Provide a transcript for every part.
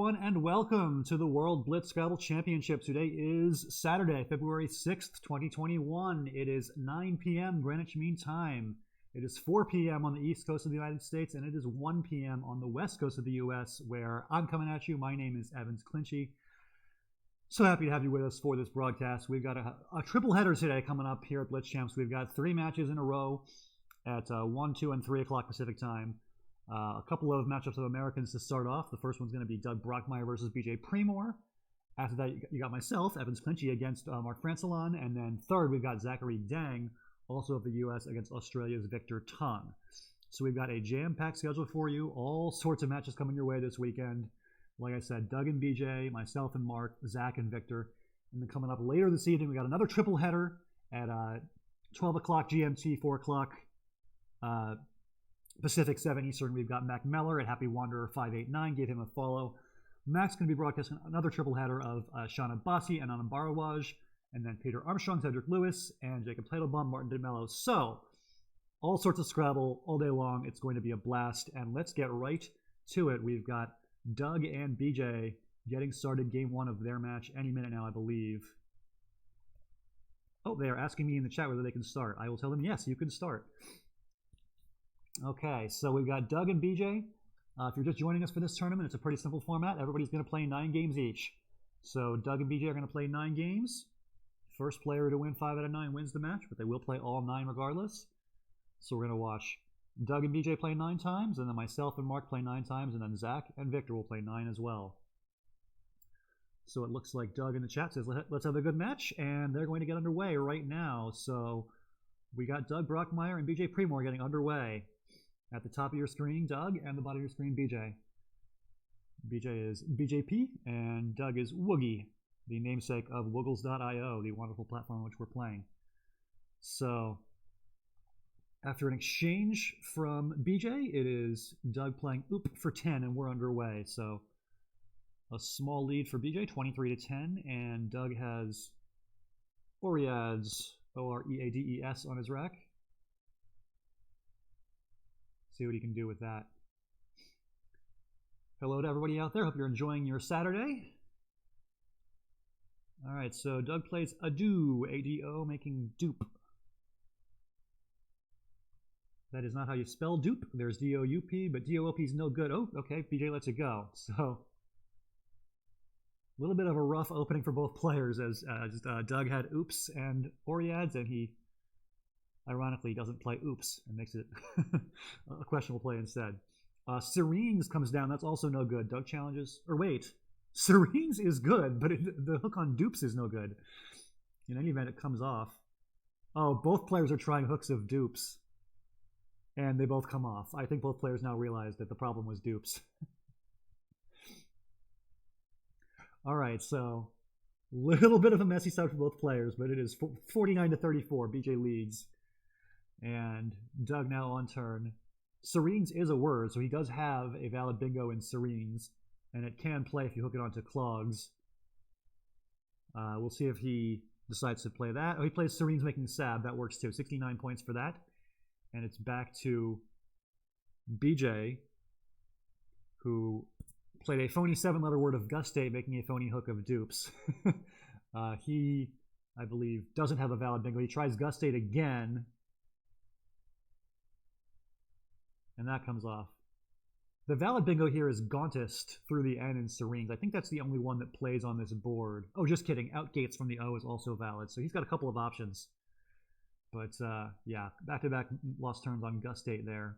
everyone, and welcome to the World Blitz Scrabble Championships. Today is Saturday, February 6th, 2021. It is 9 p.m. Greenwich Mean Time. It is 4 p.m. on the East Coast of the United States, and it is 1 p.m. on the West Coast of the U.S., where I'm coming at you. My name is Evans Clinchy. So happy to have you with us for this broadcast. We've got a triple header today coming up here at BlitzChamps. We've got 3 matches in a row at 1, 2, and 3 o'clock Pacific time. A couple of matchups of Americans to start off. The first one's going to be Doug Brockmeier versus BJ Premore. After that, you got myself, Evans Clinchy, against Mark Francillon. And then third, we've got Zachary, also of the U.S., against Australia's Victor Tung. So we've got a jam-packed schedule for you. All sorts of matches coming your way this weekend. Like I said, Doug and BJ, myself and Mark, Zach and Victor. And then coming up later this evening, we got another triple header at 12 o'clock GMT, 4 o'clock Pacific, 7 Eastern. We've got Mac Meller at Happy Wanderer 589. Give him a follow. Mac's going to be broadcasting another triple header of Shauna Bassi and Anand Barawaj, and then Peter Armstrong, Cedric Lewis, and Jacob Teitelbaum, Martin DeMello. So, all sorts of Scrabble all day long. It's going to be a blast, and let's get right to it. We've got Doug and BJ getting started game one of their match any minute now, I believe. Oh, they are asking me in the chat whether they can start. I will tell them, yes, you can start. Okay, so we've got Doug and BJ. If you're just joining us for this tournament, it's a pretty simple format. Everybody's going to play 9 games each. So Doug and BJ are going to play 9 games. First player to win 5 out of 9 wins the match, but they will play all 9 regardless. So we're going to watch Doug and BJ play 9 times, and then myself and Mark play 9 times, and then Zach and Victor will play 9 as well. So it looks like Doug in the chat says, let's have a good match, and they're going to get underway right now. So we got Doug Brockmeier and BJ Premore getting underway. At the top of your screen, Doug, and the bottom of your screen, BJ. BJ is BJP, and Doug is Woogie, the namesake of Woogles.io, the wonderful platform on which we're playing. So, after an exchange from BJ, it is Doug playing Oop for 10, and we're underway. So, a small lead for BJ, 23-10, and Doug has Oreads, O-R-E-A-D-E-S, on his rack. See what he can do with that. Hello to everybody out there. Hope you're enjoying your Saturday. All right, so Doug plays Ado, A-D-O, making dupe. That is not how you spell dupe. There's D-O-U-P, but D-O-O-P is no good. Oh, okay, BJ lets it go. So, a little bit of a rough opening for both players as Doug had Oops and Oreads, and he ironically doesn't play Oops and makes it a questionable play instead. Serenes comes down. That's also no good. Doug challenges. Or wait. Serenes is good, but the hook on dupes is no good. In any event, it comes off. Oh, both players are trying hooks of dupes. And they both come off. I think both players now realize that the problem was dupes. Alright, so little bit of a messy start for both players, but it is 49-34. BJ leads. And Doug now on turn. Serenes is a word, so he does have a valid bingo in Serenes, and it can play if you hook it onto clogs. We'll see if he decides to play that. Oh, he plays Serenes making Sab. That works too. 69 points for that. And it's back to BJ, who played a phony 7-letter word of gustate, making a phony hook of dupes. He, I believe, doesn't have a valid bingo. He tries gustate again, and that comes off. The valid bingo here is Gauntist through the N in Serenes. I think that's the only one that plays on this board. Oh, just kidding. Outgates from the O is also valid. So he's got a couple of options. But, yeah, back-to-back lost turns on Gustate there.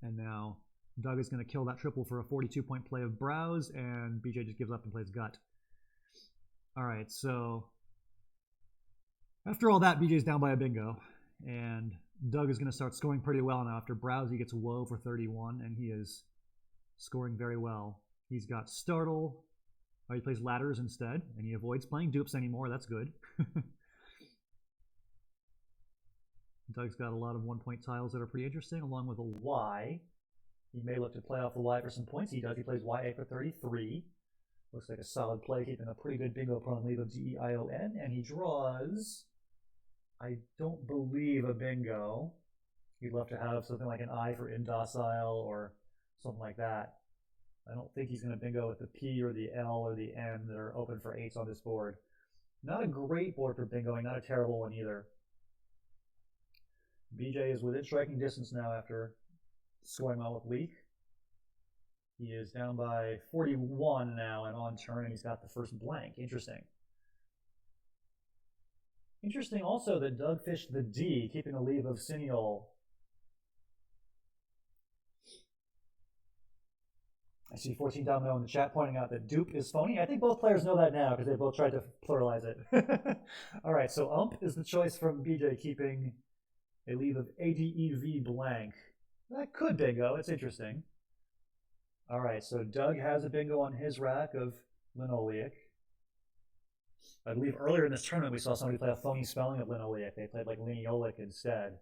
And now Doug is going to kill that triple for a 42-point play of Browse, and BJ just gives up and plays Gut. All right, so after all that, BJ's down by a bingo. And Doug is going to start scoring pretty well now. After Browse, he gets Woe for 31, and he is scoring very well. He's got Startle. Oh, he plays Ladders instead, and he avoids playing dupes anymore. That's good. Doug's got a lot of 1-point tiles that are pretty interesting, along with a Y. He may look to play off the Y for some points. He does. He plays YA for 33. Looks like a solid play, keeping a pretty good bingo prone lead of D-E-I-O-N, and he draws, I don't believe, a bingo. He'd love to have something like an I for indocile or something like that. I don't think he's going to bingo with the P or the L or the N that are open for 8s on this board. Not a great board for bingoing, not a terrible one either. BJ is within striking distance now after scoring well with Leak. He is down by 41 now and on turn, and he's got the first blank. Interesting. Interesting also that Doug fished the D, keeping a lead of Siniol. I see 14 Domino in the chat pointing out that dupe is phony. I think both players know that now because they both tried to pluralize it. All right, so ump is the choice from BJ, keeping a lead of ADEV blank. That could bingo. It's interesting. All right, so Doug has a bingo on his rack of linoleic. I believe earlier in this tournament we saw somebody play a phony spelling of linoleic. They played like lineolic instead.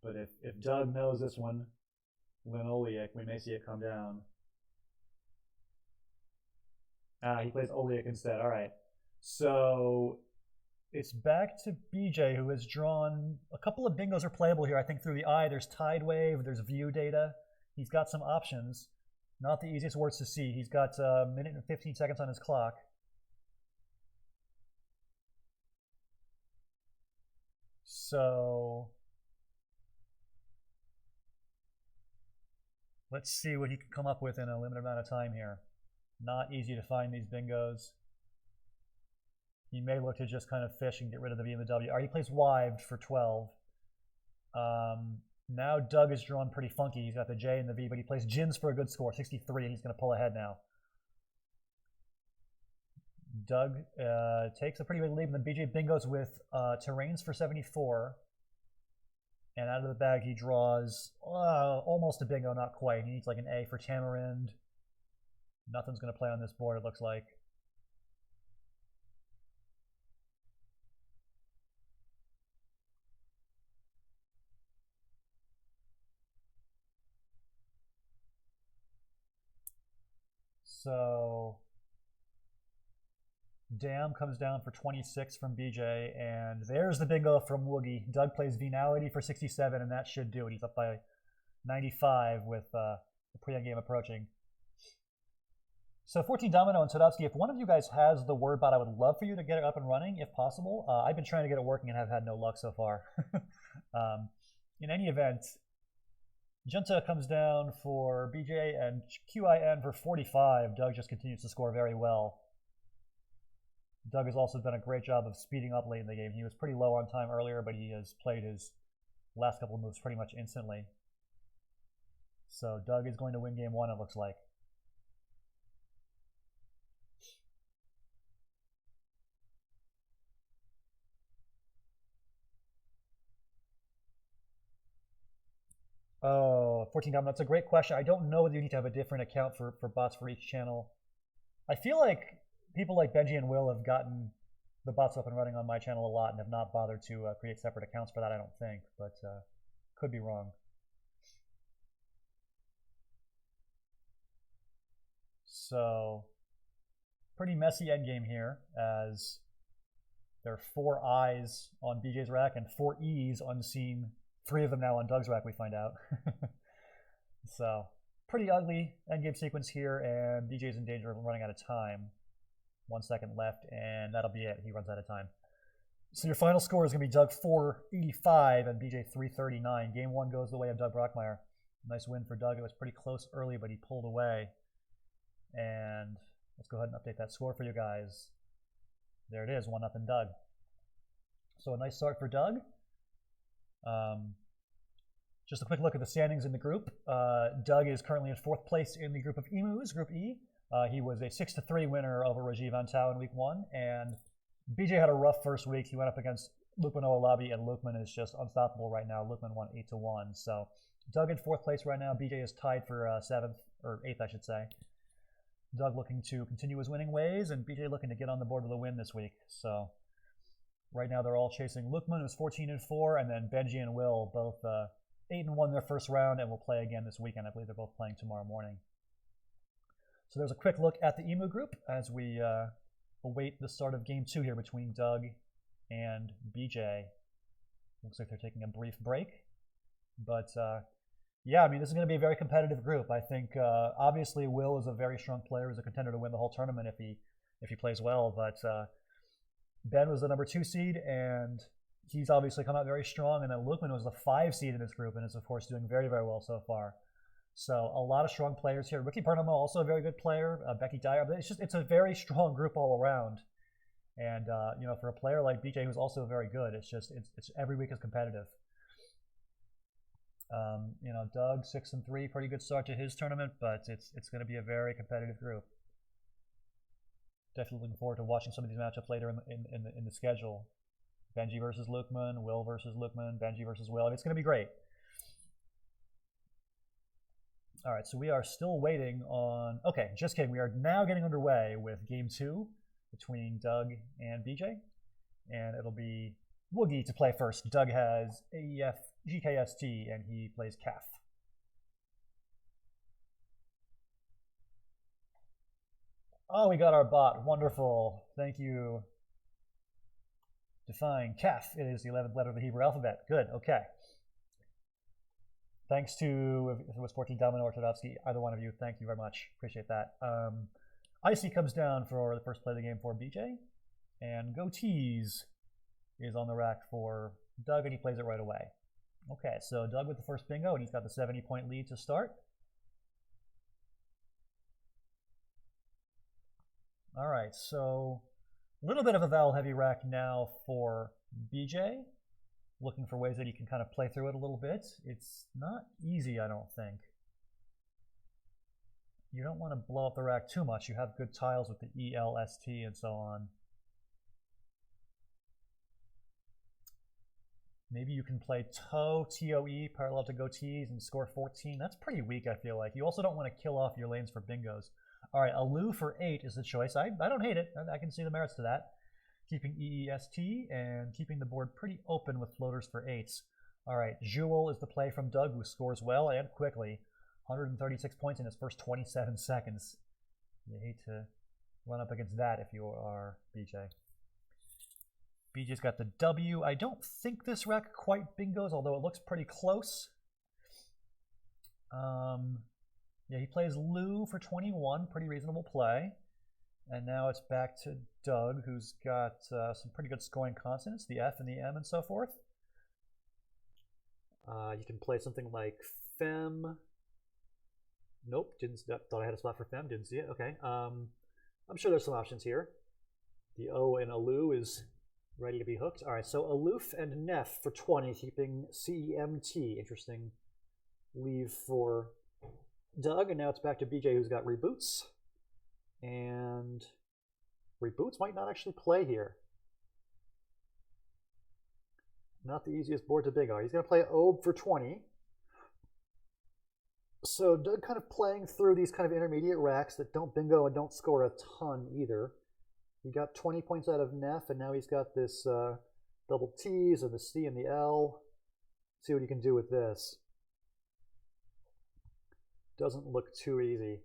But if Doug knows this one, linoleic, we may see it come down. He plays oleic instead. All right. So it's back to BJ, who has drawn a couple of bingos are playable here. I think through the eye, there's tide wave, there's view data. He's got some options. Not the easiest words to see. He's got a minute and 15 seconds on his clock. So let's see what he can come up with in a limited amount of time here. Not easy to find these bingos. He may look to just kind of fish and get rid of the V and the W. All right, he plays wived for 12. Now Doug is drawn pretty funky. He's got the J and the V, but he plays gins for a good score, 63, and he's going to pull ahead now. Doug takes a pretty big lead, and then BJ bingos with terrains for 74. And out of the bag, he draws almost a bingo, not quite. He needs like an A for Tamarind. Nothing's going to play on this board, it looks like. So Dam comes down for 26 from BJ, and there's the bingo from Woogie. Doug plays Venality for 67, and that should do it. He's up by 95 with the pre-end game approaching. So 14 Domino and Sadovsky, if one of you guys has the word bot, I would love for you to get it up and running if possible. I've been trying to get it working and have had no luck so far. In any event, Junta comes down for BJ and QIN for 45. Doug just continues to score very well. Doug has also done a great job of speeding up late in the game. He was pretty low on time earlier, but he has played his last couple of moves pretty much instantly. So Doug is going to win game one, it looks like. Oh, 14 Domino, that's a great question. I don't know whether you need to have a different account for bots for each channel. I feel like people like Benji and Will have gotten the bots up and running on my channel a lot and have not bothered to create separate accounts for that, I don't think, but could be wrong. So, pretty messy endgame here, as there are 4 I's on BJ's rack and 4 E's unseen. 3 of them now on Doug's rack, we find out. So, pretty ugly endgame sequence here, and BJ's in danger of running out of time. 1 second left, and that'll be it. He runs out of time. So your final score is going to be Doug 485 and BJ 339. Game 1 goes the way of Doug Brockmeier. Nice win for Doug. It was pretty close early, but he pulled away. And let's go ahead and update that score for you guys. There it is, 1-0 Doug. So a nice start for Doug. Just a quick look at the standings in the group. Doug is currently in 4th place in the group of Emus, Group E. He was a 6-3 winner over Rajiv Antau in week 1, and BJ had a rough first week. He went up against Lukman Oalabi, and Lukman is just unstoppable right now. Lukman won 8-1. So Doug in 4th place right now. BJ is tied for 7th, or 8th, I should say. Doug looking to continue his winning ways, and BJ looking to get on the board with a win this week. So right now they're all chasing Lukman, who's 14-4, and then Benji and Will both 8-1 their first round, and will play again this weekend. I believe they're both playing tomorrow morning. So there's a quick look at the Emu group as we await the start of game 2 here between Doug and BJ. Looks like they're taking a brief break, but Yeah, I mean, this is going to be a very competitive group. I think obviously Will is a very strong player, he's a contender to win the whole tournament if he plays well. But Ben was the number 2 seed, and he's obviously come out very strong. And then Lukman was the 5 seed in this group, and is of course doing very, very well so far. So a lot of strong players here. Ricky Perdomo, also a very good player. Becky Dyer. It's a very strong group all around. And you know, for a player like BJ who's also very good, it's every week is competitive. You know, Doug 6-3, pretty good start to his tournament, but it's going to be a very competitive group. Definitely looking forward to watching some of these matchups later in the schedule. Benji versus Lukman, Will versus Lukman, Benji versus Will. I mean, it's going to be great. All right, so we are still waiting on. Okay, just kidding. We are now getting underway with game 2 between Doug and BJ, and it'll be Woogie to play first. Doug has AEF GKST, and he plays CAF. Oh, we got our bot. Wonderful. Thank you. Define CAF. It is the 11th letter of the Hebrew alphabet. Good. Okay. Thanks to, if it was 14 Domino Ortodovsky, either one of you, thank you very much. Appreciate that. Icy comes down for the first play of the game for BJ, and Goatees is on the rack for Doug, and he plays it right away. Okay, so Doug with the first bingo, and he's got the 70-point lead to start. All right, so a little bit of a vowel-heavy rack now for BJ, looking for ways that he can kind of play through it a little bit. It's not easy, I don't think. You don't want to blow up the rack too much. You have good tiles with the ELST and so on. Maybe you can play toe, TOE, parallel to Goatees, and score 14. That's pretty weak, I feel like. You also don't want to kill off your lanes for bingos. All right, Alu for 8 is the choice. I don't hate it. I can see the merits to that. Keeping EEST and keeping the board pretty open with floaters for 8s. All right, Jewel is the play from Doug, who scores well and quickly. 136 points in his first 27 seconds. You hate to run up against that if you are BJ. BJ's got the W. I don't think this rack quite bingos, although it looks pretty close. Yeah, he plays Lou for 21, pretty reasonable play. And now it's back to Doug, who's got some pretty good scoring consonants, the F and the M and so forth. You can play something like Fem. Nope, thought I had a spot for Fem, didn't see it. Okay, I'm sure there's some options here. The O in Alu is ready to be hooked. All right, so Aloof and Neff for 20, keeping CEMT. Interesting leave for Doug, and now it's back to BJ, who's got Reboots. And Reboots might not actually play here. Not the easiest board to bingo. He's going to play Obe for 20. So Doug kind of playing through these kind of intermediate racks that don't bingo and don't score a ton either. He got 20 points out of Neff, and now he's got this double T's and the C and the L. See what he can do with this. Doesn't look too easy.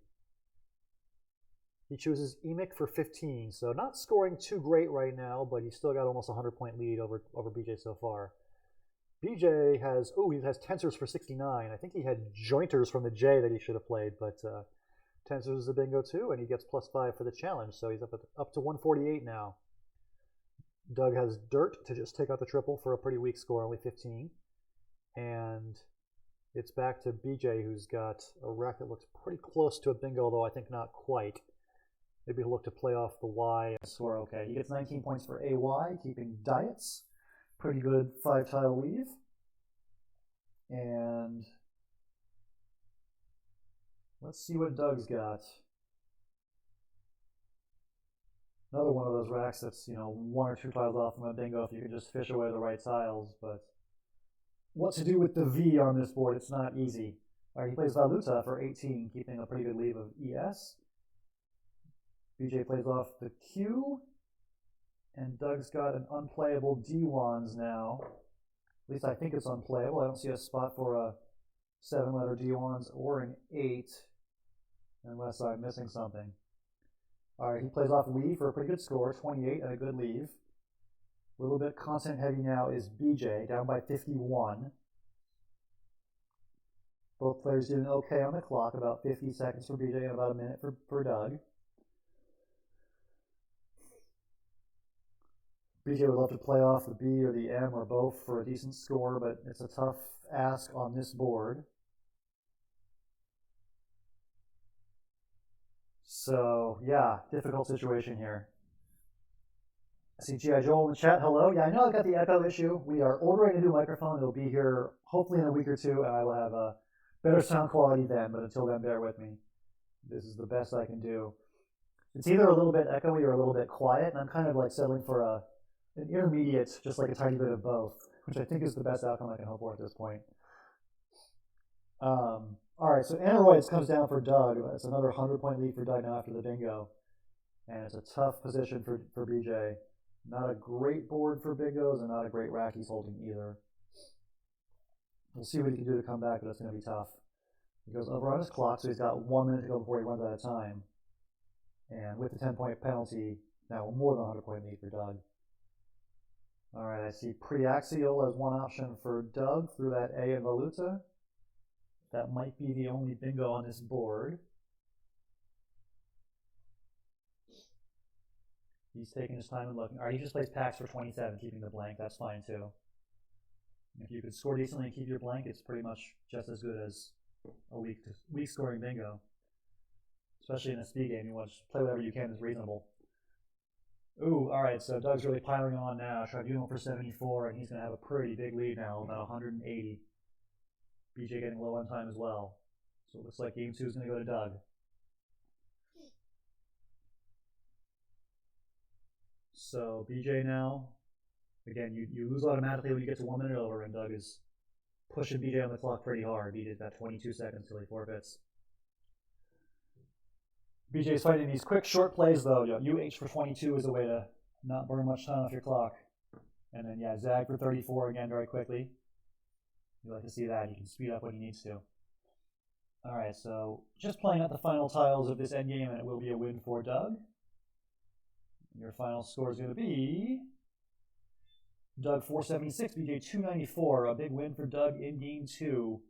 He chooses Emic for 15, so not scoring too great right now, but he's still got almost a 100-point lead over BJ so far. BJ has, he has Tensors for 69. I think he had Jointers from the J that he should have played, but Tensors is a bingo too, and he gets +5 for the challenge, so he's up to 148 now. Doug has Dirt to just take out the triple for a pretty weak score, only 15. And it's back to BJ, who's got a rack that looks pretty close to a bingo, although I think not quite. Maybe he'll look to play off the Y and score okay. He gets 19 points for AY, keeping Diets. Pretty good 5-tile leave. And let's see what Doug's got. Another one of those racks that's, 1 or 2 tiles off from a bingo if you can just fish away the right tiles, but what to do with the V on this board, it's not easy. All right, he plays Valuta for 18, keeping a pretty good lead of ES. BJ plays off the Q, and Doug's got an unplayable D-Wands now. At least I think it's unplayable. I don't see a spot for a 7-letter D-Wands or an 8, unless I'm missing something. All right, he plays off Wee for a pretty good score, 28 and a good leave. A little bit consonant heavy now is BJ, down by 51. Both players doing okay on the clock, about 50 seconds for BJ and about a minute for Doug. BJ would love to play off the B or the M or both for a decent score, but it's a tough ask on this board. So, yeah, difficult situation here. I see G.I. Joel in the chat. Hello. Yeah, I know I've got the echo issue. We are ordering a new microphone. It'll be here hopefully in a week or two, and I will have a better sound quality then, but until then, bear with me. This is the best I can do. It's either a little bit echoey or a little bit quiet, and I'm kind of like settling for an intermediate, just like a tiny bit of both, which I think is the best outcome I can hope for at this point. All right, so aneroids comes down for Doug. It's another 100-point lead for Doug now after the bingo, and it's a tough position for BJ. Not a great board for bingos and not a great rack he's holding either. We'll see what he can do to come back, but it's going to be tough. He goes over on his clock, so he's got 1 minute to go before he runs out of time. And with the 10-point penalty, now more than 100-point lead for Doug. All right, I see preaxial as one option for Doug through that A in Valuta. That might be the only bingo on this board. He's taking his time and looking. All right, he just plays packs for 27, keeping the blank. That's fine, too. If you could score decently and keep your blank, it's pretty much just as good as a weak scoring bingo. Especially in a speed game, you want to play whatever you can is reasonable. Ooh, all right, so Doug's really piling on now. Tribunal for 74, and he's going to have a pretty big lead now, about 180. BJ getting low on time as well. So it looks like game 2 is going to go to Doug. So BJ now, again, you lose automatically when you get to 1 minute over, and Doug is pushing BJ on the clock pretty hard. He did that 22 seconds till he forfeits. BJ's fighting these quick, short plays, though. UH for 22 is a way to not burn much time off your clock. And then, yeah, Zag for 34 again very quickly. You like to see that. He can speed up when he needs to. All right, so just playing out the final tiles of this endgame, and it will be a win for Doug. Your final score is going to be Doug 476, BJ 294. A big win for Doug in game 2.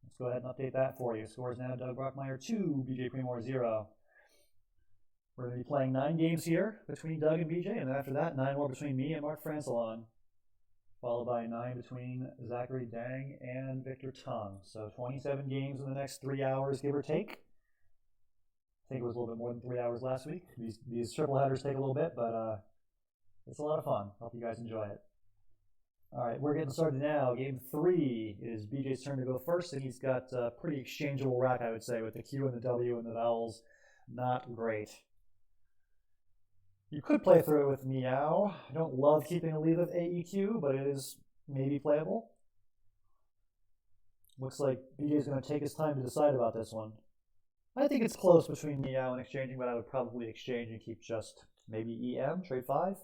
Let's go ahead and update that for you. Scores now: Doug Brockmeier 2, BJ Premore 0. We're going to be playing 9 games here between Doug and BJ, and then after that, 9 more between me and Mark Francillon, followed by 9 between Zachary, Dang, and Victor Tung. So 27 games in the next 3 hours, give or take. I think it was a little bit more than 3 hours last week. These triple headers take a little bit, but it's a lot of fun. Hope you guys enjoy it. All right, we're getting started now. Game 3 is BJ's turn to go first, and he's got a pretty exchangeable rack, I would say, with the Q and the W and the vowels. Not great. You could play through it with Meow. I don't love keeping a lead with AEQ, but it is maybe playable. Looks like BJ's going to take his time to decide about this one. I think it's close between Meow and exchanging, but I would probably exchange and keep just maybe EM, trade 5.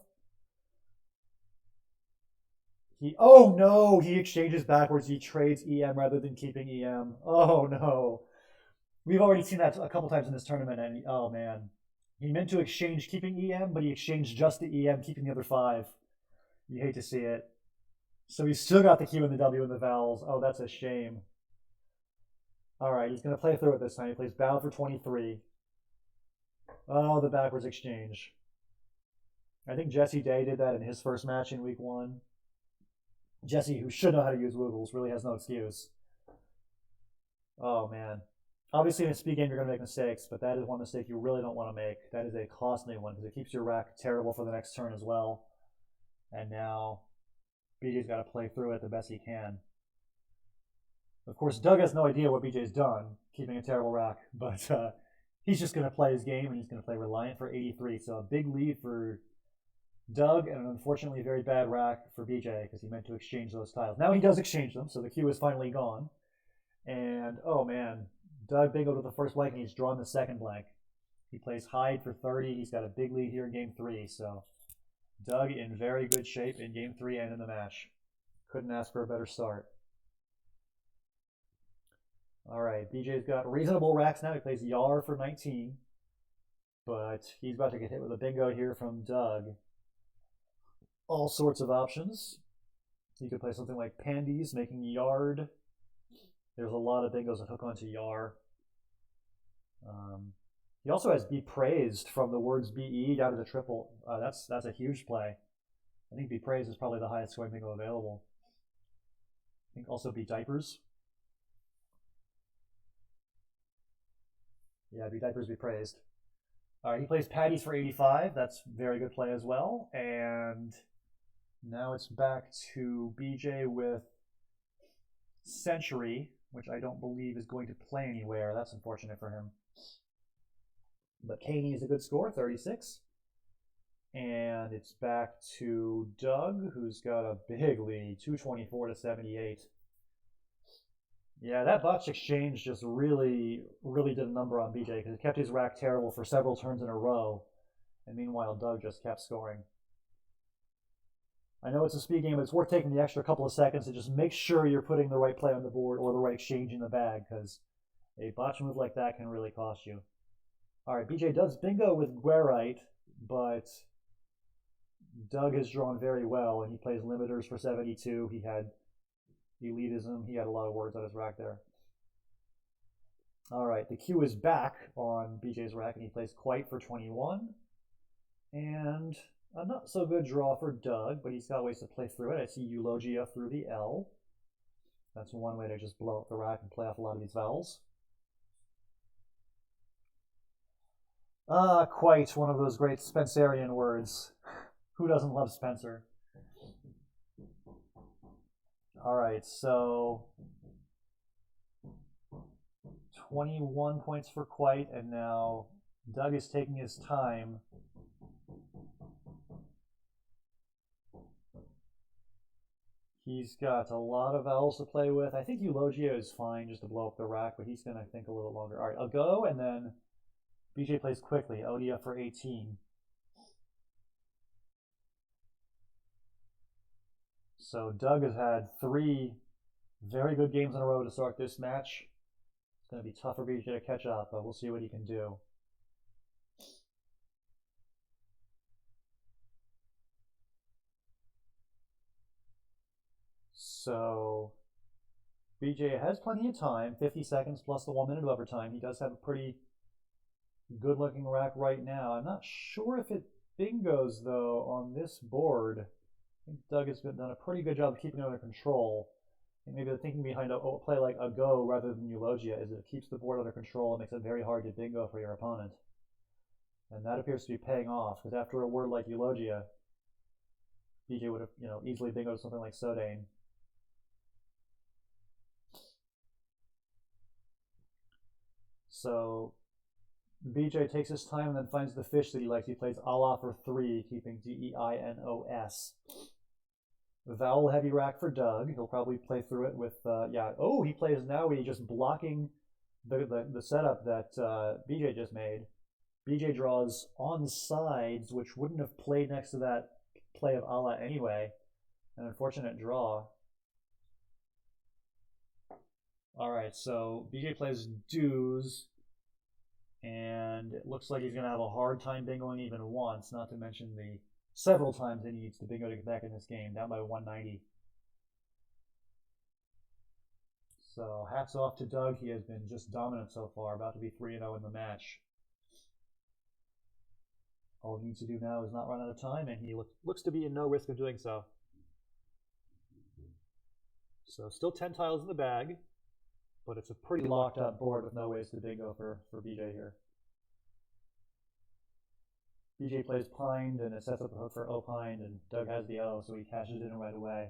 Oh no, he exchanges backwards. He trades EM rather than keeping EM. Oh no. We've already seen that a couple times in this tournament, and oh man. He meant to exchange keeping EM, but he exchanged just the EM, keeping the other 5. You hate to see it. So he's still got the Q and the W and the vowels. Oh, that's a shame. All right, he's going to play through it this time. He plays bound for 23. Oh, the backwards exchange. I think Jesse Day did that in his first match in week 1. Jesse, who should know how to use Woogles, really has no excuse. Oh, man. Obviously, in a speed game, you're going to make mistakes, but that is one mistake you really don't want to make. That is a costly one because it keeps your rack terrible for the next turn as well. And now BJ's got to play through it the best he can. Of course, Doug has no idea what BJ's done, keeping a terrible rack, but he's just going to play his game, and he's going to play Reliant for 83. So a big lead for Doug, and an unfortunately very bad rack for BJ because he meant to exchange those tiles. Now he does exchange them, so the Q is finally gone. And, oh man, Doug bingoed with the first blank, and he's drawn the second blank. He plays Hide for 30. He's got a big lead here in game 3, so Doug in very good shape in game 3 and in the match. Couldn't ask for a better start. All right, BJ's got reasonable racks now. He plays Yar for 19, but he's about to get hit with a bingo here from Doug. All sorts of options. He could play something like Pandies, making Yard. There's a lot of bingos that hook onto Yar. He also has Be Praised from the words BE down to the triple. That's a huge play. I think Be Praised is probably the highest scoring bingo available. I think also Be Diapers. Yeah, Be Diapers, Be Praised. All right, he plays Patties for 85. That's very good play as well. And now it's back to BJ with Century, which I don't believe is going to play anywhere. That's unfortunate for him. But Caney is a good score, 36. And it's back to Doug, who's got a big lead, 224 to 78. Yeah, that botch exchange just really did a number on BJ because it kept his rack terrible for several turns in a row. And meanwhile, Doug just kept scoring. I know it's a speed game, but it's worth taking the extra couple of seconds to just make sure you're putting the right play on the board or the right exchange in the bag because a botch move like that can really cost you. All right, BJ does bingo with Guerite, but Doug has drawn very well, and he plays limiters for 72. He had elitism. He had a lot of words on his rack there. All right, the cue is back on BJ's rack, and he plays Quite for 21. And a not so good draw for Doug, but he's got ways to play through it. I see Eulogia through the L. That's one way to just blow up the rack and play off a lot of these vowels. Quite one of those great Spencerian words. Who doesn't love Spencer? All right, so 21 points for Quite, and now Doug is taking his time. He's got a lot of vowels to play with. I think Eulogia is fine just to blow up the rack, but he's going to think a little longer. All right, I'll go, and then BJ plays quickly. Odia for 18. So Doug has had 3 very good games in a row to start this match. It's going to be tough for BJ to catch up, but we'll see what he can do. So BJ has plenty of time, 50 seconds plus the 1 minute of overtime. He does have a pretty good looking rack right now. I'm not sure if it bingos though on this board. I think Doug has done a pretty good job of keeping it under control. And maybe the thinking behind a play like a go rather than Eulogia is that it keeps the board under control and makes it very hard to bingo for your opponent. And that appears to be paying off, because after a word like Eulogia, BJ would have, easily bingoed something like Sodane. So BJ takes his time and then finds the fish that he likes. He plays Allah for 3, keeping Deinos. Vowel heavy rack for Doug. He'll probably play through it with, he plays Naui, just blocking the setup that BJ just made. BJ draws on sides, which wouldn't have played next to that play of Allah anyway. An unfortunate draw. All right, so BJ plays Deuce, and it looks like he's going to have a hard time bingoing even once, not to mention the several times that he needs to bingo to get back in this game, down by 190. So hats off to Doug. He has been just dominant so far, about to be 3-0 in the match. All he needs to do now is not run out of time, and he looks to be in no risk of doing so. So still 10 tiles in the bag, but it's a pretty locked up board with no ways to bingo for BJ here. BJ plays Pined, and it sets up the hook for Opined, and Doug has the O, so he cashes it in right away.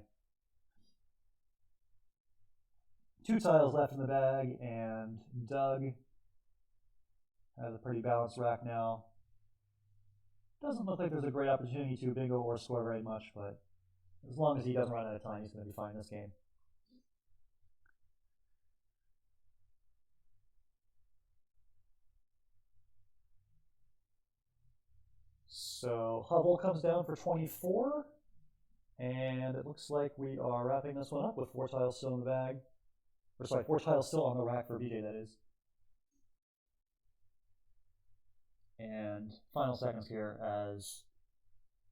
2 tiles left in the bag, and Doug has a pretty balanced rack now. Doesn't look like there's a great opportunity to bingo or score very much, but as long as he doesn't run out of time, he's going to be fine in this game. So Hubble comes down for 24, and it looks like we are wrapping this one up with 4 tiles still in the bag. Or sorry, 4 tiles still on the rack for BJ, that is. And final seconds here as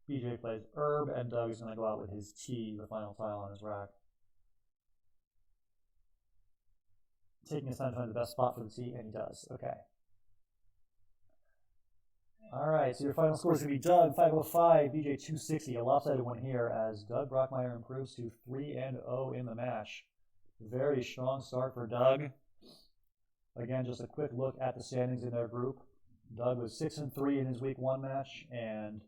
BJ plays Herb, and Doug is going to go out with his T, the final tile on his rack. taking his time to find the best spot for the tee, and he does. Okay. All right, so your final score is going to be Doug 505, BJ 260, a lopsided one here as Doug Brockmeier improves to 3-0 in the match. Very strong start for Doug. Again, just a quick look at the standings in their group. Doug was 6-3 in his week 1 match, and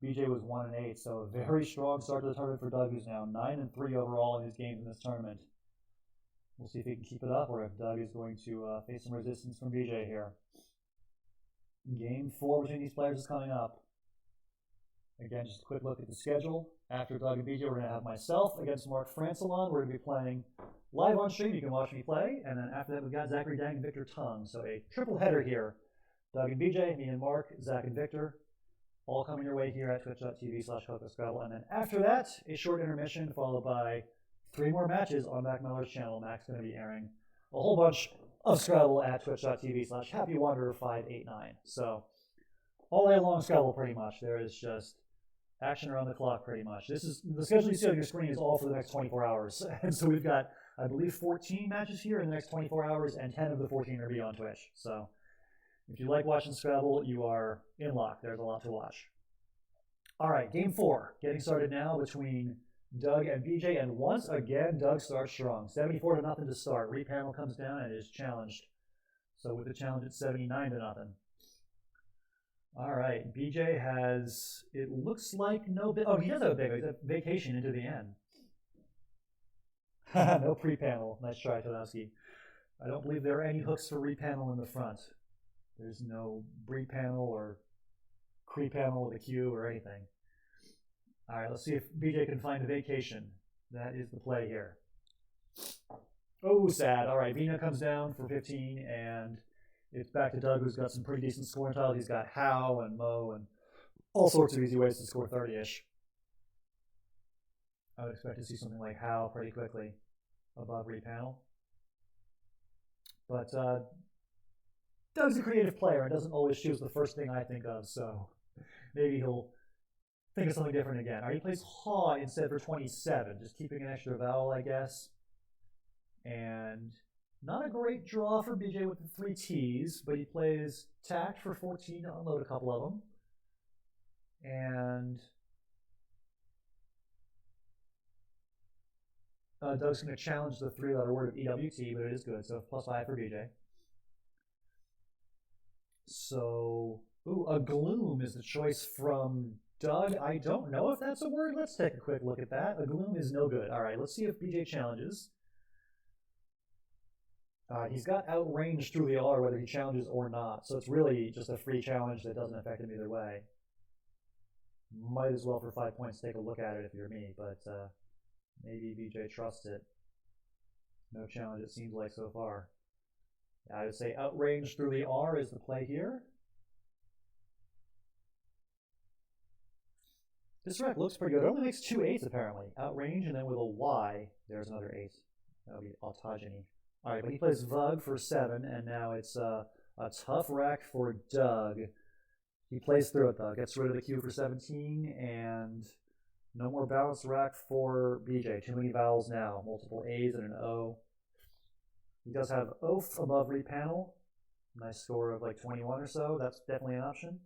BJ was 1-8. So a very strong start to the tournament for Doug, who's now 9-3 overall in his games in this tournament. We'll see if he can keep it up, or if Doug is going to face some resistance from BJ here. Game 4 between these players is coming up. Again, just a quick look at the schedule. After Doug and BJ, we're going to have myself against Mark Francillon. We're going to be playing live on stream. You can watch me play. And then after that, we've got Zachary and Victor Tung. So a triple header here. Doug and BJ, me and Mark, Zach and Victor, all coming your way here at twitch.tv/Scrabble. And then after that, a short intermission followed by 3 more matches on Mac Miller's channel. Mac's going to be airing a whole bunch of Scrabble at twitch.tv/HappyWanderer589. So all day long Scrabble pretty much. There is just action around the clock pretty much. This is the schedule you see on your screen is all for the next 24 hours. And so we've got, I believe, 14 matches here in the next 24 hours, and 10 of the 14 are be on Twitch. So if you like watching Scrabble, you are in luck. There's a lot to watch. All right, game 4 getting started now between Doug and BJ, and once again, Doug starts strong. 74-0 to start. Repanel comes down and is challenged. So with the challenge, it's 79-0. All right, BJ has, it looks like no big, oh, he does have a big vacation into the end. No pre-panel. Nice try, Todowski. I don't believe there are any hooks for repanel in the front. There's no pre-panel or pre-panel with a cue or anything. All right, let's see if BJ can find a vacation. That is the play here. Oh, sad. All right, Vina comes down for 15, and it's back to Doug, who's got some pretty decent scoring tiles. He's got How and Mo and all sorts of easy ways to score 30-ish. I would expect to see something like How pretty quickly above repanel. But Doug's a creative player and doesn't always choose the first thing I think of, so maybe he'll think of something different again. All right, he plays Haw instead for 27, just keeping an extra vowel, I guess. And not a great draw for BJ with the 3 T's, but he plays Tact for 14 to unload a couple of them. And Doug's going to challenge the 3-letter word of EWT, but it is good, so +5 for BJ. So, ooh, a gloom is the choice from Doug. I don't know if that's a word. Let's take a quick look at that. A gloom is no good. All right, let's see if BJ challenges. He's got outrange through the R whether he challenges or not, so it's really just a free challenge that doesn't affect him either way. Might as well for 5 points take a look at it if you're me, but maybe BJ trusts it. No challenge it seems like so far. I would say outrange through the R is the play here. This rec looks pretty good. It only makes 2 8s apparently. Outrange, and then with a Y, there's another 8. That would be autogeny. All right, but he plays Vug for 7, and now it's a tough rack for Doug. He plays through it, though. Gets rid of the Q for 17, and no more balanced rack for BJ. Too many vowels now. Multiple A's and an O. He does have Oath above repanel. Nice score of like 21 or so. That's definitely an option.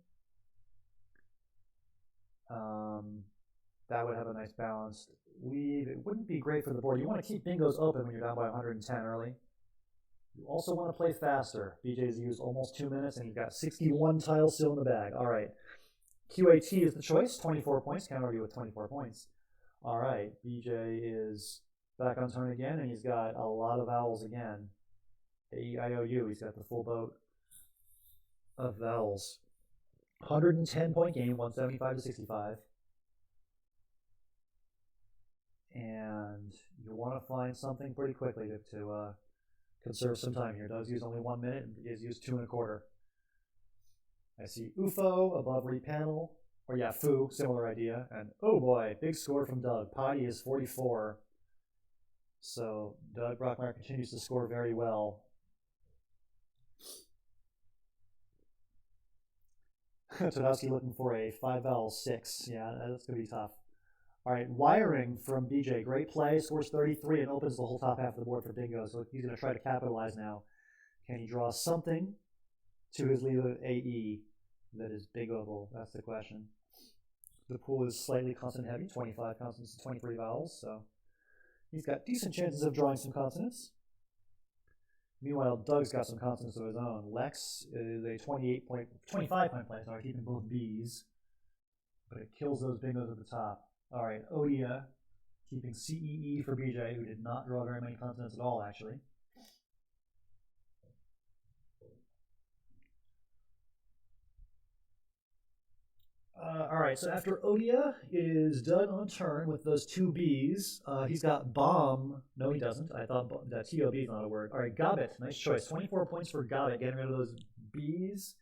That would have a nice balanced lead. It wouldn't be great for the board. You want to keep bingos open when you're down by 110 early. You also want to play faster. BJ's used almost 2 minutes, and he's got 61 tiles still in the bag. All right. QAT is the choice. 24 points. Can't argue with 24 points. All right. BJ is back on turn again, and he's got a lot of vowels again. A-E-I-O-U. He's got the full boat of vowels. 110-point game, 175-65. And you want to find something pretty quickly to conserve some time here. Doug's used only 1 minute, and he's used 2 1/4. I see UFO above repanel, or yeah, Foo, similar idea. And oh boy, big score from Doug. Potty is 44. So Doug Brockmeier continues to score very well. Todowski looking for a 5-vowel 6. Yeah, that's going to be tough. All right, wiring from BJ. Great play, scores 33 and opens the whole top half of the board for bingo. So he's going to try to capitalize now. Can he draw something to his lead of AE that is bingoable? That's the question. The pool is slightly consonant heavy, 25 consonants and 23 vowels, so he's got decent chances of drawing some consonants. Meanwhile, Doug's got some consonants of his own. Lex is a 25-point play, sorry, keeping both B's, but it kills those bingos at the top. All right, Odia keeping CEE for BJ, who did not draw very many consonants at all, actually. All right, so after Odia, it is Doug on turn with those two B's. He's got Bomb. No, he doesn't. I thought that TOB is not a word. All right, Gobbet. Nice choice. 24 points for Gobbet, getting rid of those B's.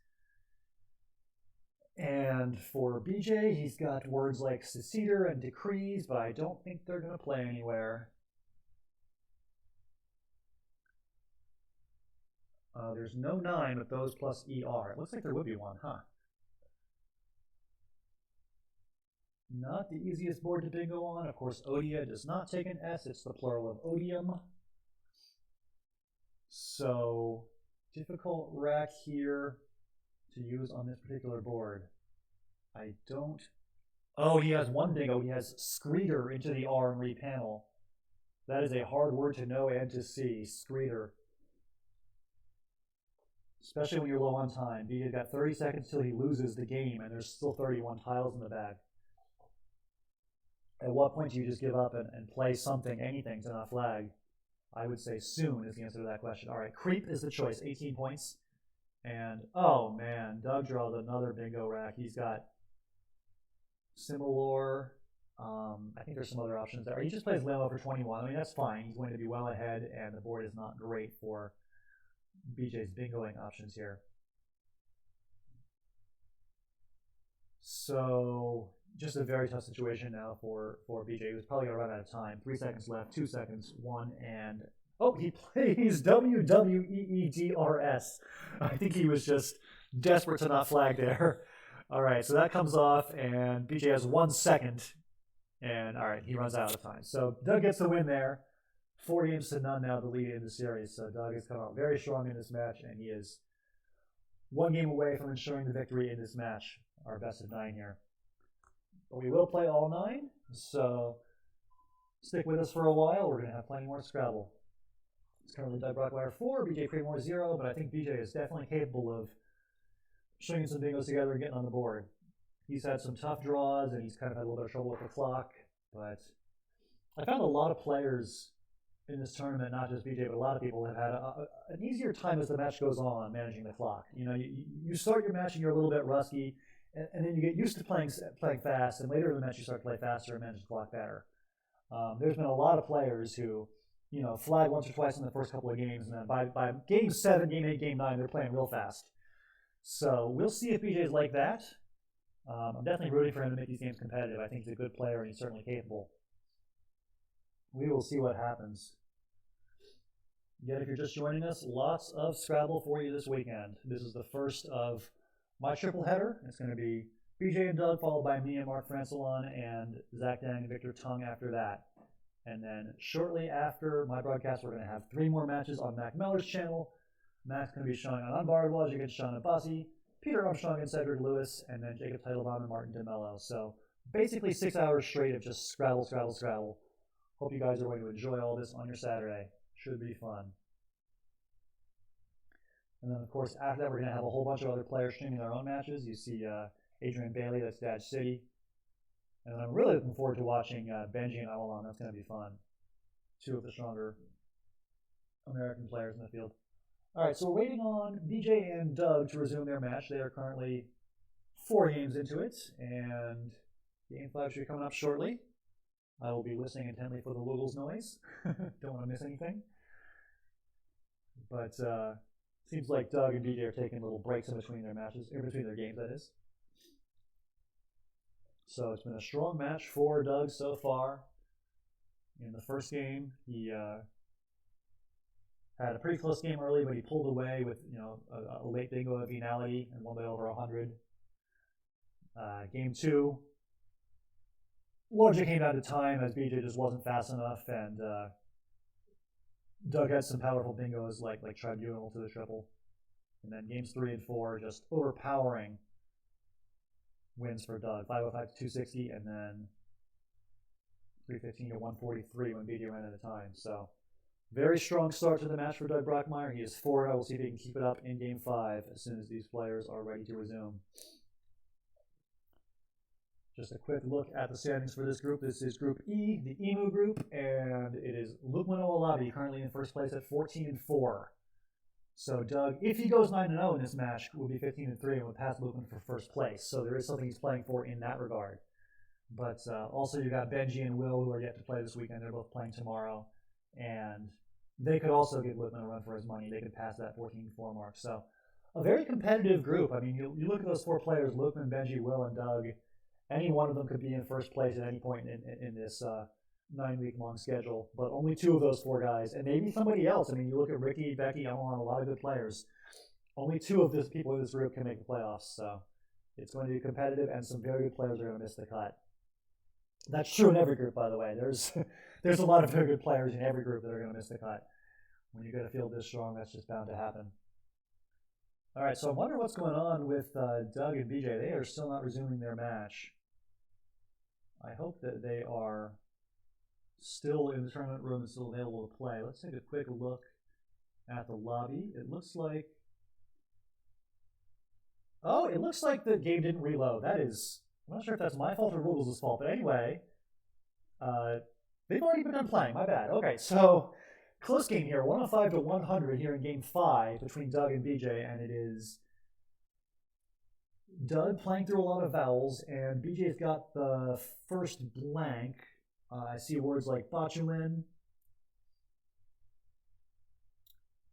And for BJ, he's got words like seceder and decrees, but I don't think they're going to play anywhere. There's no 9 with those plus ER. It looks like there would be one, huh? Not the easiest board to bingo on. Of course, Odia does not take an S. It's the plural of odium. So, difficult rack here to use on this particular board. I don't... Oh, he has one bingo. He has screeder into the R and repanel. That is a hard word to know and to see. Screeder. Especially when you're low on time. You've got 30 seconds till he loses the game, and there's still 31 tiles in the bag. At what point do you just give up and play something, anything, to not flag? I would say soon is the answer to that question. All right, creep is the choice, 18 points. And, oh man, Doug draws another bingo rack. He's got Similor. I think there's some other options there. He just plays Lamo for 21. I mean, that's fine. He's going to be well ahead, and the board is not great for BJ's bingoing options here. So... just a very tough situation now for BJ, who's probably going to run out of time. 3 seconds left, 2 seconds, 1, and... oh, he plays WWEEDRS. I think he was just desperate to not flag there. All right, so that comes off, and BJ has 1 second. And, all right, he runs out of time. So Doug gets the win there. 4 games to none now to lead in the series. So Doug has come out very strong in this match, and he is 1 game away from ensuring the victory in this match. Our best of 9 here. But we will play all 9, so stick with us for a while. We're going to have plenty more Scrabble. It's currently Doug Brockmeier 4, BJ Premore 0, but I think BJ is definitely capable of stringing some bingos together and getting on the board. He's had some tough draws, and he's kind of had a little bit of trouble with the clock, but I found a lot of players in this tournament, not just BJ, but a lot of people have had an easier time as the match goes on managing the clock. You know, you start your match and you're a little bit rusty, and then you get used to playing fast, and later in the match you start to play faster and manage the clock better. There's been a lot of players who, you know, flag once or twice in the first couple of games, and then by game 7, game 8, game 9, they're playing real fast. So we'll see if BJ is like that. I'm definitely rooting for him to make these games competitive. I think he's a good player, and he's certainly capable. We will see what happens. Yet if you're just joining us, lots of Scrabble for you this weekend. This is the first of my triple header. It's going to be BJ and Doug, followed by me and Mark Francillon, and Zach Dang and Victor Tung after that. And then shortly after my broadcast, we're going to have 3 more matches on Mac Meller's channel. Mac's going to be showing on Unbarred Walls against Sean Abbasi, Peter Armstrong and Cedric Lewis, and then Jacob Teitelbaum and Martin DeMello. So basically 6 hours straight of just Scrabble, Scrabble, Scrabble. Hope you guys are going to enjoy all this on your Saturday. Should be fun. And then, of course, after that, we're going to have a whole bunch of other players streaming their own matches. You see Adrian Bailey, that's Dad City. And I'm really looking forward to watching Benji and Avalon. That's going to be fun. 2 of the stronger American players in the field. All right, so we're waiting on BJ and Doug to resume their match. They are currently 4 games into it, and game 5 should be coming up shortly. I will be listening intently for the Wiggles noise. Don't want to miss anything. But seems like Doug and BJ are taking little breaks in between their matches, in between their games, that is. So it's been a strong match for Doug so far. In the first game, he had a pretty close game early, but he pulled away with, you know, a late bingo of venality and won by over 100. Game 2, largely came down to time as BJ just wasn't fast enough, and Doug had some powerful bingos like Tribunal to the triple. And then games 3 and 4 just overpowering wins for Doug. 505 to 260, and then 315 to 143 when BJ ran out of time. So very strong start to the match for Doug Brockmeier. He is 4-0. We'll see if he can keep it up in game 5 as soon as these players are ready to resume. Just a quick look at the standings for this group. This is Group E, the Emu group, and it is Lukman Olabi currently in first place at 14 and 4. So Doug, if he goes 9-0 in this match, will be 15 and 3 and will pass Lukman for first place. So there is something he's playing for in that regard. But also you got Benji and Will who are yet to play this weekend. They're both playing tomorrow, and they could also give Lukman a run for his money. They could pass that 14-4 mark. So a very competitive group. I mean, you look at those 4 players: Lukman, Benji, Will, and Doug. Any one of them could be in first place at any point in this 9-week-long schedule, but only 2 of those 4 guys, and maybe somebody else. I mean, you look at Ricky, Becky, Emmeline, a lot of good players. Only 2 of these people in this group can make the playoffs, so it's going to be competitive, and some very good players are going to miss the cut. That's true in every group, by the way. There's a lot of very good players in every group that are going to miss the cut. When you get a field this strong, that's just bound to happen. All right, so I'm wondering what's going on with Doug and BJ. They are still not resuming their match. I hope that they are still in the tournament room and still available to play. Let's take a quick look at the lobby. It looks like... Oh, it looks like the game didn't reload. That is... I'm not sure if that's my fault or Google's fault, but anyway, they've already been done playing. My bad. Okay, so close game here. 105 to 100 here in game 5 between Doug and BJ, and it is Doug playing through a lot of vowels, and BJ's got the first blank. I see words like botulin.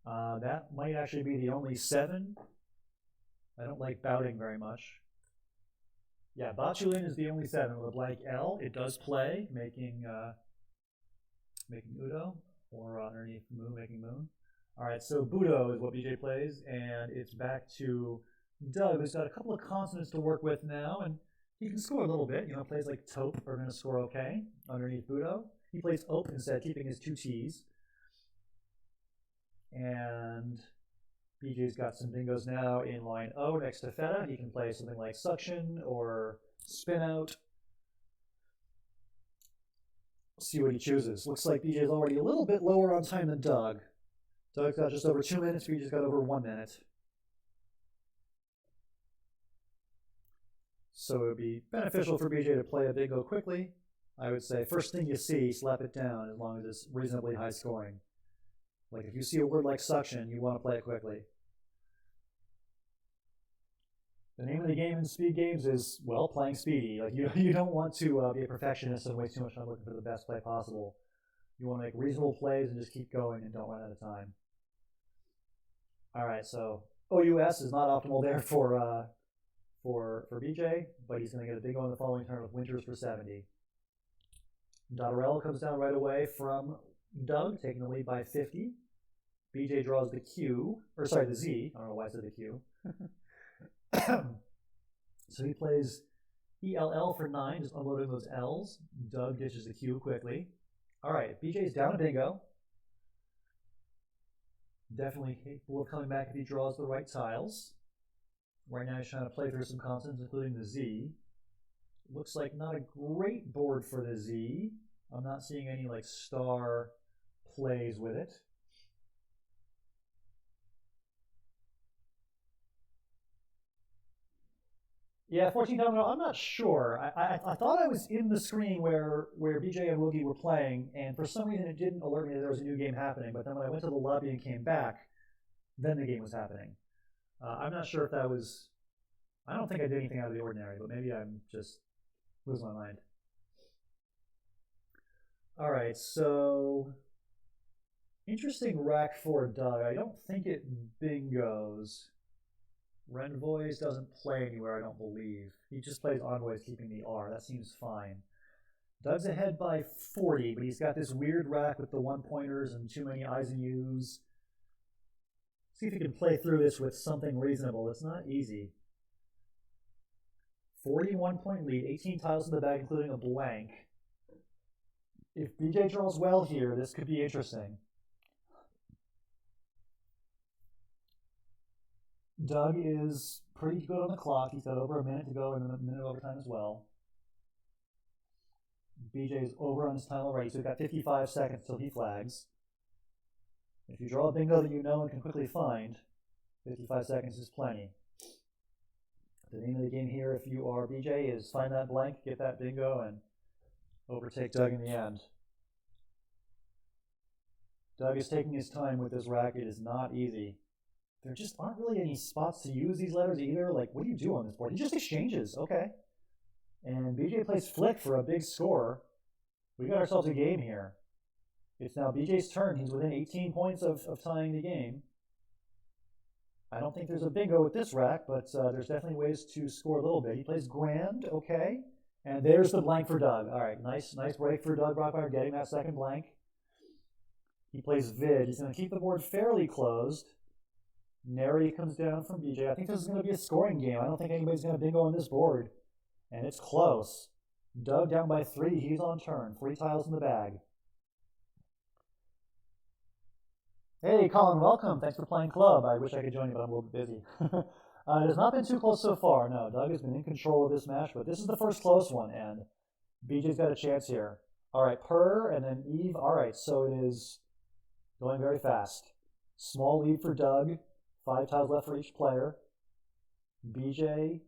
That might actually be the only 7. I don't like bouting very much. Yeah, botulin is the only 7 with a blank L. It does play, making Udo, or underneath Moon, making Moon. All right, so Budo is what BJ plays, and it's back to Doug, who's got a couple of consonants to work with now, and he can score a little bit. You know, plays like taupe are going to score okay underneath Budo. He plays ope instead, keeping his 2 T's. And BJ's got some bingos now in line O next to feta. He can play something like suction or spin out. See what he chooses. Looks like BJ's already a little bit lower on time than Doug. Doug's got just over 2 minutes, BJ's got over 1 minute. So it would be beneficial for BJ to play a bingo quickly. I would say first thing you see, slap it down as long as it's reasonably high scoring. Like if you see a word like suction, you want to play it quickly. The name of the game in speed games is, well, playing speedy. Like you don't want to be a perfectionist and waste too much time looking for the best play possible. You want to make reasonable plays and just keep going and don't run out of time. All right, so OUS is not optimal there for BJ, but he's going to get a bingo in the following turn with Winters for 70. Dotterell comes down right away from Doug, taking the lead by 50. BJ draws the Q, or sorry, the Z. I don't know why I said the Q. So he plays ELL for 9, just unloading those L's. Doug ditches the Q quickly. All right, BJ's down a bingo. Definitely capable of coming back if he draws the right tiles. Right now he's trying to play through some consonants, including the Z. Looks like not a great board for the Z. I'm not seeing any like star plays with it. Yeah, 14 domino, I'm not sure. I thought I was in the screen where BJ and Woogie were playing, and for some reason it didn't alert me that there was a new game happening, but then when I went to the lobby and came back, then the game was happening. I'm not sure if that was... I don't think I did anything out of the ordinary, but maybe I'm just losing my mind. All right, so... Interesting rack for Doug. I don't think it bingos. Renvoys doesn't play anywhere, I don't believe. He just plays envoys, keeping the R. That seems fine. Doug's ahead by 40, but he's got this weird rack with the 1-pointers and too many I's and U's. See if he can play through this with something reasonable. It's not easy. 41-point lead, 18 tiles in the bag, including a blank. If BJ draws well here, this could be interesting. Doug is pretty good on the clock. He's got over a minute to go and a minute overtime as well. BJ is over on his time already, so we've got 55 seconds till he flags. If you draw a bingo that you know and can quickly find, 55 seconds is plenty. The name of the game here, if you are BJ, is find that blank, get that bingo, and overtake Doug in the end. Doug is taking his time with this rack. It is not easy. There just aren't really any spots to use these letters either. Like, what do you do on this board? He just exchanges. Okay. And BJ plays flick for a big score. We got ourselves a game here. It's now BJ's turn. He's within 18 points of tying the game. I don't think there's a bingo with this rack, but there's definitely ways to score a little bit. He plays grand, okay. And there's the blank for Doug. All right, nice break for Doug Brockmeier, getting that second blank. He plays vid. He's going to keep the board fairly closed. Nary comes down from BJ. I think this is going to be a scoring game. I don't think anybody's going to bingo on this board. And it's close. Doug down by 3. He's on turn. 3 tiles in the bag. Hey, Colin, welcome. Thanks for playing club. I wish I could join you, but I'm a little bit busy. It has not been too close so far. No, Doug has been in control of this match, but this is the first close one, and BJ's got a chance here. All right, Per, and then Eve. All right, so it is going very fast. Small lead for Doug. 5 tiles left for each player. BJ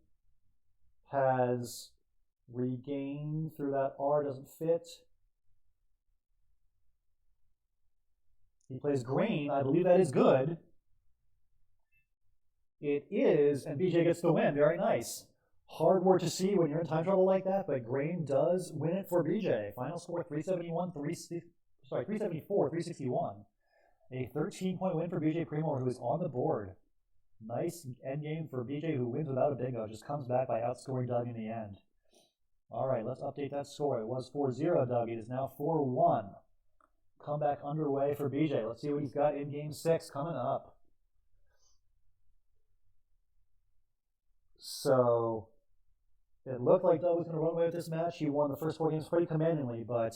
has regained through that R, doesn't fit. He plays green. I believe that is good. It is, and BJ gets the win. Very nice. Hard work to see when you're in time trouble like that, but Grain does win it for BJ. Final score 374, 361. A 13-point win for BJ Premore, who is on the board. Nice endgame for BJ, who wins without a bingo. Just comes back by outscoring Doug in the end. All right, let's update that score. It was 4-0, Doug. It is now 4-1. Comeback underway for BJ. Let's see what he's got in Game 6 coming up. So, it looked like Doug was going to run away with this match. He won the first 4 games pretty commandingly, but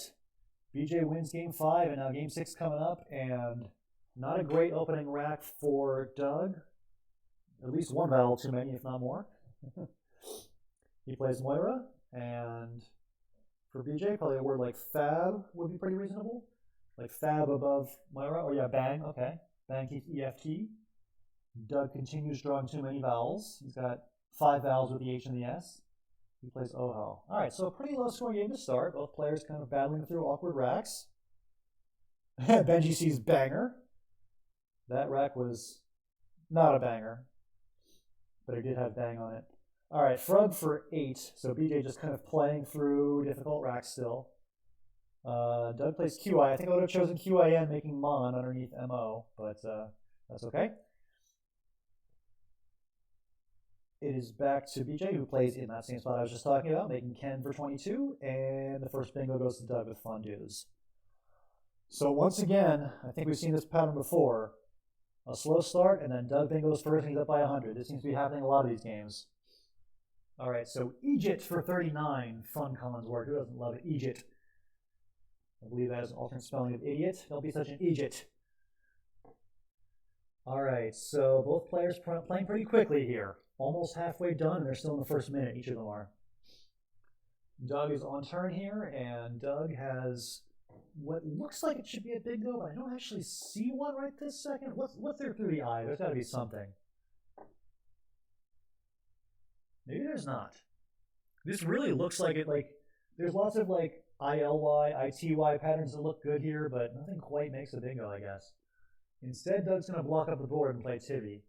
BJ wins Game 5, and now Game 6 coming up, and not a great opening rack for Doug. At least one battle too many, if not more. He plays Moira, and for BJ, probably a word like fab would be pretty reasonable. Like fab above Moira, or yeah, bang, okay. Bang keeps EFT. Doug continues drawing too many vowels. He's got 5 vowels with the H and the S. He plays Oho. All right, so a pretty low scoring game to start. Both players kind of battling through awkward racks. Benji sees banger. That rack was not a banger, but it did have bang on it. All right, Frog for 8. So BJ just kind of playing through difficult racks still. Doug plays QI. I think I would have chosen QIN, making Mon underneath MO, but that's okay. It is back to BJ, who plays in that same spot I was just talking about, making Ken for 22, and the first bingo goes to Doug with fondues. So once again, I think we've seen this pattern before. A slow start, and then Doug bingos first, and he's up by 100. This seems to be happening a lot of these games. All right, so Egypt for 39. Fun Collins word. Who doesn't love it? Egypt. I believe that is an alternate spelling of idiot. Don't be such an Egypt. All right, so both players playing pretty quickly here. Almost halfway done, and they're still in the first minute. Each of them are. Doug is on turn here, and Doug has what looks like it should be a bingo, but I don't actually see one right this second. What's there through the eye? There's got to be something. Maybe there's not. This really looks like it. Like there's lots of like ILY, ITY patterns that look good here, but nothing quite makes a bingo, I guess. Instead, Doug's going to block up the board and play Tibby.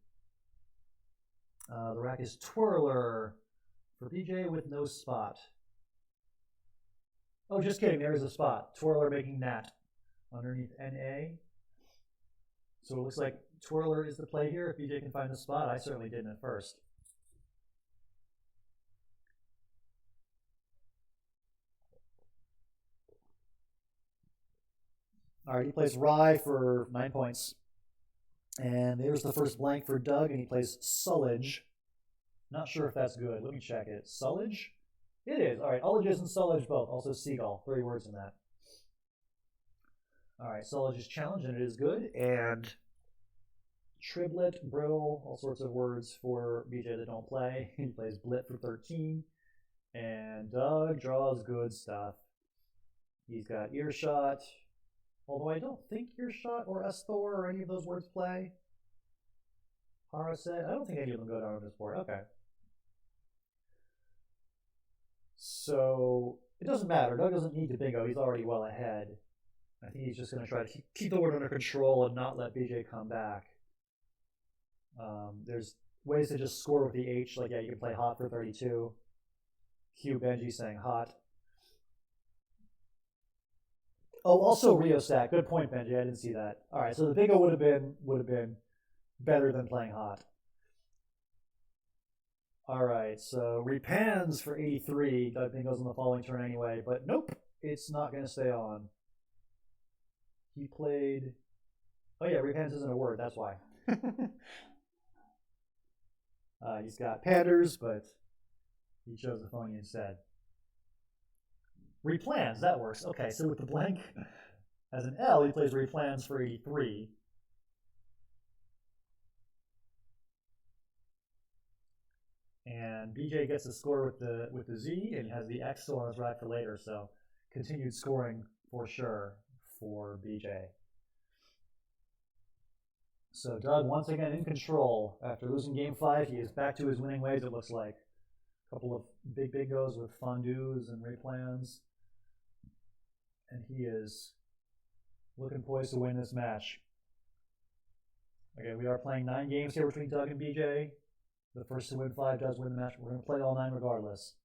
The rack is Twirler for BJ with no spot. Oh, just kidding. There is a spot. Twirler making Nat underneath NA. So it looks like Twirler is the play here. If BJ can find the spot, I certainly didn't at first. All right, he plays Rye for 9 points. And there's the first blank for Doug, and he plays Sullage. Not sure if that's good. Let me check it. Sullage? It is. All right, Ullages and Sullage both. Also Seagull. 3 words in that. All right, Solid just challenged, and it is good. And Triblet, Brittle, all sorts of words for BJ that don't play. He plays Blit for 13. And Doug draws good stuff. He's got Earshot, although I don't think Earshot or Esthor or any of those words play. Paraset, I don't think any of them go down on this board. Okay. So it doesn't matter. Doug doesn't need to bingo. He's already well ahead. I think he's just going to try to keep the board under control and not let BJ come back. There's ways to just score with the H. Like, yeah, you can play hot for 32. Cue Benji saying hot. Oh, also Rio stack. Good point, Benji. I didn't see that. All right, so the bingo would have been better than playing hot. All right, so repans for 83. Doug bingo's on the following turn anyway, but nope, it's not going to stay on. He played. Oh yeah, repans isn't a word. That's why. He's got panders, but he chose the phony instead. Replans, that works. Okay, so with the blank as an L, he plays replans for 83. And BJ gets the score with the Z, and he has the X still on his rack for later, so continued scoring for sure for BJ. So Doug once again in control. After losing game 5, he is back to his winning ways, it looks like. A couple of big bingos with fondues and replans. And he is looking poised to win this match. Okay, we are playing 9 games here between Doug and BJ. The first to win 5 does win the match. We're going to play all 9 regardless.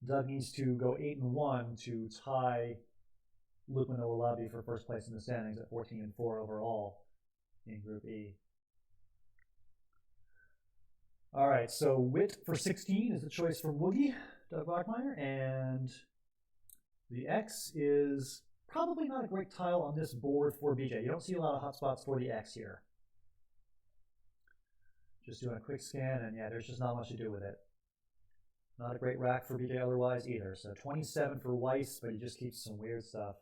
Doug needs to go 8-1 to tie Luke Manoa-Labi for first place in the standings at 14-4 overall in Group E. All right, so Wit for 16 is the choice from Woogie, Doug Brockmeier, and the X is probably not a great tile on this board for BJ. You don't see a lot of hotspots for the X here. Just doing a quick scan, and yeah, there's just not much to do with it. Not a great rack for BJ otherwise either. So 27 for Weiss, but he just keeps some weird stuff.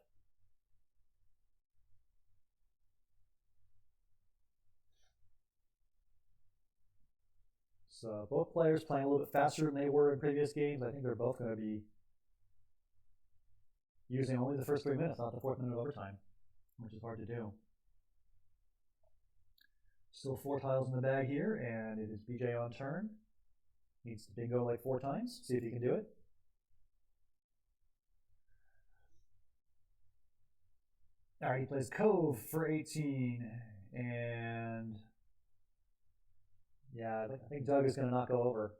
So both players playing a little bit faster than they were in previous games. I think they're both going to be using only the first 3 minutes, not the 4th minute of overtime, which is hard to do. Still 4 tiles in the bag here, and it is BJ on turn. Needs to bingo like 4 times. See if he can do it. All right, he plays Cove for 18, and yeah, I think Doug is going to not go over.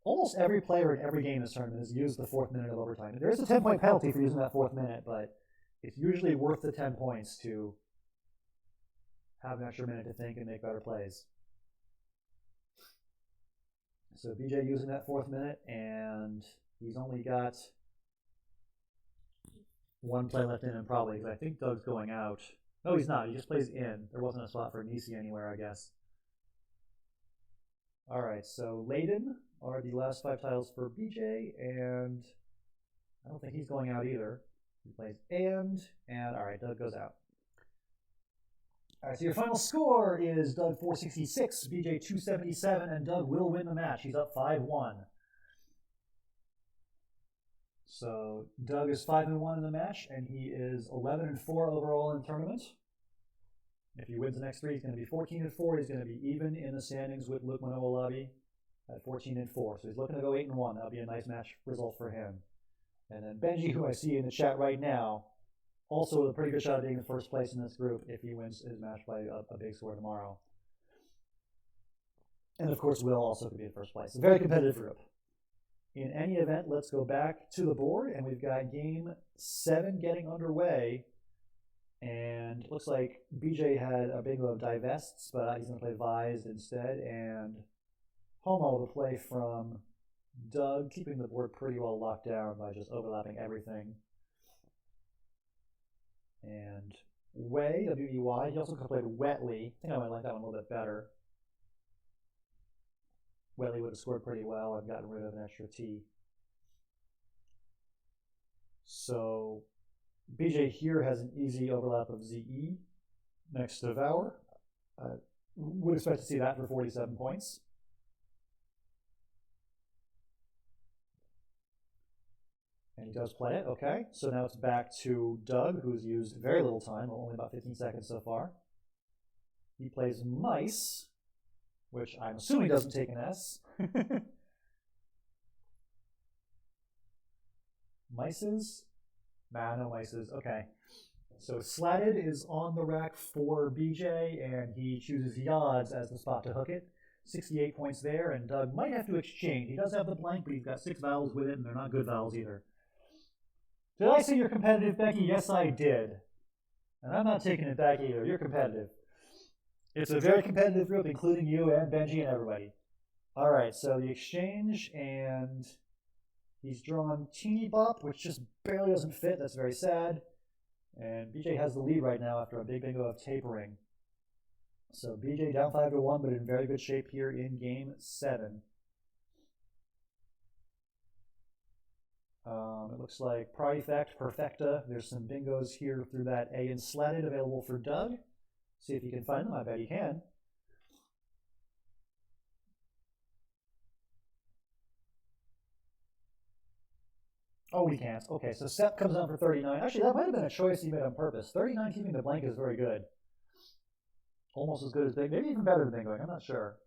Almost every player in every game this tournament has used the 4th minute of overtime. There is a 10-point penalty for using that 4th minute, but it's usually worth the 10 points to have an extra minute to think and make better plays. So BJ using that 4th minute, and he's only got 1 play left in him probably, because I think Doug's going out. No, he's not. He just plays in. There wasn't a spot for Nisi anywhere, I guess. All right, so Layden are the last 5 tiles for BJ, and I don't think he's going out either. He plays and all right, Doug goes out. All right, so your final score is Doug 466, BJ 277, and Doug will win the match. He's up 5-1. So Doug is 5-1 in the match, and he is 11-4 overall in the tournament. If he wins the next 3, he's going to be 14-4. He's going to be even in the standings with Luke Manoa-Labi at 14-4. So he's looking to go 8-1. That'll be a nice match result for him. And then Benji, who I see in the chat right now, also a pretty good shot at being in first place in this group if he wins his match by a big score tomorrow. And of course, Will also could be in first place. A very competitive group. In any event, let's go back to the board, and we've got game 7 getting underway. And it looks like BJ had a bingo of divests, but he's going to play vised instead. And Homo, the play from Doug, keeping the board pretty well locked down by just overlapping everything. And Way, W-E-Y, he also could have played Wetly. I think I might like that one a little bit better. Wetly would have scored pretty well and gotten rid of an extra T. So BJ here has an easy overlap of ZE next to Devour. Would expect to see that for 47 points. And he does play it, okay. So now it's back to Doug, who's used very little time, only about 15 seconds so far. He plays Mice, which I'm assuming doesn't take an S. Mices? Nah, no mices, okay. So Slatted is on the rack for BJ, and he chooses Yods as the spot to hook it. 68 points there, and Doug might have to exchange. He does have the blank, but he's got 6 vowels with it, and they're not good vowels either. Did I say you're competitive, Becky? Yes, I did. And I'm not taking it back either. You're competitive. It's a very competitive group, including you and Benji and everybody. All right, so the exchange, and he's drawn Teeny Bop, which just barely doesn't fit. That's very sad. And BJ has the lead right now after a big bingo of tapering. So BJ down 5-1, but in very good shape here in game 7. It looks like Pride Effect, Perfecta. There's some bingos here through that A and Slatted available for Doug. See if he can find them. I bet he can. Oh, we can't. Okay, so Sepp comes down for 39. Actually, that might have been a choice he made on purpose. 39 keeping the blank is very good. Almost as good as Bingo. Maybe even better than Bingoing. I'm not sure.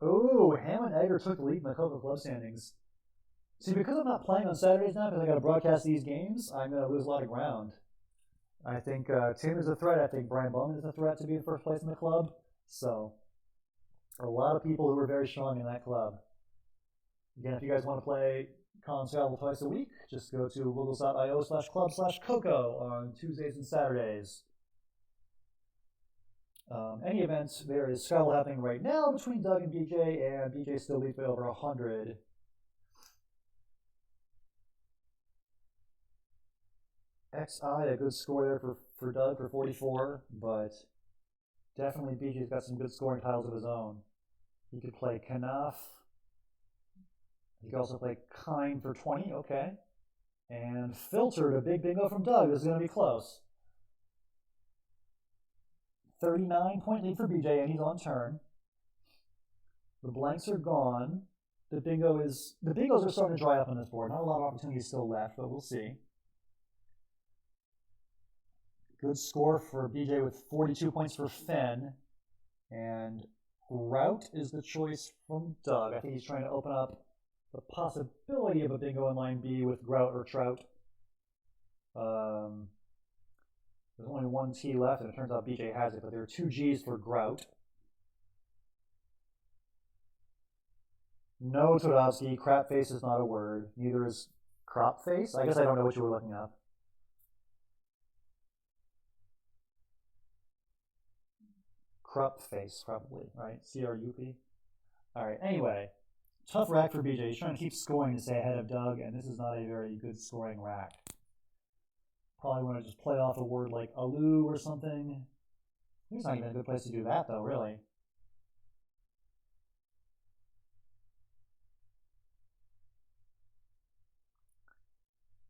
Oh, Ham and Egger took the lead in the Coca Club standings. See, because I'm not playing on Saturdays now, because I got to broadcast these games, I'm going to lose a lot of ground. I think Tim is a threat. I think Brian Bowman is a threat to be in first place in the club. So, a lot of people who are very strong in that club. Again, if you guys want to play Scrabble twice a week, just go to google.io/club/coco on Tuesdays and Saturdays. Any event, there is Scrabble happening right now between Doug and BJ still leads by over 100. XI, a good score there for Doug for 44, but definitely BJ's got some good scoring tiles of his own. He could play Kanaf. He could also play Kind for 20, okay. And Filtered, a big bingo from Doug. This is going to be close. 39-point lead for BJ, and he's on turn. The blanks are gone. The bingos are starting to dry up on this board. Not a lot of opportunities still left, but we'll see. Good score for BJ with 42 points for Fen. And Route is the choice from Doug. I think he's trying to open up the possibility of a bingo in line B with Grout or Trout. There's only one T left, and it turns out BJ has it, but there are 2 Gs for Grout. No, Todovsky, crap face is not a word. Neither is crop face. I guess I don't know what you were looking up. Crup face, probably, right? C-R-U-P. All right, anyway, tough rack for BJ. He's trying to keep scoring to stay ahead of Doug, and this is not a very good scoring rack. Probably want to just play off a word like alu or something. Here's not even a good place to do that, though, really.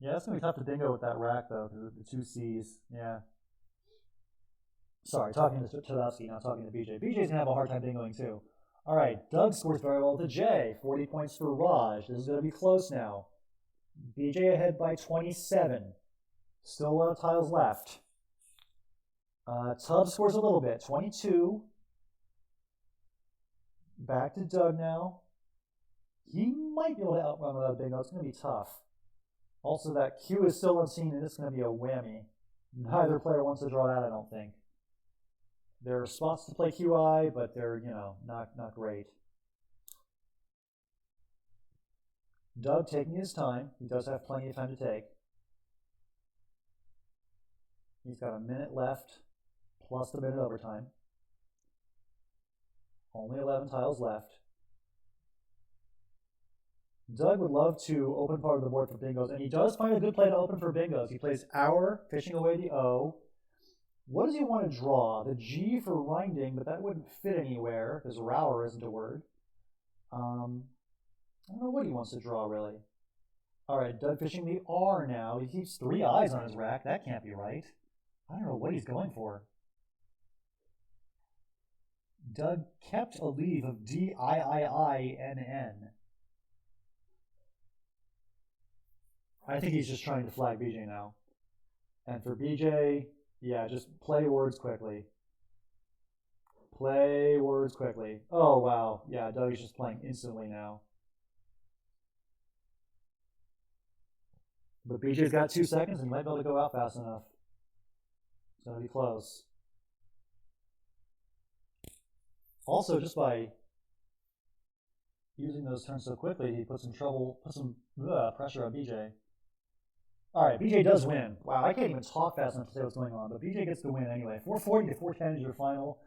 Yeah, it's going to be tough to bingo with that rack, though, the 2 Cs. Yeah. Sorry, talking to Todovsky, not talking to BJ. BJ's going to have a hard time bingoing, too. All right, Doug scores very well with a J. 40 points for Raj. This is going to be close now. BJ ahead by 27. Still a lot of tiles left. Tubb scores a little bit. 22. Back to Doug now. He might be able to outrun without a bingo. It's going to be tough. Also, that Q is still unseen, and it's going to be a whammy. Neither player wants to draw that, I don't think. There are spots to play QI, but they're, not great. Doug taking his time. He does have plenty of time to take. He's got a minute left, plus the minute overtime. Only 11 tiles left. Doug would love to open part of the board for bingos, and he does find a good play to open for bingos. He plays Hour, fishing away the O. What does he want to draw? The G for Rinding, but that wouldn't fit anywhere, because Rower isn't a word. I don't know what he wants to draw, really. All right, Doug fishing the R now. He keeps 3 eyes on his rack. That can't be right. I don't know what he's going for. Doug kept a leave of D-I-I-I-N-N. I think he's just trying to flag BJ now. And for BJ, yeah, just play words quickly. Play words quickly. Oh, wow. Yeah, Doug is just playing instantly now. But BJ's got 2 seconds and he might be able to go out fast enough. It's going to be close. Also, just by using those turns so quickly, he put some pressure on BJ. All right, BJ does win. Wow, I can't even talk fast enough to say what's going on, but BJ gets the win anyway. 440 to 410 is your final,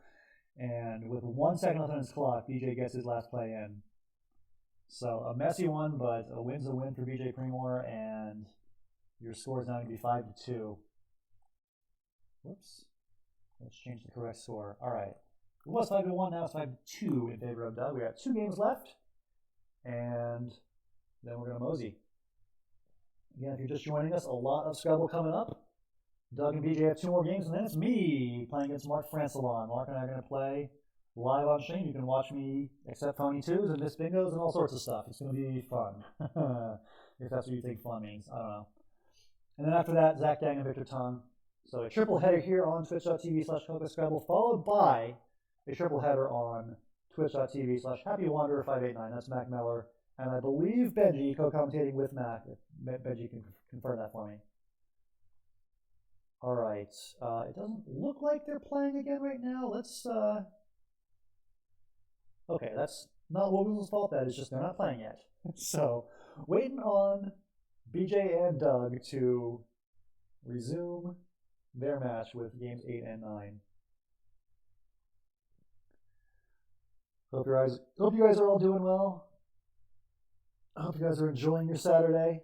and with 1 second left on his clock, BJ gets his last play in. So a messy one, but a win's a win for BJ Premore, and your score is now going to be 5-2. Whoops. Let's change the correct score. All right. It was 5-1, now it's 5-2 in favor of Doug. We got 2 games left, and then we're going to mosey. Again, if you're just joining us, a lot of Scrabble coming up. Doug and BJ have 2 more games, and then it's me playing against Mark Francillon. Mark and I are going to play live on stream. You can watch me accept phony 2s and miss bingos and all sorts of stuff. It's going to be fun. If that's what you think fun means. I don't know. And then after that, Zach Dang and Victor Tung. So a triple header here on twitch.tv/Scrabble, followed by a triple header on twitch.tv/HappyWanderer589. That's Mac Meller. And I believe Benji co-commentating with Mac. If Benji can confirm that for me. All right. It doesn't look like they're playing again right now. Let's... Okay, that's not Wogan's fault. That is just they're not playing yet. So, waiting on BJ and Doug to resume their match with games 8 and 9. Hope you guys are all doing well. I hope you guys are enjoying your Saturday.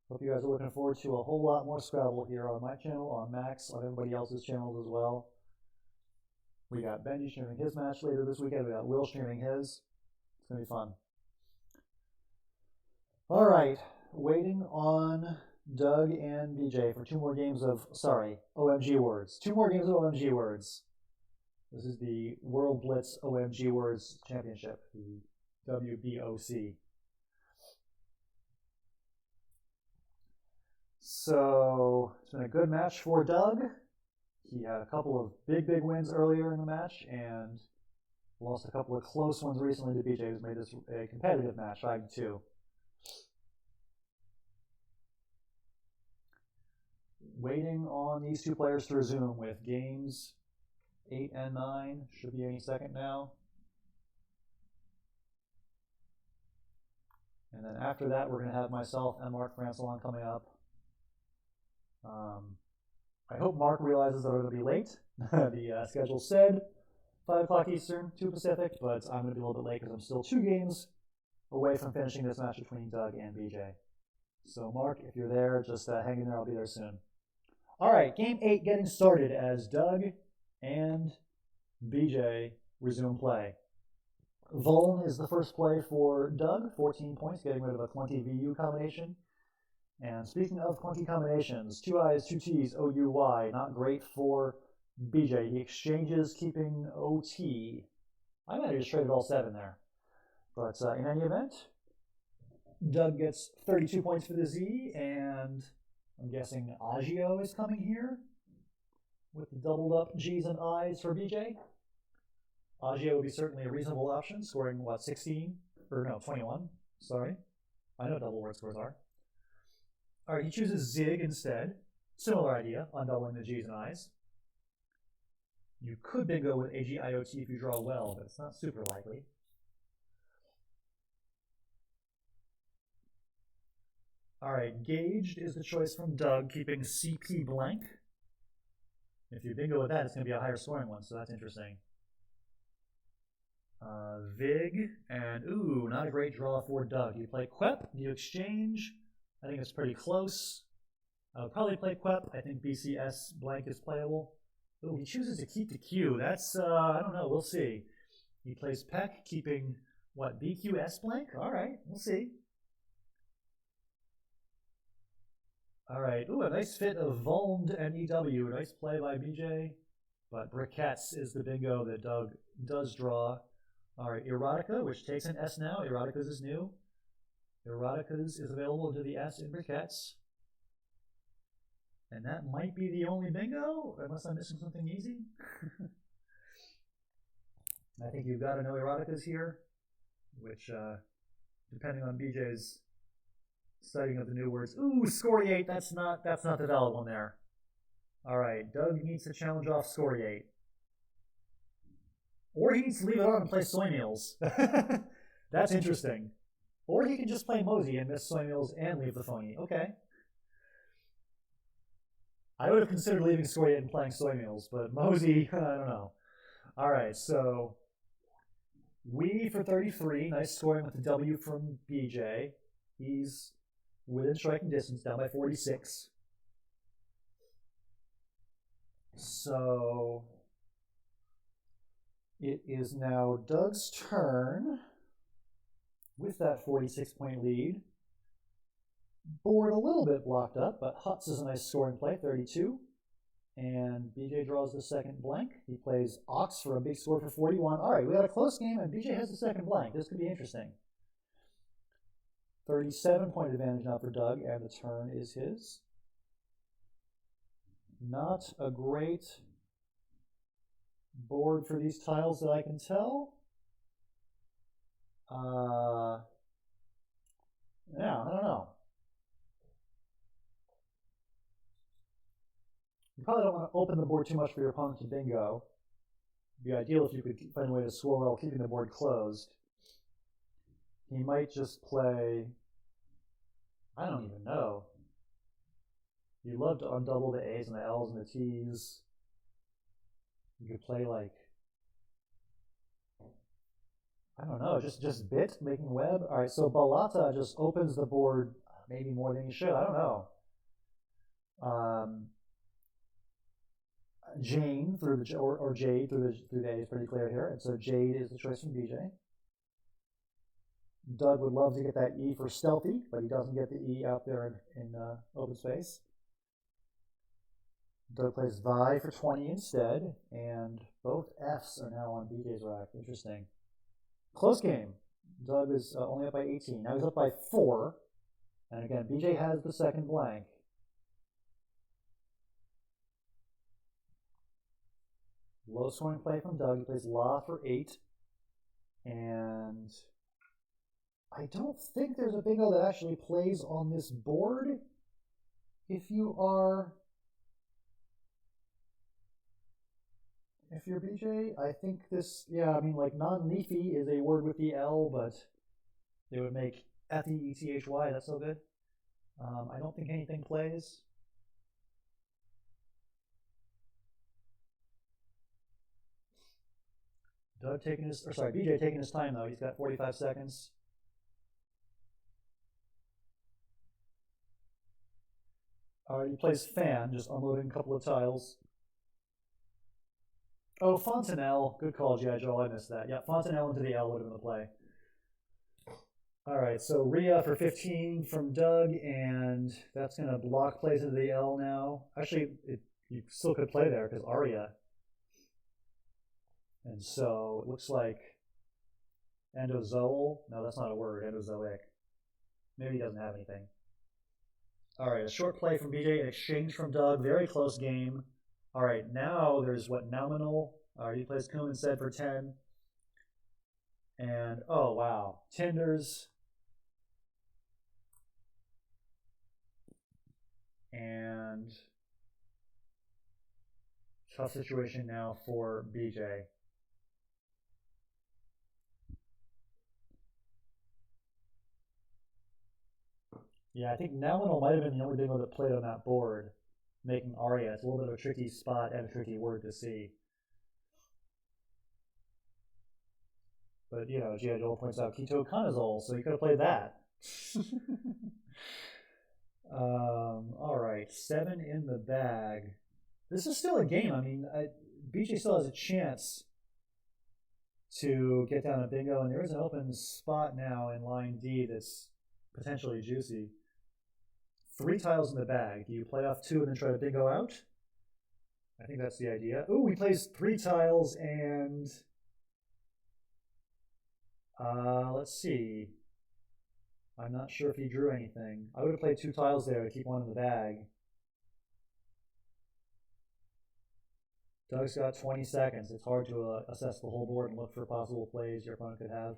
Hope you guys are looking forward to a whole lot more Scrabble here on my channel, on Max, on everybody else's channels as well. We got Benji streaming his match later this weekend. We got Will streaming his. It's going to be fun. All right. Waiting on Doug and BJ for 2 more games of, OMG words. 2 more games of OMG words. This is the World Blitz OMG Words Championship, the WBOC. So, it's been a good match for Doug. He had a couple of big wins earlier in the match and lost a couple of close ones recently to BJ, who's made this a competitive match, 5-2. Waiting on these 2 players to resume with games 8 and 9. Should be any second now. And then after that, we're going to have myself and Mark Francillon coming up. I hope Mark realizes that I'm going to be late. The schedule said 5 o'clock Eastern, 2 Pacific, but I'm going to be a little bit late because I'm still 2 games away from finishing this match between Doug and BJ. So Mark, if you're there, just hang in there. I'll be there soon. All right, game 8 getting started as Doug and BJ resume play. Vuln is the first play for Doug, 14 points, getting rid of a 20 VU combination. And speaking of clunky combinations, 2 I's, 2 T's, O-U-Y, not great for BJ. He exchanges keeping O-T. I might have just traded all 7 there. But in any event, Doug gets 32 points for the Z, and I'm guessing Agio is coming here with the doubled up G's and I's for BJ. Agio would be certainly a reasonable option, scoring, 21. Sorry. I know what double word scores are. All right, he chooses Zig instead. Similar idea on doubling the G's and I's. You could bingo with AGIOT if you draw well, but it's not super likely. All right, Gauged is the choice from Doug, keeping CP blank. If you bingo with that, it's going to be a higher scoring one, so that's interesting. Vig, and ooh, not a great draw for Doug. Do you play Quep? Do you exchange? I think it's pretty close. I would probably play Quep. I think BCS blank is playable. Ooh, he chooses to keep the Q. That's, I don't know, we'll see. He plays Peck, keeping, BQS blank? All right, we'll see. All right. Ooh, a nice fit of Volmed and EW. Nice play by BJ. But Briquettes is the bingo that Doug does draw. All right, Erotica, which takes an S now. Erotica's is new. Erotica's is available to the S in Briquettes. And that might be the only bingo, unless I'm missing something easy. I think you've got to know Erotica's here, which, depending on BJ's studying of the new words. Ooh, Scoriate, that's not the valid one there. All right, Doug needs to challenge off Scoriate. Or he needs to leave it on and play Soy Meals. That's interesting. Or he can just play Mosey and miss Soy Meals and leave the phony. Okay. I would have considered leaving Scoriate and playing Soy Meals, but Mosey, I don't know. All right, so we for 33. Nice scoring with the W from BJ. He's within striking distance, down by 46. So it is now Doug's turn with that 46-point lead. Board a little bit blocked up, but Hutz is a nice scoring play, 32. And BJ draws the second blank. He plays Ox for a big score for 41. All right, we got a close game, and BJ has the second blank. This could be interesting. 37-point advantage now for Doug, and the turn is his. Not a great board for these tiles that I can tell. Yeah, I don't know. You probably don't want to open the board too much for your opponent to bingo. It'd be ideal if you could find a way to score while keeping the board closed. He might just play, I don't even know. You love to undouble the A's and the L's and the T's. You could play like, I don't know, just bit, making web. All right, so Balata just opens the board maybe more than he should. I don't know. Jane through the or Jade through the A is pretty clear here, and so Jade is the choice from BJ. Doug would love to get that E for stealthy, but he doesn't get the E out there in open space. Doug plays Vi for 20 instead, and both Fs are now on BJ's rack. Interesting. Close game. Doug is only up by 18. Now he's up by 4. And again, BJ has the second blank. Low scoring play from Doug. He plays La for 8. And I don't think there's a bingo that actually plays on this board. If you're BJ, I think this, yeah, I mean, like non-leafy is a word with the L, but they would make Ethy, that's so good. I don't think anything plays. BJ taking his time though. He's got 45 seconds. All right, he plays Fan, just unloading a couple of tiles. Oh, Fontanelle. Good call, G.I. Joe. I missed that. Yeah, Fontanelle into the L would have been the play. All right, so Rhea for 15 from Doug, and that's going to block plays into the L now. Actually, you still could play there because Aria. And so it looks like endozoal. No, that's not a word. Endozoic. Maybe he doesn't have anything. All right, a short play from BJ, an exchange from Doug. Very close game. All right, now there's what, nominal. He plays Coon instead for 10. And, oh, wow. Tinders. And tough situation now for BJ. Yeah, I think nominal might have been the only bingo that played on that board, making Aria. It's a little bit of a tricky spot and a tricky word to see. But, you know, G.I. Joel points out ketoconazole, so you could have played that. All right, 7 in the bag. This is still a game. I mean, BJ still has a chance to get down a bingo, and there is an open spot now in line D that's potentially juicy. 3 tiles in the bag. Do you play off 2 and then try to bingo out? I think that's the idea. Ooh, he plays 3 tiles and... let's see. I'm not sure if he drew anything. I would have played 2 tiles there to keep 1 in the bag. Doug's got 20 seconds. It's hard to assess the whole board and look for possible plays your opponent could have.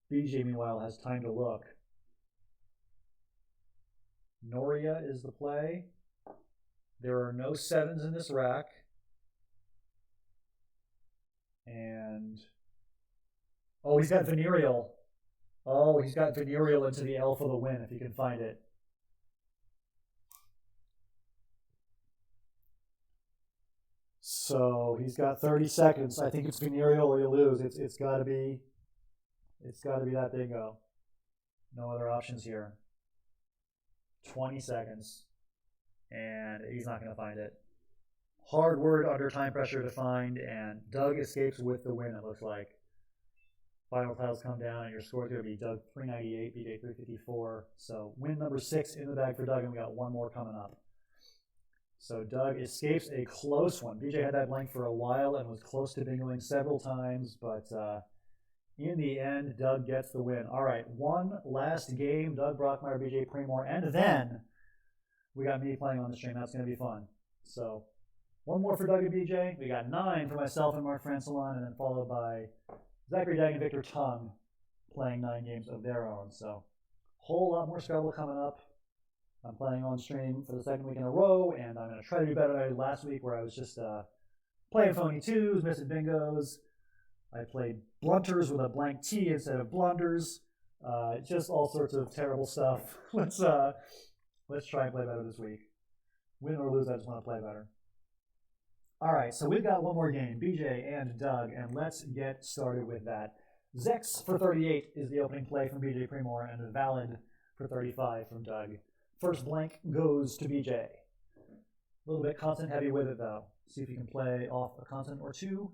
BJ, meanwhile, has time to look. Noria is the play. There are no 7s in this rack. And... oh, he's got Venereal. Oh, he's got Venereal into the L for the win, if he can find it. So he's got 30 seconds. I think it's Venereal or you lose. It's got to be that bingo. No other options here. 20 seconds. And he's not going to find it. Hard word under time pressure to find, and Doug escapes with the win, it looks like. Final tiles come down, and your score is going to be Doug 398, BJ 354. So win number 6 in the bag for Doug, and we got 1 more coming up. So Doug escapes a close one. BJ had that blank for a while and was close to bingoing several times, but in the end, Doug gets the win. All right, one last game. Doug, Brockmeier, BJ, Premore, and then we got me playing on the stream. That's going to be fun. So one more for Doug and BJ. We got 9 for myself and Mark Francillon, and then followed by Zachary, Dag, and Victor Tung playing 9 games of their own. So whole lot more Scrabble coming up. I'm playing on stream for the 2nd week in a row, and I'm going to try to do better than I did last week, where I was just playing phony 2s, missing bingos. I played blunters with a blank T instead of blunders. Just all sorts of terrible stuff. Let's try and play better this week. Win or lose, I just want to play better. All right, so we've got one more game, BJ and Doug, and let's get started with that. Zex for 38 is the opening play from BJ Premore, and Valid for 35 from Doug. First blank goes to BJ. A little bit consonant heavy with it, though. See if you can play off a consonant or 2.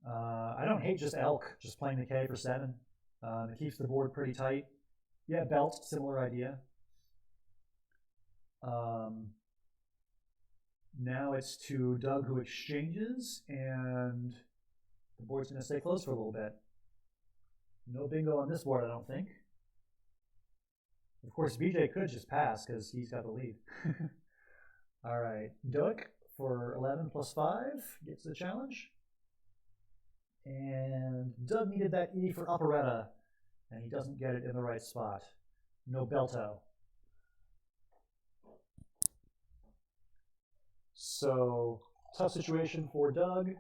I don't hate just elk, just playing the K for 7. It keeps the board pretty tight. Yeah, belt, similar idea. Now it's to Doug, who exchanges, and the board's going to stay close for a little bit. No bingo on this board, I don't think. Of course, BJ could just pass because he's got the lead. All right, Doug for 11 plus 5 gets the challenge. And Doug needed that E for operetta, and he doesn't get it in the right spot. No belto. So, tough situation for Doug. A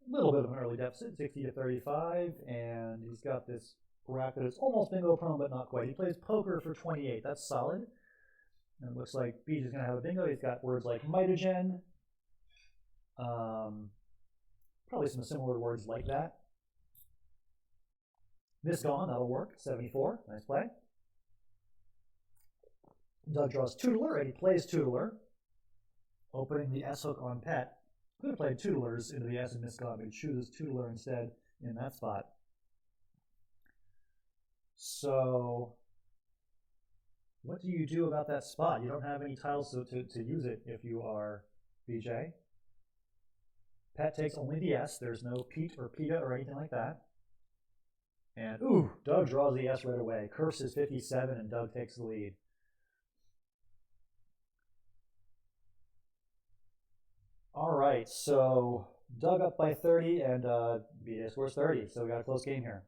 little bit of an early deficit, 60 to 35, and he's got this rack that is almost bingo prone, but not quite. He plays poker for 28. That's solid. And it looks like BJ's going to have a bingo. He's got words like mitogen. Probably some similar words like that. This gone, that'll work. 74, nice play. Doug draws Tootler, and he plays Tootler, opening the S hook on pet. Could have played Tootlers into the S and misgone, but he chooses Tootler instead in that spot. So, what do you do about that spot? You don't have any tiles to use it if you are BJ. Pet takes only the S. There's no Pete or Peta or anything like that. And, ooh, Doug draws the S right away. Curse is 57, and Doug takes the lead. All right, so Doug up by 30, and BJ scores 30, so we got a close game here.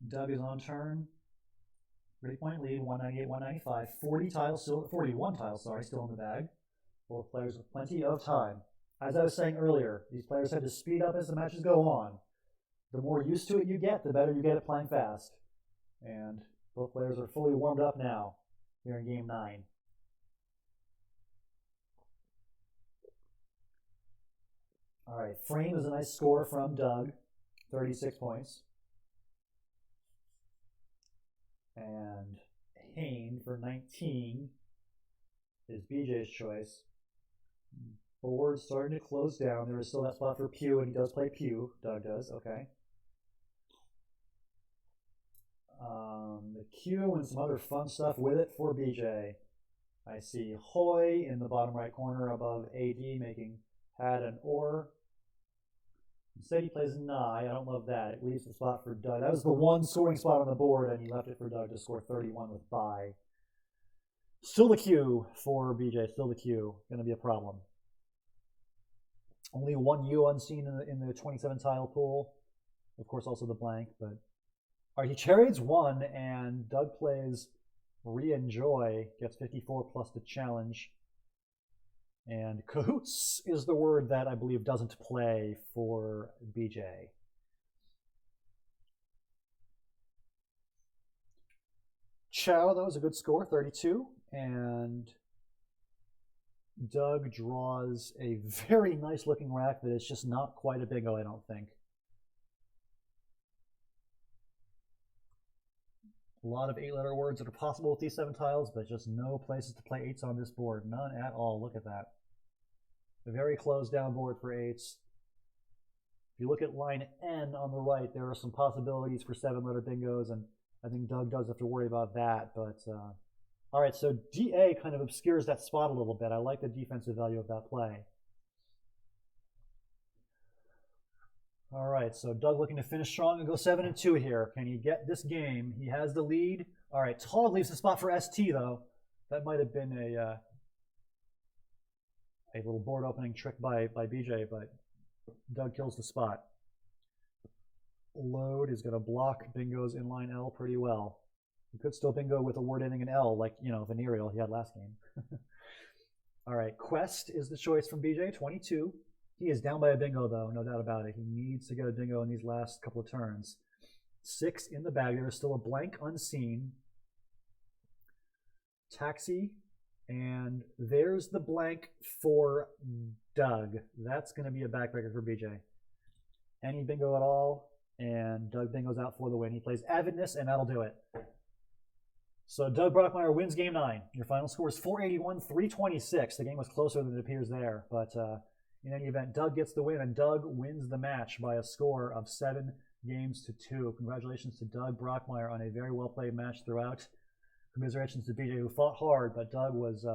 Doug is on turn. 3-point lead, 198, 195. 41 tiles, still in the bag. Both players with plenty of time. As I was saying earlier, these players have to speed up as the matches go on. The more used to it you get, the better you get at playing fast. And both players are fully warmed up now here in game 9. All right, frame is a nice score from Doug, 36 points. And Hain for 19 is BJ's choice. Board starting to close down. There is still that spot for Pew, and he does play Pew. Doug does, okay. The Q and some other fun stuff with it for BJ. I see Hoy in the bottom right corner above AD making had an or. Instead he plays nigh. I don't love that. It leaves the spot for Doug. That was the one scoring spot on the board, and he left it for Doug to score 31 with bye. Still the Q for BJ. Still the Q. Going to be a problem. Only one U unseen in the 27 tile pool. Of course, also the blank. But all right, he trades one, and Doug plays re-enjoy. Gets 54 plus the challenge. And cahoots is the word that I believe doesn't play for BJ. Chow, that was a good score, 32. And Doug draws a very nice looking rack that is just not quite a bingo, I don't think. A lot of 8-letter words that are possible with these 7 tiles, but just no places to play 8s on this board. None at all. Look at that. A very closed down board for 8s. If you look at line N on the right, there are some possibilities for 7-letter bingos, and I think Doug does have to worry about that. But all right, so DA kind of obscures that spot a little bit. I like the defensive value of that play. All right, so Doug looking to finish strong and go 7-2 here. Can he get this game? He has the lead. All right, Tog leaves the spot for ST, though. That might have been a little board opening trick by BJ, but Doug kills the spot. Load is going to block bingos in line L pretty well. You could still bingo with a word ending in L, like, you know, Venereal he had last game. All right, Quest is the choice from BJ, 22. He is down by a bingo, though, no doubt about it. He needs to get a bingo in these last couple of turns. 6 in the bag. There is still a blank unseen. Taxi. And there's the blank for Doug. That's going to be a backbreaker for BJ. Any bingo at all, and Doug bingo's out for the win. He plays Avidness, and that'll do it. So Doug Brockmeier wins game 9. Your final score is 481-326. The game was closer than it appears there, but in any event, Doug gets the win, and Doug wins the match by a score of 7 games to 2. Congratulations to Doug Brockmeier on a very well-played match throughout. Commiserations to BJ, who fought hard, but Doug was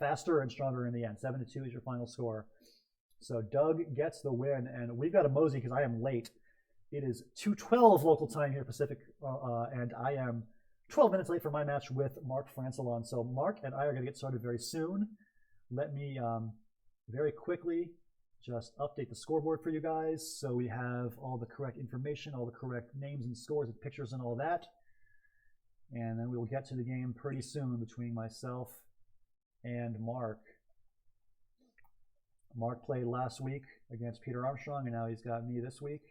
faster and stronger in the end. 7-2 is your final score. So Doug gets the win, and we've got a mosey because I am late. It is 2:12 local time here, Pacific, and I am 12 minutes late for my match with Mark Francillon. So Mark and I are going to get started very soon. Let me very quickly just update the scoreboard for you guys so we have all the correct information, all the correct names and scores and pictures and all that. And then we will get to the game pretty soon between myself and Mark. Mark played last week against Peter Armstrong, and now he's got me this week.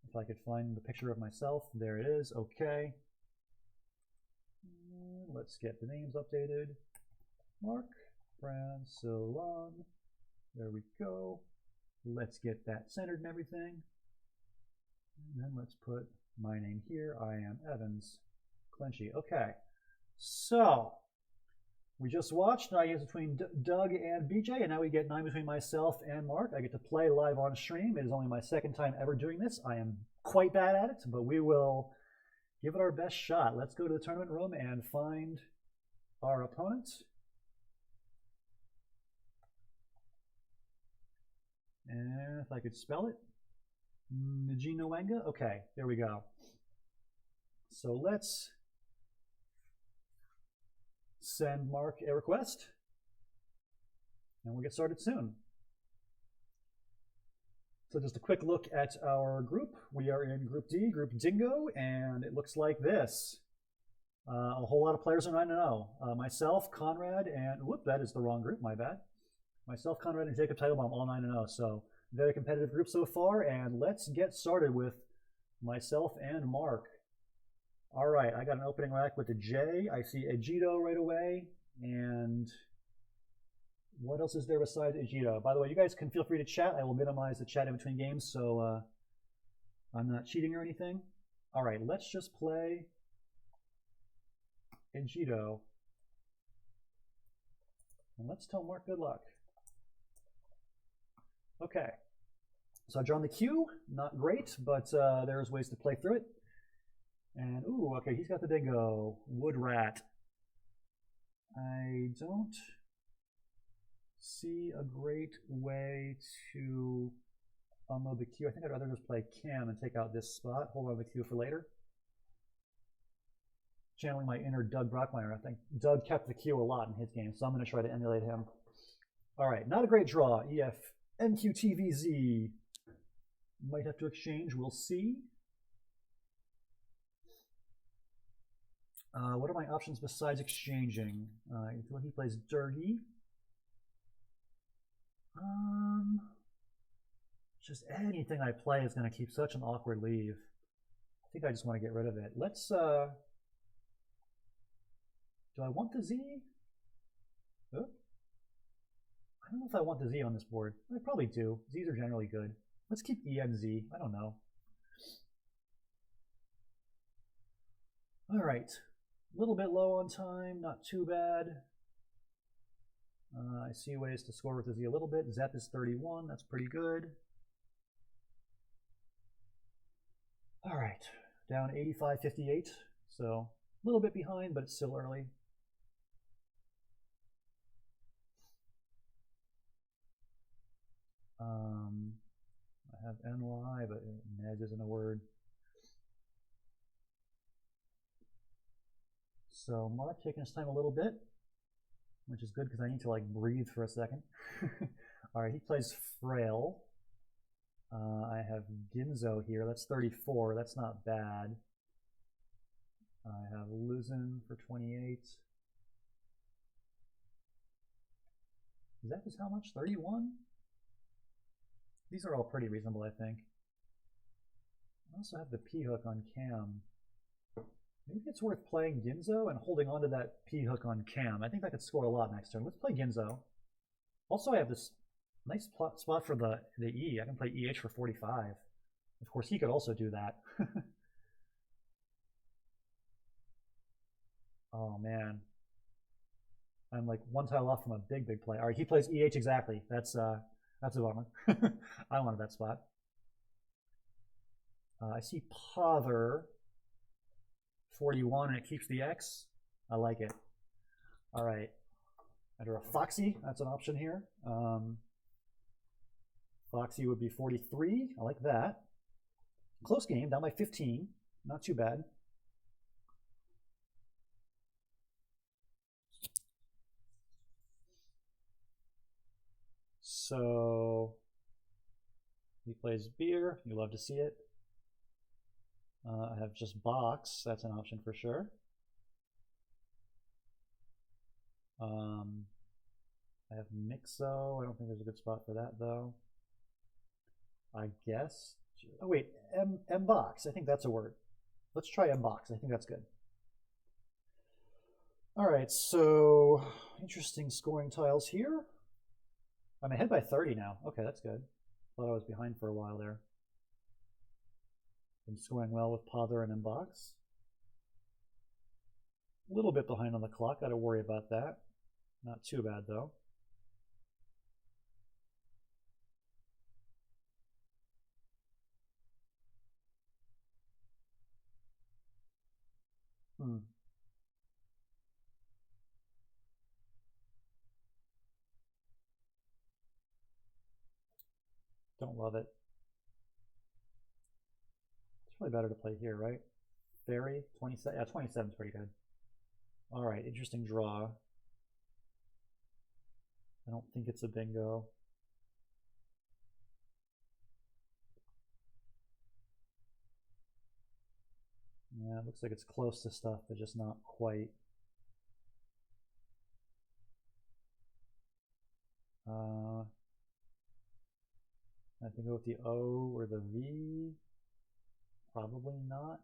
If I could find the picture of myself, there it is. Okay. Let's get the names updated. Mark Francillon. There we go. Let's get that centered and everything. And then let's put my name here. I am Evans Clinchy. Okay. So we just watched 9 games between Doug and BJ, and now we get 9 between myself and Mark. I get to play live on stream. It is only my 2nd time ever doing this. I am quite bad at it, but we will give it our best shot. Let's go to the tournament room and find our opponent. And if I could spell it. Njinowenga? Okay, there we go. So let's send Mark a request, and we'll get started soon. So just a quick look at our group. We are in Group D, Group Dingo, and it looks like this. A whole lot of players are 9-0. Myself, Conrad, and whoop, that is the wrong group, my bad. Myself, Conrad, and Jacob Teitelbaum, all 9-0. So very competitive group so far, and let's get started with myself and Mark. All right, I got an opening rack with a J. I see Egido right away, and what else is there besides Egido? By the way, you guys can feel free to chat. I will minimize the chat in between games, so I'm not cheating or anything. All right, let's just play Egido, and let's tell Mark good luck. Okay, so I've drawn the Q. Not great, but there's ways to play through it. And, ooh, okay, he's got the bingo. Wood rat. I don't see a great way to unload the queue. I think I'd rather just play Cam and take out this spot. Hold on to the queue for later. Channeling my inner Doug Brockmeier, I think. Doug kept the queue a lot in his game, so I'm going to try to emulate him. All right, not a great draw. EF, MQTVZ. Might have to exchange, we'll see. What are my options besides exchanging? He plays Dirty. Just anything I play is going to keep such an awkward leave. I think I just want to get rid of it. Let's, do I want the Z? Oh. I don't know if I want the Z on this board. I probably do. Z's are generally good. Let's keep E and Z. I don't know. All right. A little bit low on time, not too bad. I see ways to score with the Z a little bit. Zep is 31. That's pretty good. All right. Down 85-58. So a little bit behind, but it's still early. I have NY, but Ned isn't a word. So Mark taking his time a little bit, which is good because I need to like breathe for a second. All right, he plays Frail. I have Ginzo here. That's 34. That's not bad. I have Luzin for 28. Is that just how much? 31? These are all pretty reasonable, I think. I also have the P hook on Cam. Maybe it's worth playing Ginzo and holding on to that P hook on Cam. I think that could score a lot next turn. Let's play Ginzo. Also, I have this nice spot for the E. I can play EH for 45. Of course, he could also do that. Oh, man. I'm like one tile off from a big play. All right, he plays EH exactly. That's a bummer. I wanted that spot. I see Pother 41 and it keeps the X. I like it. All right. I drew a Foxy. That's an option here. Foxy would be 43. I like that. Close game, down by 15. Not too bad. So he plays Beer. You love to see it. I have just Box. That's an option for sure. I have Mixo. I don't think there's a good spot for that though. I guess. Oh wait, M-Box. I think that's a word. Let's try M-Box. I think that's good. All right, so interesting scoring tiles here. I'm ahead by 30 now. Okay, that's good. Thought I was behind for a while there. Been scoring well with Pother and M-Box. A little bit behind on the clock. Got to worry about that. Not too bad though. Don't love it. It's really better to play here, right? Fairy, 27. Yeah, 27 is pretty good. All right, interesting draw. I don't think it's a bingo. Yeah, it looks like it's close to stuff, but just not quite. I think go with the O or the V. Probably not.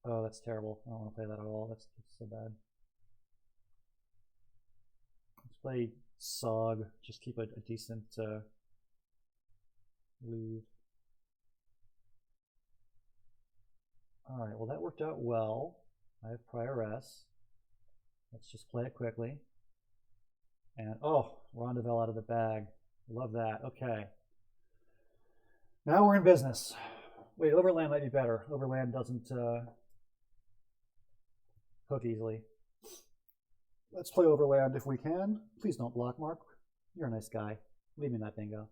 Oh, that's terrible. I don't want to play that at all. That's so bad. Let's play Sog. Just keep a decent lead. All right, well that worked out well. I have prior S. Let's just play it quickly. And oh, Rondevel out of the bag. Love that. Okay. Now we're in business. Wait, Overland might be better. Overland doesn't hook easily. Let's play Overland if we can. Please don't block, Mark. You're a nice guy. Leave me that bingo.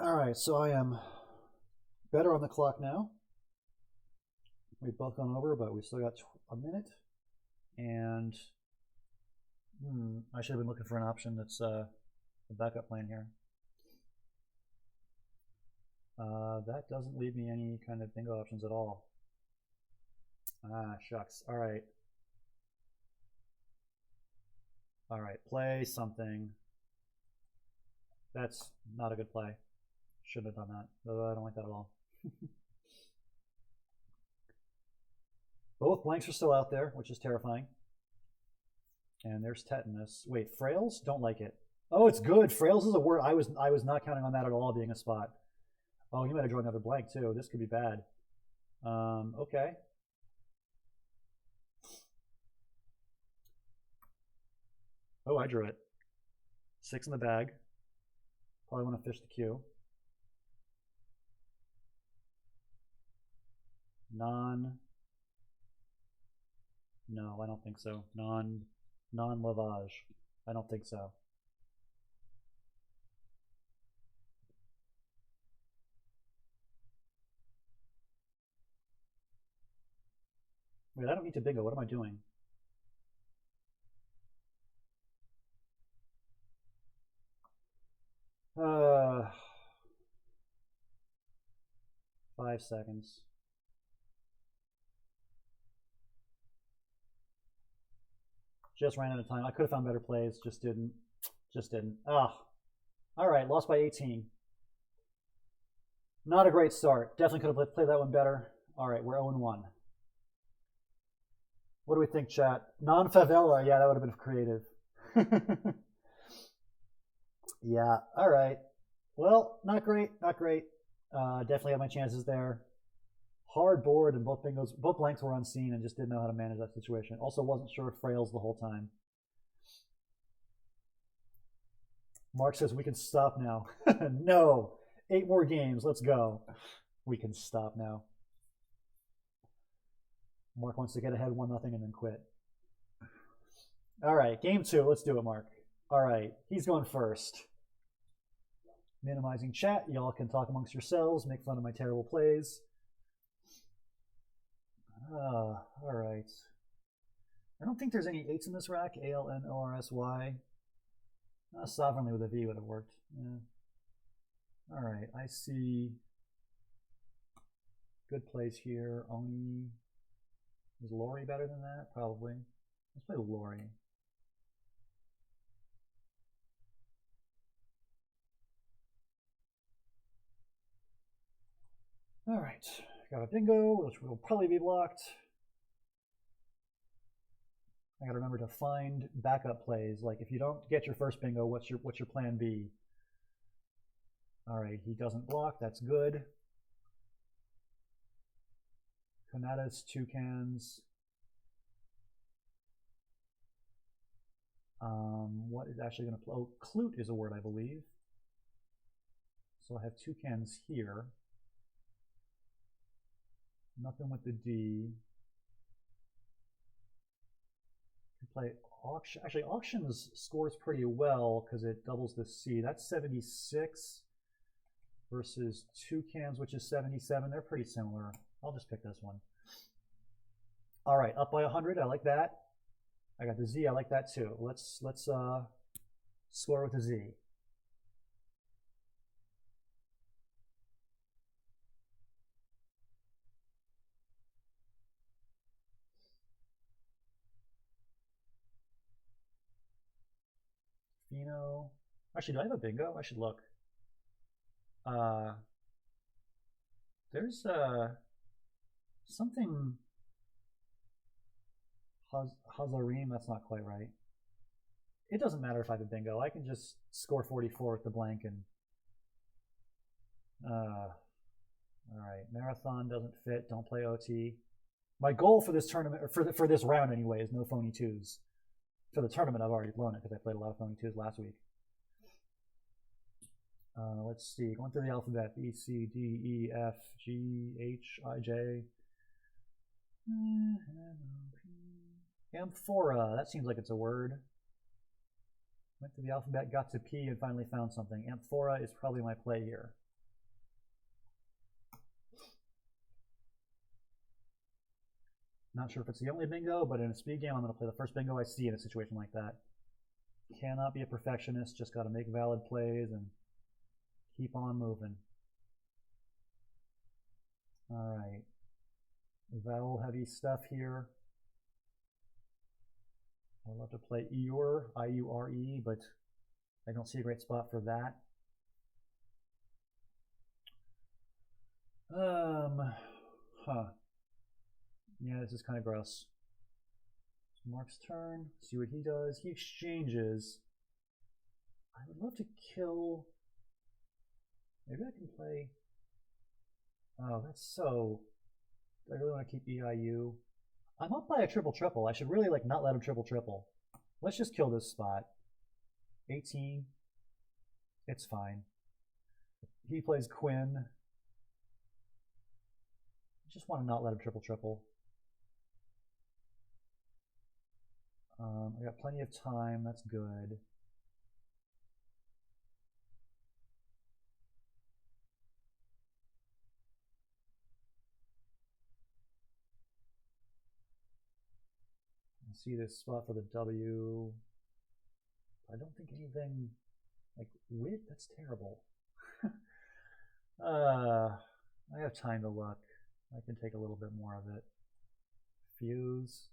All right, so I am better on the clock now. We've both gone over, but we still got a minute. And I should have been looking for an option that's a backup plan here. That doesn't leave me any kind of bingo options at all. Ah, shucks. All right. All right, play something. That's not a good play. Shouldn't have done that. I don't like that at all. Both blanks are still out there, which is terrifying. And there's tetanus. Wait, frails? Don't like it. Oh, it's good. Frails is a word. I was not counting on that at all being a spot. Oh, you might have drawn another blank too. This could be bad. Okay. Oh, I drew it. 6 in the bag. Probably want to fish the queue. No, I don't think so. Non-lavage. I don't think so. Wait, I don't need to bingo. What am I doing? Uh, 5 seconds. Just ran out of time. I could have found better plays. Just didn't. Ah. All right, lost by 18. Not a great start. Definitely could have played that one better. All right, we're 0-1. What do we think, chat? Non-favela. Yeah, that would have been creative. Yeah, all right. Well, not great, not great. Definitely had my chances there. Hard board, and both blanks were unseen and just didn't know how to manage that situation. Also wasn't sure of frails the whole time. Mark says we can stop now. No, 8 more games, let's go. We can stop now. Mark wants to get ahead 1-0 and then quit. All right, game 2, let's do it, Mark. All right, he's going first. Minimizing chat, y'all can talk amongst yourselves, make fun of my terrible plays. All right. I don't think there's any 8s in this rack. ALNORSY. Sovereignly with a V would have worked. Yeah. All right, I see good plays here. Oni. Is Lori better than that? Probably. Let's play Lori. All right, got a bingo, which will probably be blocked. I gotta remember to find backup plays. Like if you don't get your first bingo, what's your plan B? All right, he doesn't block. That's good. Conatus, toucans. What is actually going to play? Oh, clute is a word, I believe. So I have toucans here. Nothing with the D. Can play auction. Actually, auctions scores pretty well because it doubles the C. That's 76 versus toucans, which is 77. They're pretty similar. I'll just pick this one. All right, up by 100. I like that. I got the Z. I like that too. Let's score with the Z. Fino. Actually, do I have a bingo? I should look. There's something. Hazarim, that's not quite right. It doesn't matter if I have a bingo. I can just score 44 with the blank and. All right, marathon doesn't fit. Don't play OT. My goal for this tournament, or for this round anyway, is no phony twos. For the tournament, I've already blown it because I played a lot of phony twos last week. Let's see, going through the alphabet: B, C, D, E, F, G, H, I, J. Amphora. That seems like it's a word. Went through the alphabet, got to P, and finally found something. Amphora is probably my play here. Not sure if it's the only bingo, but in a speed game, I'm going to play the first bingo I see in a situation like that. Cannot be a perfectionist, just got to make valid plays and keep on moving. All right. Vowel heavy stuff here. I'd love to play Eure, I-U-R-E, but I don't see a great spot for that. Yeah, this is kind of gross. It's Mark's turn. See what he does. He exchanges. I would love to kill. Maybe I can play. Oh, that's so. I really want to keep EIU. I'm up by a triple. I should really not let him triple. Let's just kill this spot. 18. It's fine. He plays Quinn. I just want to not let him triple. I got plenty of time. That's good. I see this spot for the W. I don't think anything like wit. That's terrible. I have time to look. I can take a little bit more of it. Fuse.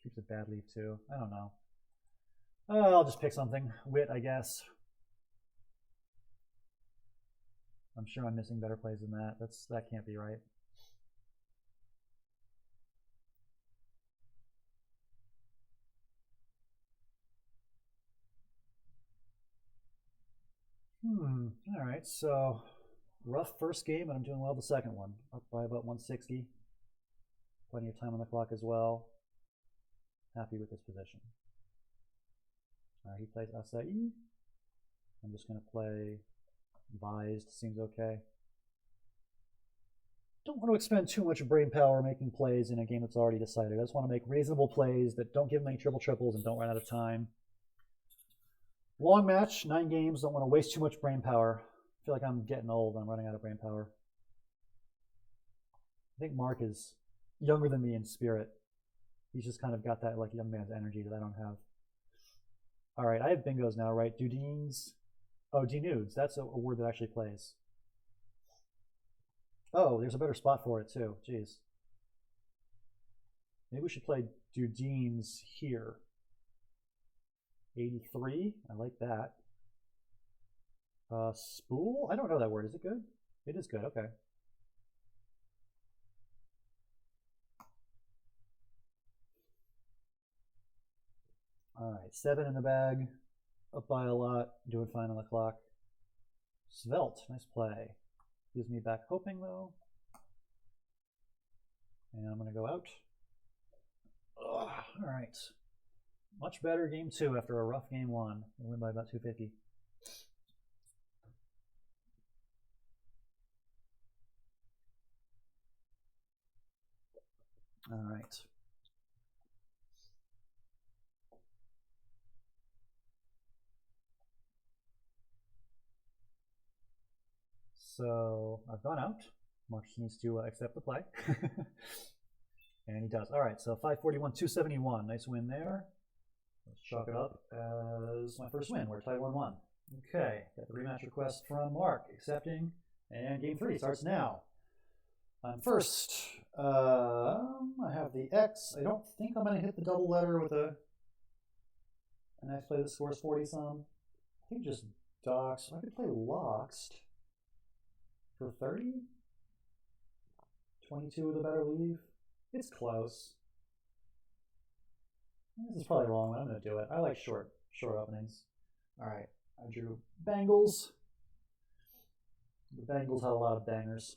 Keeps a bad leaf too. I don't know. I'll just pick something. Wit, I guess. I'm sure I'm missing better plays than that. That can't be right. All right, so rough first game, and I'm doing well the second one. Up by about 160. Plenty of time on the clock as well. Happy with this position. All right, he plays acai. I'm just going to play vised. Seems okay. Don't want to expend too much brain power making plays in a game that's already decided. I just want to make reasonable plays that don't give many triples and don't run out of time. Long match, 9 games. Don't want to waste too much brain power. I feel like I'm getting old. I'm running out of brain power. I think Mark is younger than me in spirit. He's just kind of got that young man's energy that I don't have. All right, I have bingos now, right? Dudines. Oh, denudes. That's a word that actually plays. Oh, there's a better spot for it too. Jeez. Maybe we should play Dudines here. 83. I like that. Spool? I don't know that word. Is it good? It is good. Okay. All right, 7 in the bag, up by a lot, doing fine on the clock. Svelte, nice play. Gives me back hoping though. And I'm gonna go out. Ugh, all right, much better game 2 after a rough game 1. I win by about 250. All right. So I've gone out. Mark needs to accept the play. And he does. All right, so 541, 271. Nice win there. Let's chalk it up as my first win. We're tied 1-1. Okay, got the rematch request from Mark. Accepting. And game 3 starts now. I'm first. I have the X. I don't think I'm going to hit the double letter with a nice play that scores 40-some. I think just docks. I could play Loxed for 30. 22 with a better leave. It's close. This is probably wrong. I'm going to do it. I like short openings. All right. I drew Bengals. The Bengals had a lot of bangers.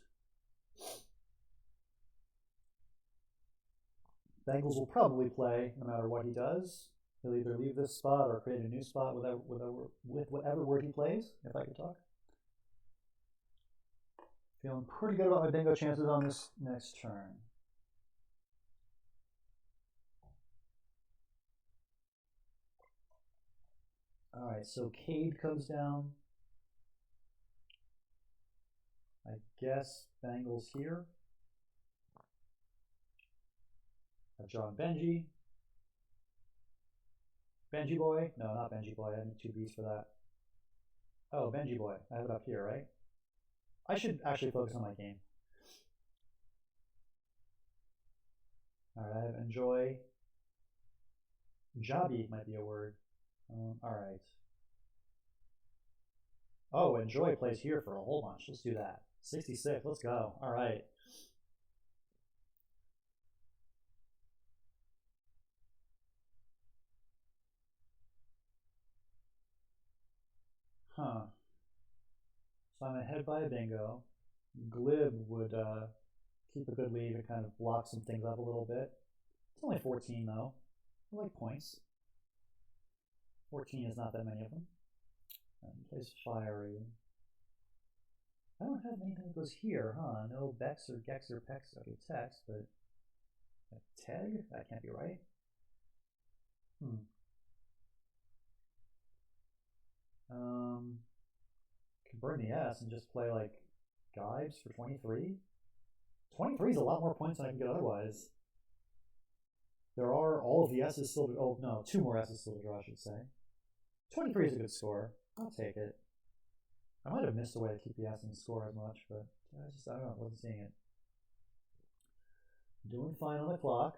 Bengals will probably play no matter what he does. He'll either leave this spot or create a new spot with whatever word he plays, if I could talk. Feeling pretty good about my bingo chances on this next turn. All right, so Cade comes down. I guess Bengals here. I've drawn Benji. Benji boy? No, not Benji boy. I need 2 B's for that. Oh, Benji boy. I have it up here, right? I should actually focus on my game. All right, I have enjoy. Jobby might be a word. All right. Oh, enjoy plays here for a whole bunch. Let's do that. 66. Let's go. All right. Huh. So I'm ahead by a bingo. Glib would keep a good lead and kind of block some things up a little bit. It's only 14 though. I like points. 14 is not that many of them. And plays fiery. I don't have anything that goes here, huh? No Bex or Gex or Pex. Okay, text, but a Teg? That can't be right. Could burn the S and just play like Gyves for 23. 23 is a lot more points than I can get otherwise. There are all of the S's still to, oh no, 2 more S's still to draw, I should say. 23 is a good score. I'll take it. I might have missed a way to keep the S in the score as much, but I don't know, I wasn't seeing it. Doing fine on the clock.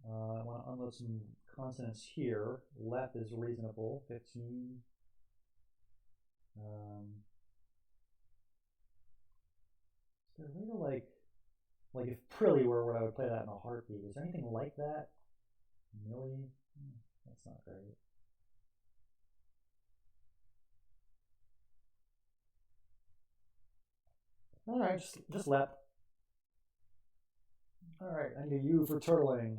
I want to unload some consonants here. Left is reasonable, 15. Is there a way to like if Prilly were where I would play that in a heartbeat? Is there anything like that? Millie? That's not great. All right, just let. All right, I need a U for turtling.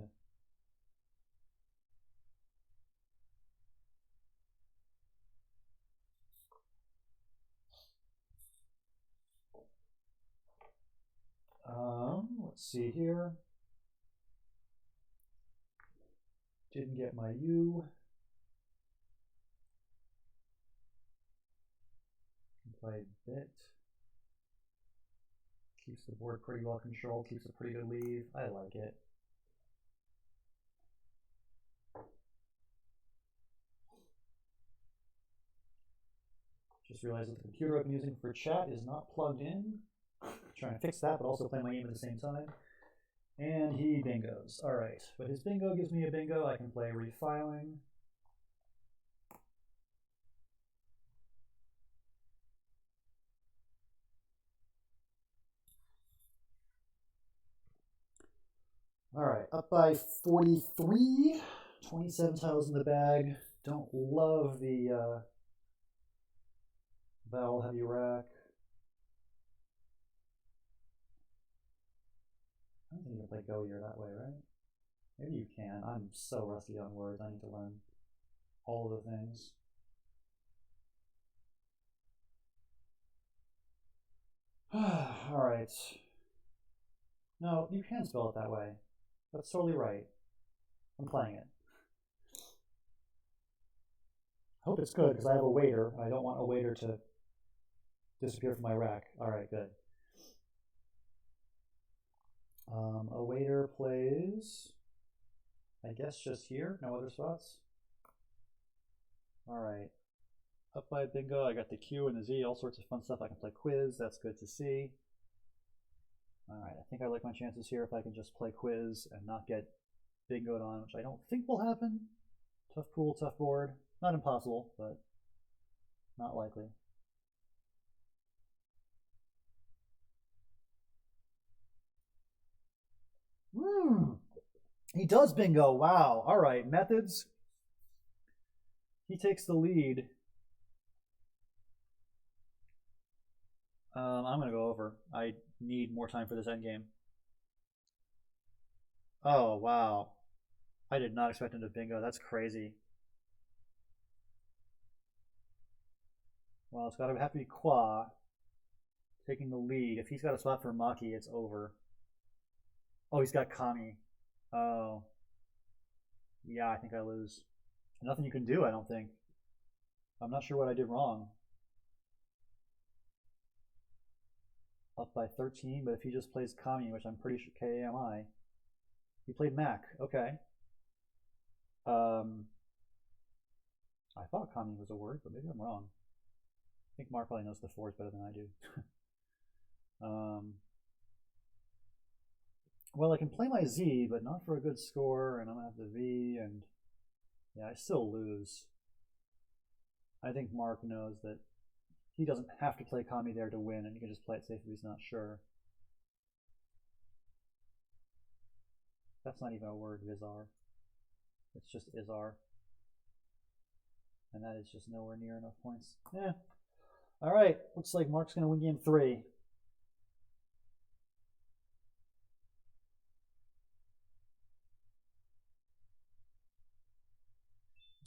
Let's see here. Didn't get my U. Play bit. Keeps the board pretty well controlled, keeps a pretty good lead. I like it. Just realized that the computer I've been using for chat is not plugged in. Trying to fix that, but also play my game at the same time. And he bingos. All right, but his bingo gives me a bingo. I can play refiling. All right, up by 43. 27 tiles in the bag. Don't love the vowel heavy rack. I don't think you can play go here that way, right? Maybe you can. I'm so rusty on words. I need to learn all of the things. All right. No, you can spell it that way. That's totally right. I'm playing it. I hope it's good because I have a waiter. I don't want a waiter to disappear from my rack. All right, good. A waiter plays, I guess, just here. No other spots. All right. Up by bingo, I got the Q and the Z, all sorts of fun stuff. I can play quiz. That's good to see. All right, I think I like my chances here if I can just play quiz and not get bingoed on, which I don't think will happen. Tough pool, tough board. Not impossible, but not likely. He does bingo. Wow. All right, methods. He takes the lead. I'm going to go over. I need more time for this endgame. Oh, wow. I did not expect him to bingo. That's crazy. Well, it's got to have to be Qua taking the lead. If he's got a spot for Maki, it's over. Oh, he's got Kami. Oh. Yeah, I think I lose. Nothing you can do, I don't think. I'm not sure what I did wrong. Up by 13, but if he just plays Kami, which I'm pretty sure KAMI, he played Mac. Okay. I thought Kami was a word, but maybe I'm wrong. I think Mark probably knows the fours better than I do. Well, I can play my Z, but not for a good score, and I'm going to have the V, and yeah, I still lose. I think Mark knows that he doesn't have to play Kami there to win, and he can just play it safe if he's not sure. That's not even a word, Vizar. It's just Izar. And that is just nowhere near enough points. Yeah. Alright, looks like Mark's going to win game 3.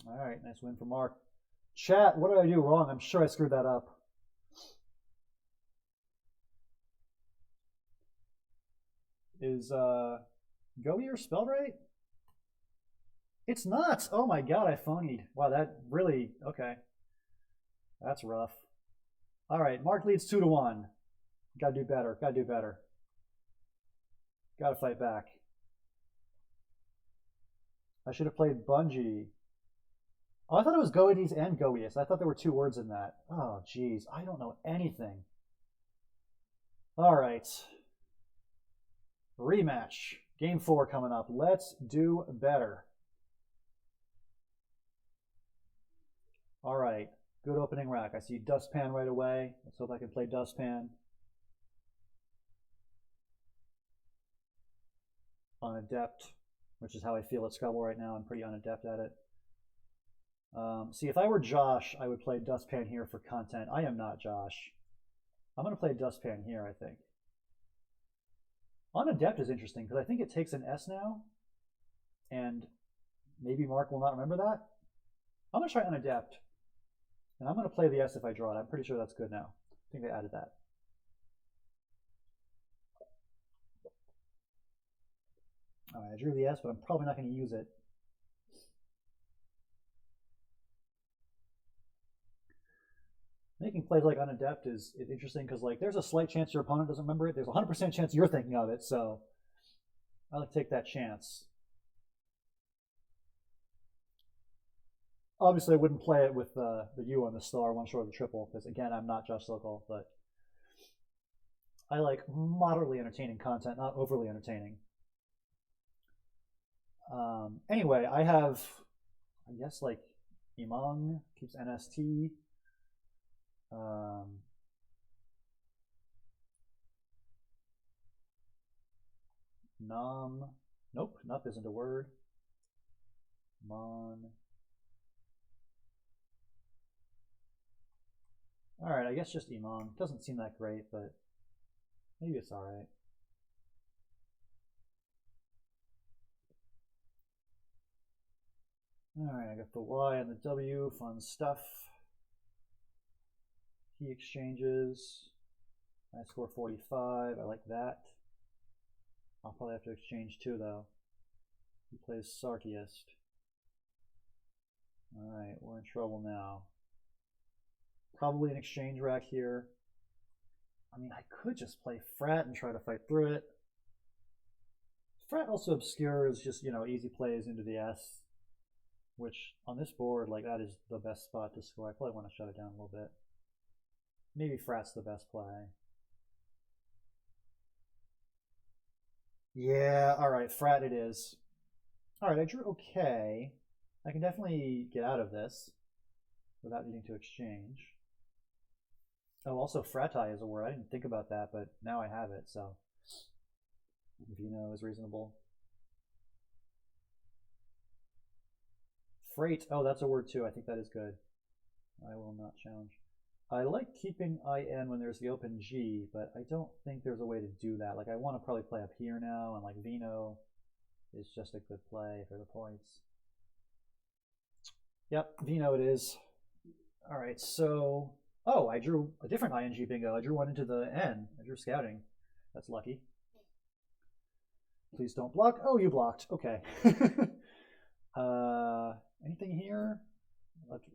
Alright, nice win for Mark. Chat, what did I do wrong? I'm sure I screwed that up. Is Goier spelled right? It's not! Oh my god, I phonied. Wow, that really... Okay. That's rough. Alright, Mark leads 2-1. Gotta do better, gotta do better. Gotta fight back. I should have played Bungie. Oh, I thought it was Goedes and Goeus. I thought there were 2 words in that. Oh, jeez. I don't know anything. Alright. Rematch. Game 4 coming up. Let's do better. Alright. Good opening rack. I see Dustpan right away. Let's hope I can play Dustpan. Unadept, which is how I feel at Scrabble right now. I'm pretty unadept at it. See, if I were Josh, I would play Dustpan here for content. I am not Josh. I'm going to play Dustpan here, I think. Unadept is interesting because I think it takes an S now, and maybe Mark will not remember that. I'm going to try Unadept, and I'm going to play the S if I draw it. I'm pretty sure that's good now. I think they added that. All right, I drew the S, but I'm probably not going to use it. Making plays like Unadept is interesting because like there's a slight chance your opponent doesn't remember it. There's a 100% chance you're thinking of it, so I like to take that chance. Obviously, I wouldn't play it with the U on the star, one short of the triple, because again, I'm not Josh Sokol, but I like moderately entertaining content, not overly entertaining. Anyway, I have, I guess, like Imong keeps NST. Nom. Nope, nup isn't a word. Mon. Alright, I guess just Imong. Doesn't seem that great, but maybe it's alright. Alright, I got the Y and the W, fun stuff. Key exchanges. I score 45, I like that. I'll probably have to exchange 2 though. He plays Sarkiest. Alright, we're in trouble now. Probably an exchange rack here. I mean, I could just play Frat and try to fight through it. Frat also obscures just, you know, easy plays into the S, which on this board, like, that is the best spot to score. I probably want to shut it down a little bit. Maybe Frat's the best play. Yeah, alright, Frat it is. Alright, I drew okay. I can definitely get out of this without needing to exchange. Oh, also Frati is a word. I didn't think about that, but now I have it, so Vino is reasonable. Freight, oh, that's a word too. I think that is good. I will not challenge. I like keeping IN when there's the open G, but I don't think there's a way to do that. Like I want to probably play up here now, and like Vino is just a good play for the points. Yep, Vino it is. All right, so oh, I drew a different ING bingo. I drew one into the N. I drew scouting. That's lucky. Please don't block. Oh, you blocked. Okay. Anything here?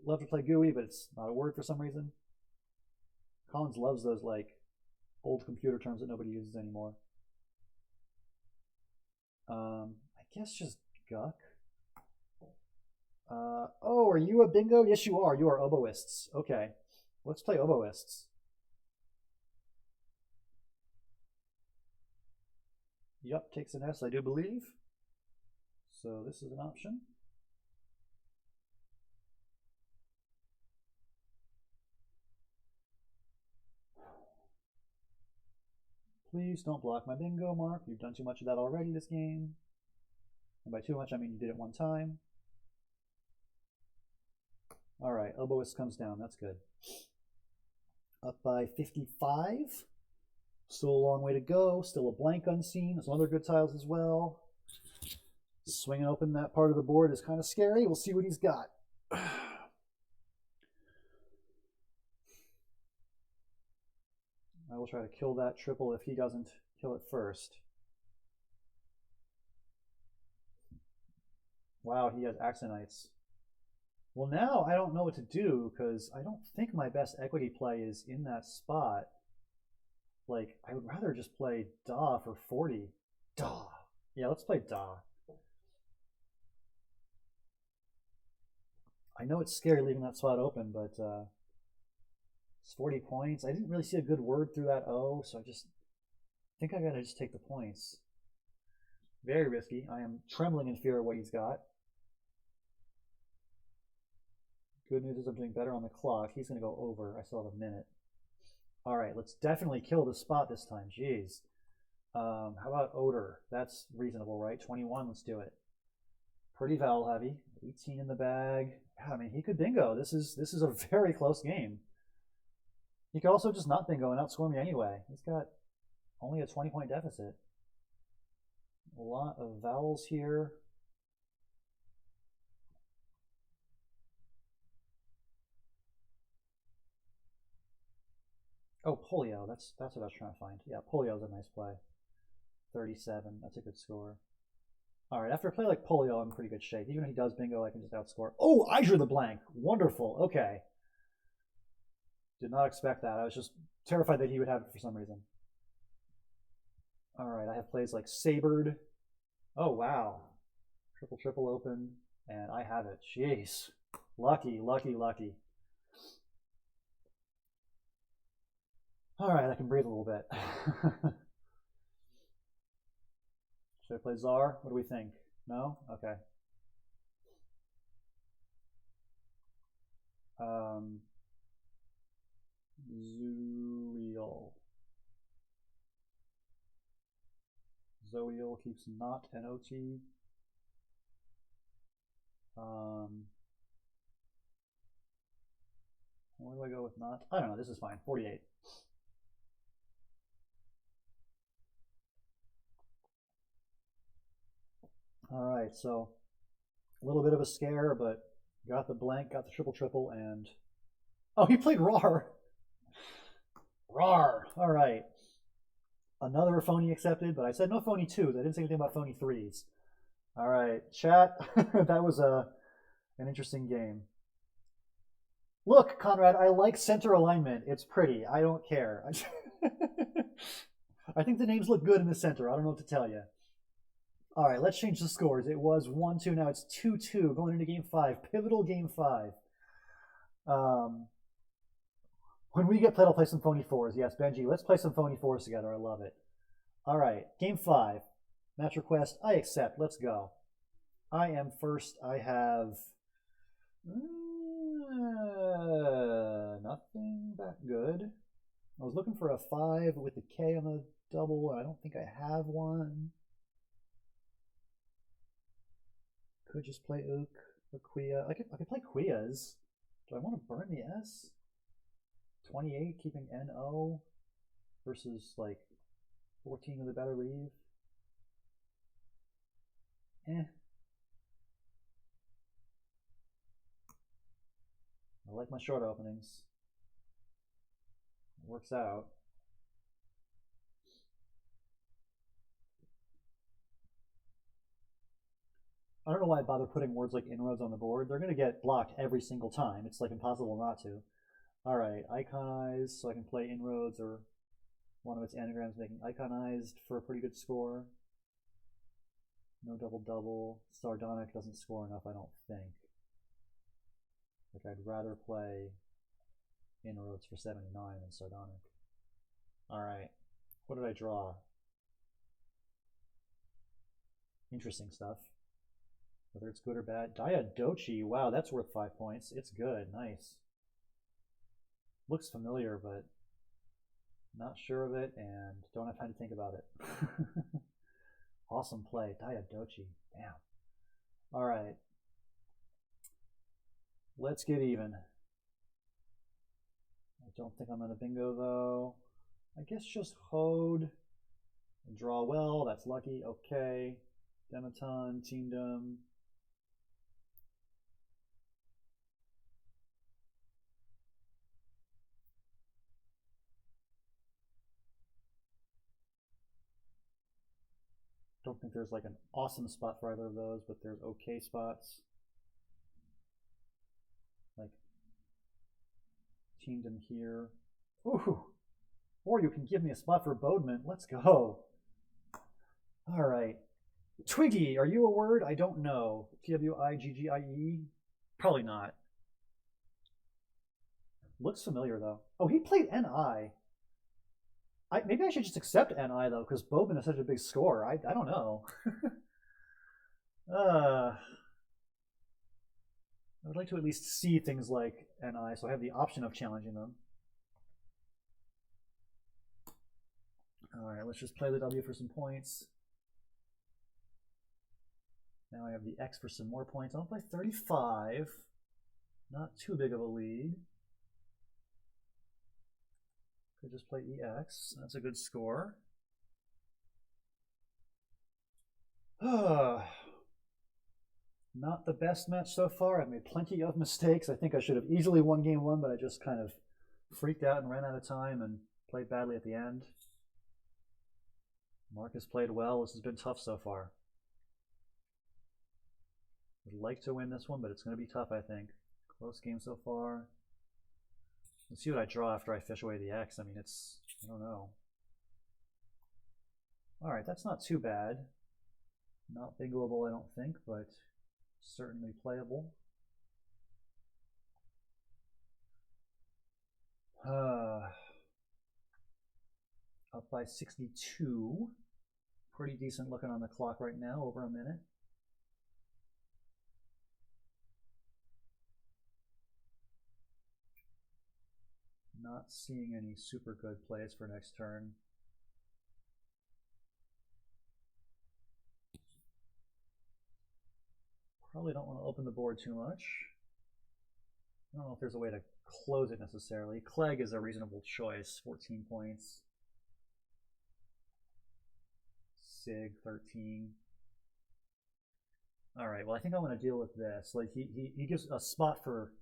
Love to play GUI, but it's not a word for some reason. Collins loves those like old computer terms that nobody uses anymore. I guess just Guck. Oh, are you a bingo? Yes, you are. You are oboists. Okay, let's play oboists. Yup, takes an S, I do believe. So this is an option. Please don't block my bingo, Mark. You've done too much of that already this game. And by too much, I mean you did it one time. All right, oboist comes down. That's good. Up by 55. Still a long way to go. Still a blank unseen. Some other good tiles as well. Swinging open that part of the board is kind of scary. We'll see what he's got. I will try to kill that triple if he doesn't kill it first. Wow, he has Axonites. Well, now I don't know what to do because I don't think my best equity play is in that spot. Like, I would rather just play Da for 40. Da. Yeah, let's play Da. I know it's scary leaving that spot open, but it's 40 points. I didn't really see a good word through that O, so I just think I gotta just take the points. Very risky. I am trembling in fear of what he's got. Good news is I'm doing better on the clock. He's gonna go over. I still have a minute. All right, let's definitely kill the spot this time. Jeez. How about Odor? That's reasonable, right? 21, let's do it. Pretty vowel heavy. 18 in the bag. Yeah, I mean, he could bingo. This is a very close game. He could also just not bingo and outscore me anyway. He's got only a 20-point deficit. A lot of vowels here. Oh, polio. That's what I was trying to find. Yeah, polio's a nice play. 37. That's a good score. All right, after a play like polio, I'm in pretty good shape. Even if he does bingo, I can just outscore. Oh, I drew the blank. Wonderful. Okay. Did not expect that. I was just terrified that he would have it for some reason. All right, I have plays like Sabered. Oh, wow. Triple, triple open, and I have it. Jeez. Lucky, lucky, lucky. All right, I can breathe a little bit. Should I play Czar? What do we think? No? Okay. Zuriel. Zoiel keeps not an OT. Where do I go with not? I don't know. This is fine. 48. All right, so a little bit of a scare, but got the blank, got the triple triple, and oh, he played RAR. RAR. All right. Another phony accepted, but I said no phony twos. I didn't say anything about phony threes. All right, chat. That was an interesting game. Look, Conrad, I like center alignment. It's pretty. I don't care. I think the names look good in the center. I don't know what to tell you. All right, let's change the scores. It was 1-2. Now it's 2-2 going into game 5. Pivotal game 5. When we get played, I'll play some phony fours. Yes, Benji, let's play some phony fours together. I love it. All right, game 5. Match request. I accept. Let's go. I am first. I have nothing that good. I was looking for a 5 with the K on the double, and I don't think I have one. Could just play Ook or Quia. I could play Quias. Do I want to burn the S? 28 keeping NO versus like 14 with a better leave. I like my short openings. It works out. I don't know why I bother putting words like inroads on the board. They're going to get blocked every single time. It's like impossible not to. Alright, iconize, so I can play inroads or one of its anagrams making iconized for a pretty good score. No double-double. Sardonic doesn't score enough, I don't think. Like, I'd rather play inroads for 79 than sardonic. Alright, what did I draw? Interesting stuff. Whether it's good or bad. Diadochi, wow, that's worth 5 points. It's good, nice. Looks familiar, but not sure of it and don't have time to think about it. Awesome play, Diadochi, damn. All right, let's get even. I don't think I'm gonna bingo though. I guess just hold and draw well, that's lucky, okay. Dematon, Teamdom. Don't think there's like an awesome spot for either of those, but there's okay spots. Like Teamdom here. Ooh, or you can give me a spot for Bodement. Let's go. All right. Twiggy, are you a word? I don't know. Twiggie? Probably not. Looks familiar though. Oh, he played NI. Maybe I should just accept NI though, because Bowman is such a big score. I don't know. I would like to at least see things like NI, so I have the option of challenging them. All right, let's just play the W for some points. Now I have the X for some more points. I'll play 35. Not too big of a lead. Could just play EX. That's a good score. Not the best match so far. I've made plenty of mistakes. I think I should have easily won game one, but I just kind of freaked out and ran out of time and played badly at the end. Marcus played well. This has been tough so far. I'd like to win this one, but it's going to be tough, I think. Close game so far. Let's see what I draw after I fish away the X. I mean, it's, I don't know. All right, that's not too bad. Not bingoable, I don't think, but certainly playable. Up by 62. Pretty decent looking on the clock right now, over a minute. Not seeing any super good plays for next turn. Probably don't want to open the board too much. I don't know if there's a way to close it necessarily. Clegg is a reasonable choice, 14 points. Sig, 13. All right, well, I think I want to deal with this. Like, he gives a spot for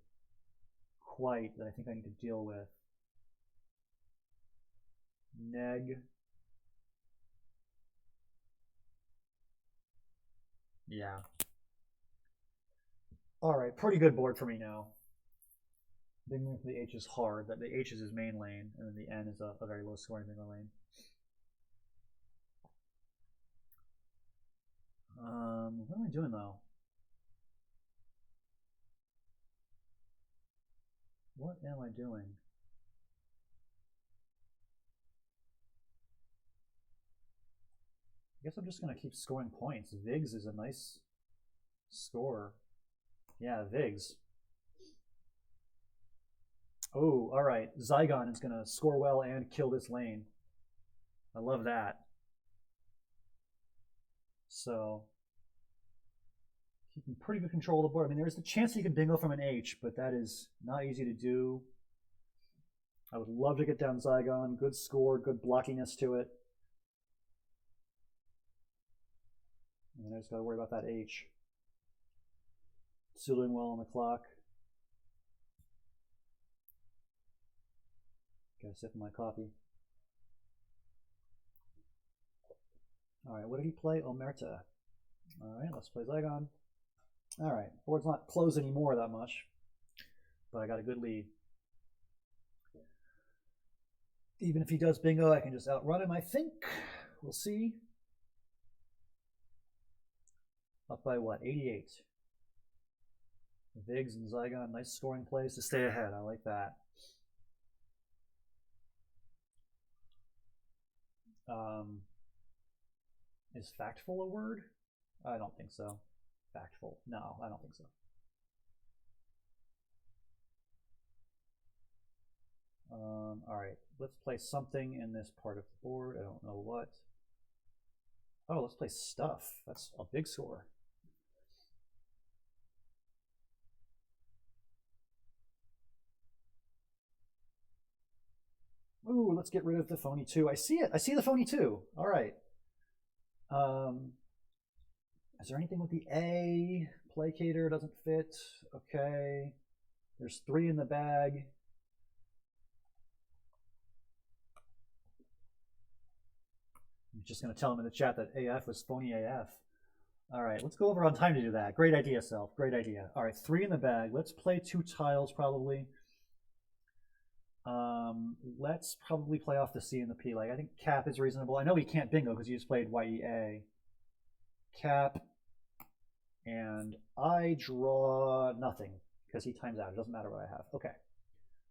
quite that I think I need to deal with. Neg. Yeah. All right, pretty good board for me now. Big move for the H is hard. That the H is his main lane, and then the N is a very low scoring bingo lane. What am I doing though? What am I doing? I guess I'm just going to keep scoring points. Vigs is a nice score. Yeah, Vigs. Oh, all right. Zygon is going to score well and kill this lane. I love that. So, keeping pretty good control of the board. I mean, there's the chance you can bingo from an H, but that is not easy to do. I would love to get down Zygon. Good score, good blockiness to it. And then I just got to worry about that H. Still doing well on the clock. Got a sip of my coffee. All right, what did he play? Omerta. All right, let's play Zygon. All right, board's not closed anymore that much, but I got a good lead. Even if he does bingo, I can just outrun him, I think. We'll see. Up by what? 88. Viggs and Zygon, nice scoring plays to stay ahead. I like that. Is factful a word? I don't think so. Factful. No, I don't think so. All right, let's play something in this part of the board. I don't know what. Oh, let's play stuff. That's a big score. Ooh, let's get rid of the phony 2. I see it. I see the phony 2. All right. Is there anything with the A? Placator doesn't fit. Okay. There's 3 in the bag. I'm just going to tell him in the chat that AF was phony AF. All right, let's go over on time to do that. Great idea, Self. Great idea. All right, 3 in the bag. Let's play 2 tiles probably. Let's probably play off the C and the P. Like, I think cap is reasonable. I know he can't bingo because he just played YEA. Cap. And I draw nothing because he times out. It doesn't matter what I have. Okay.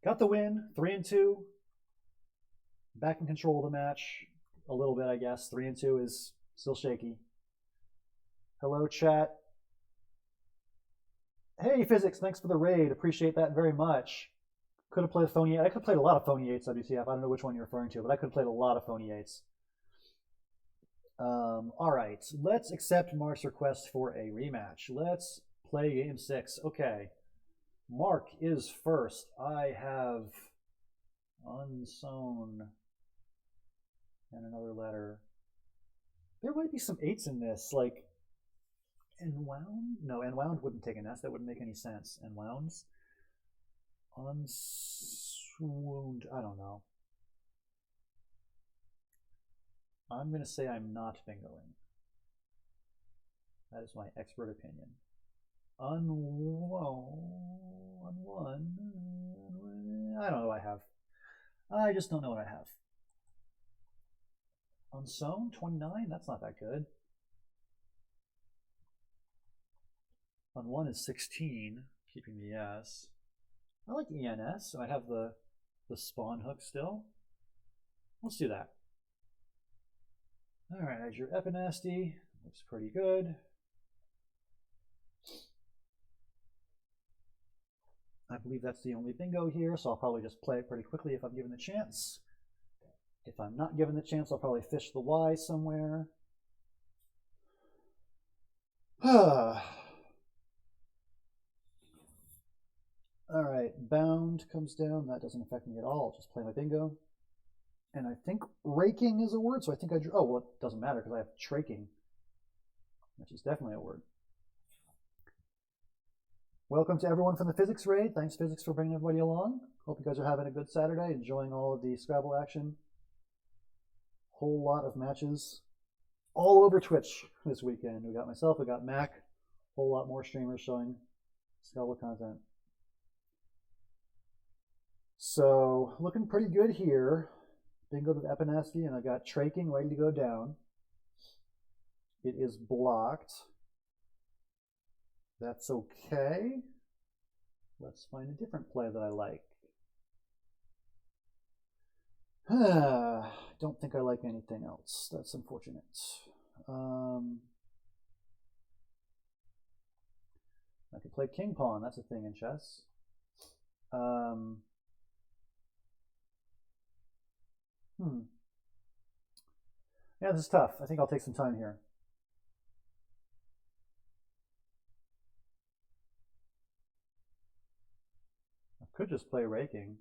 Got the win. 3 and 2. Back in control of the match. A little bit, I guess. 3 and 2 is still shaky. Hello, chat. Hey, Physics. Thanks for the raid. Appreciate that very much. Could have played a phony 8. I could have played a lot of phony 8s, WCF. I don't know which one you're referring to, but I could have played a lot of phony 8s. All right. Let's accept Mark's request for a rematch. Let's play game 6. Okay. Mark is first. I have unsewn and another letter. There might be some 8s in this, like enwound? No, enwound wouldn't take an S. That wouldn't make any sense. Enwounds? Unswound. I don't know. I'm going to say I'm not bingoing. That is my expert opinion. Unone. I don't know what I have. I just don't know what I have. Unsewn, 29? That's not that good. On1 is 16, keeping the S. I like ENS, so I have the spawn hook still. Let's do that. All right, as your Epinasty, looks pretty good. I believe that's the only bingo here, so I'll probably just play it pretty quickly if I'm given the chance. If I'm not given the chance, I'll probably fish the Y somewhere. All right, bound comes down. That doesn't affect me at all. I'll just play my bingo. And I think raking is a word, so I think I drew. Oh, well, it doesn't matter because I have traking, which is definitely a word. Welcome to everyone from the Physics Raid. Thanks, Physics, for bringing everybody along. Hope you guys are having a good Saturday, enjoying all of the Scrabble action. Whole lot of matches all over Twitch this weekend. We got myself, we got Mac, whole lot more streamers showing Scrabble content. So, looking pretty good here. Bingo to the Epinasty, and I got traking ready to go down. It is blocked. That's okay. Let's find a different play that I like. Don't think I like anything else. That's unfortunate. I could play king pawn. That's a thing in chess. Yeah, this is tough. I think I'll take some time here. I could just play raking.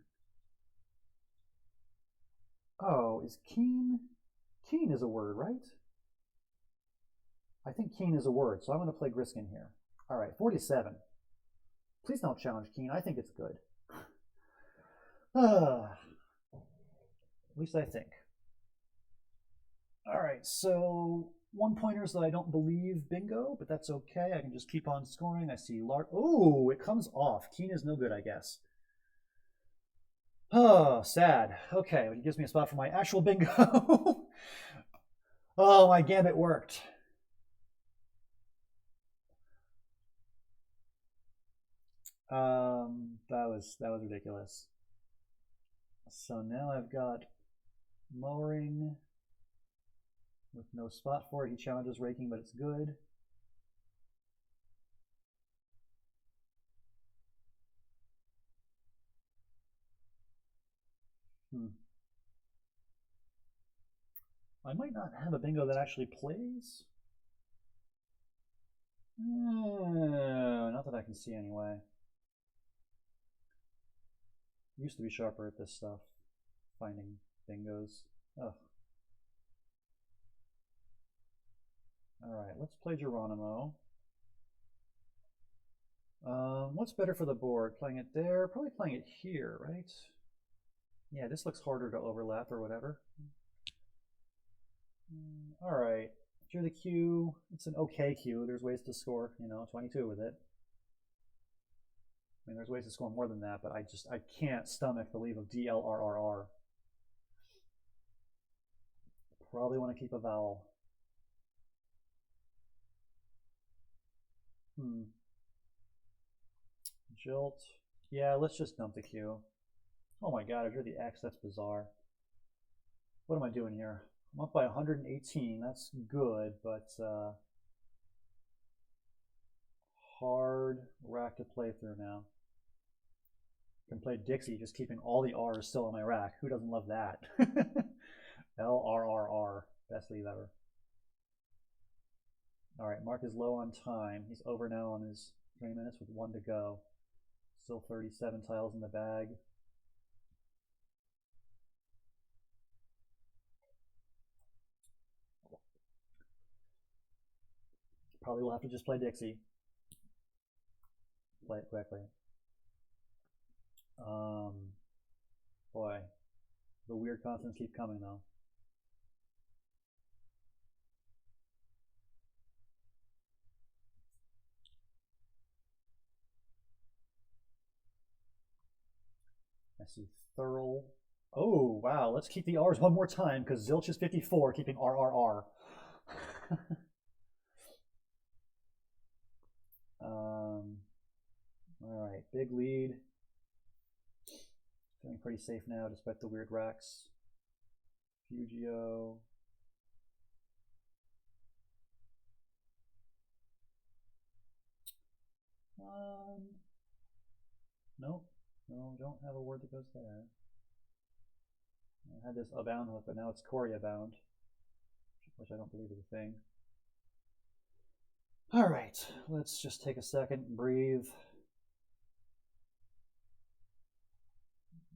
Oh, is keen? Keen is a word, right? I think keen is a word, so I'm going to play Griskin here. All right, 47. Please don't challenge keen. I think it's good. At least I think. All right, so 1-pointers that I don't believe bingo, but that's okay. I can just keep on scoring. I see large. Oh, it comes off. Keen is no good, I guess. Oh, sad. Okay, well, it gives me a spot for my actual bingo. Oh, my gambit worked. That was ridiculous. So now I've got mowering with no spot for it. He challenges raking, but it's good. I might not have a bingo that actually plays. Not that I can see anyway. Used to be sharper at this stuff, finding bingos. Ugh. Alright, let's play Geronimo. What's better for the board? Playing it there? Probably playing it here, right? Yeah, this looks harder to overlap or whatever. Alright, drew the Q. It's an okay Q. There's ways to score, 22 with it. I mean, there's ways to score more than that, but I can't stomach the leave of DLRRR. Probably want to keep a vowel. Jilt. Yeah, let's just dump the Q. Oh my god, I drew the X. That's bizarre. What am I doing here? I'm up by 118. That's good, but hard rack to play through now. I can play Dixie, just keeping all the R's still on my rack. Who doesn't love that? LRRR. Best leave ever. Alright, Mark is low on time. He's over now on his 3 minutes with 1 to go. Still 37 tiles in the bag. Probably will have to just play Dixie. Play it quickly. Boy, the weird consonants keep coming though. I see Thurl. Oh, wow. Let's keep the R's one more time because Zilch is 54, keeping RRR. All right, big lead. Feeling pretty safe now despite the weird racks. Fugio. Nope. No, don't have a word that goes there. I had this abound hook, but now it's Cory abound, which I don't believe is a thing. All right, let's just take a second and breathe.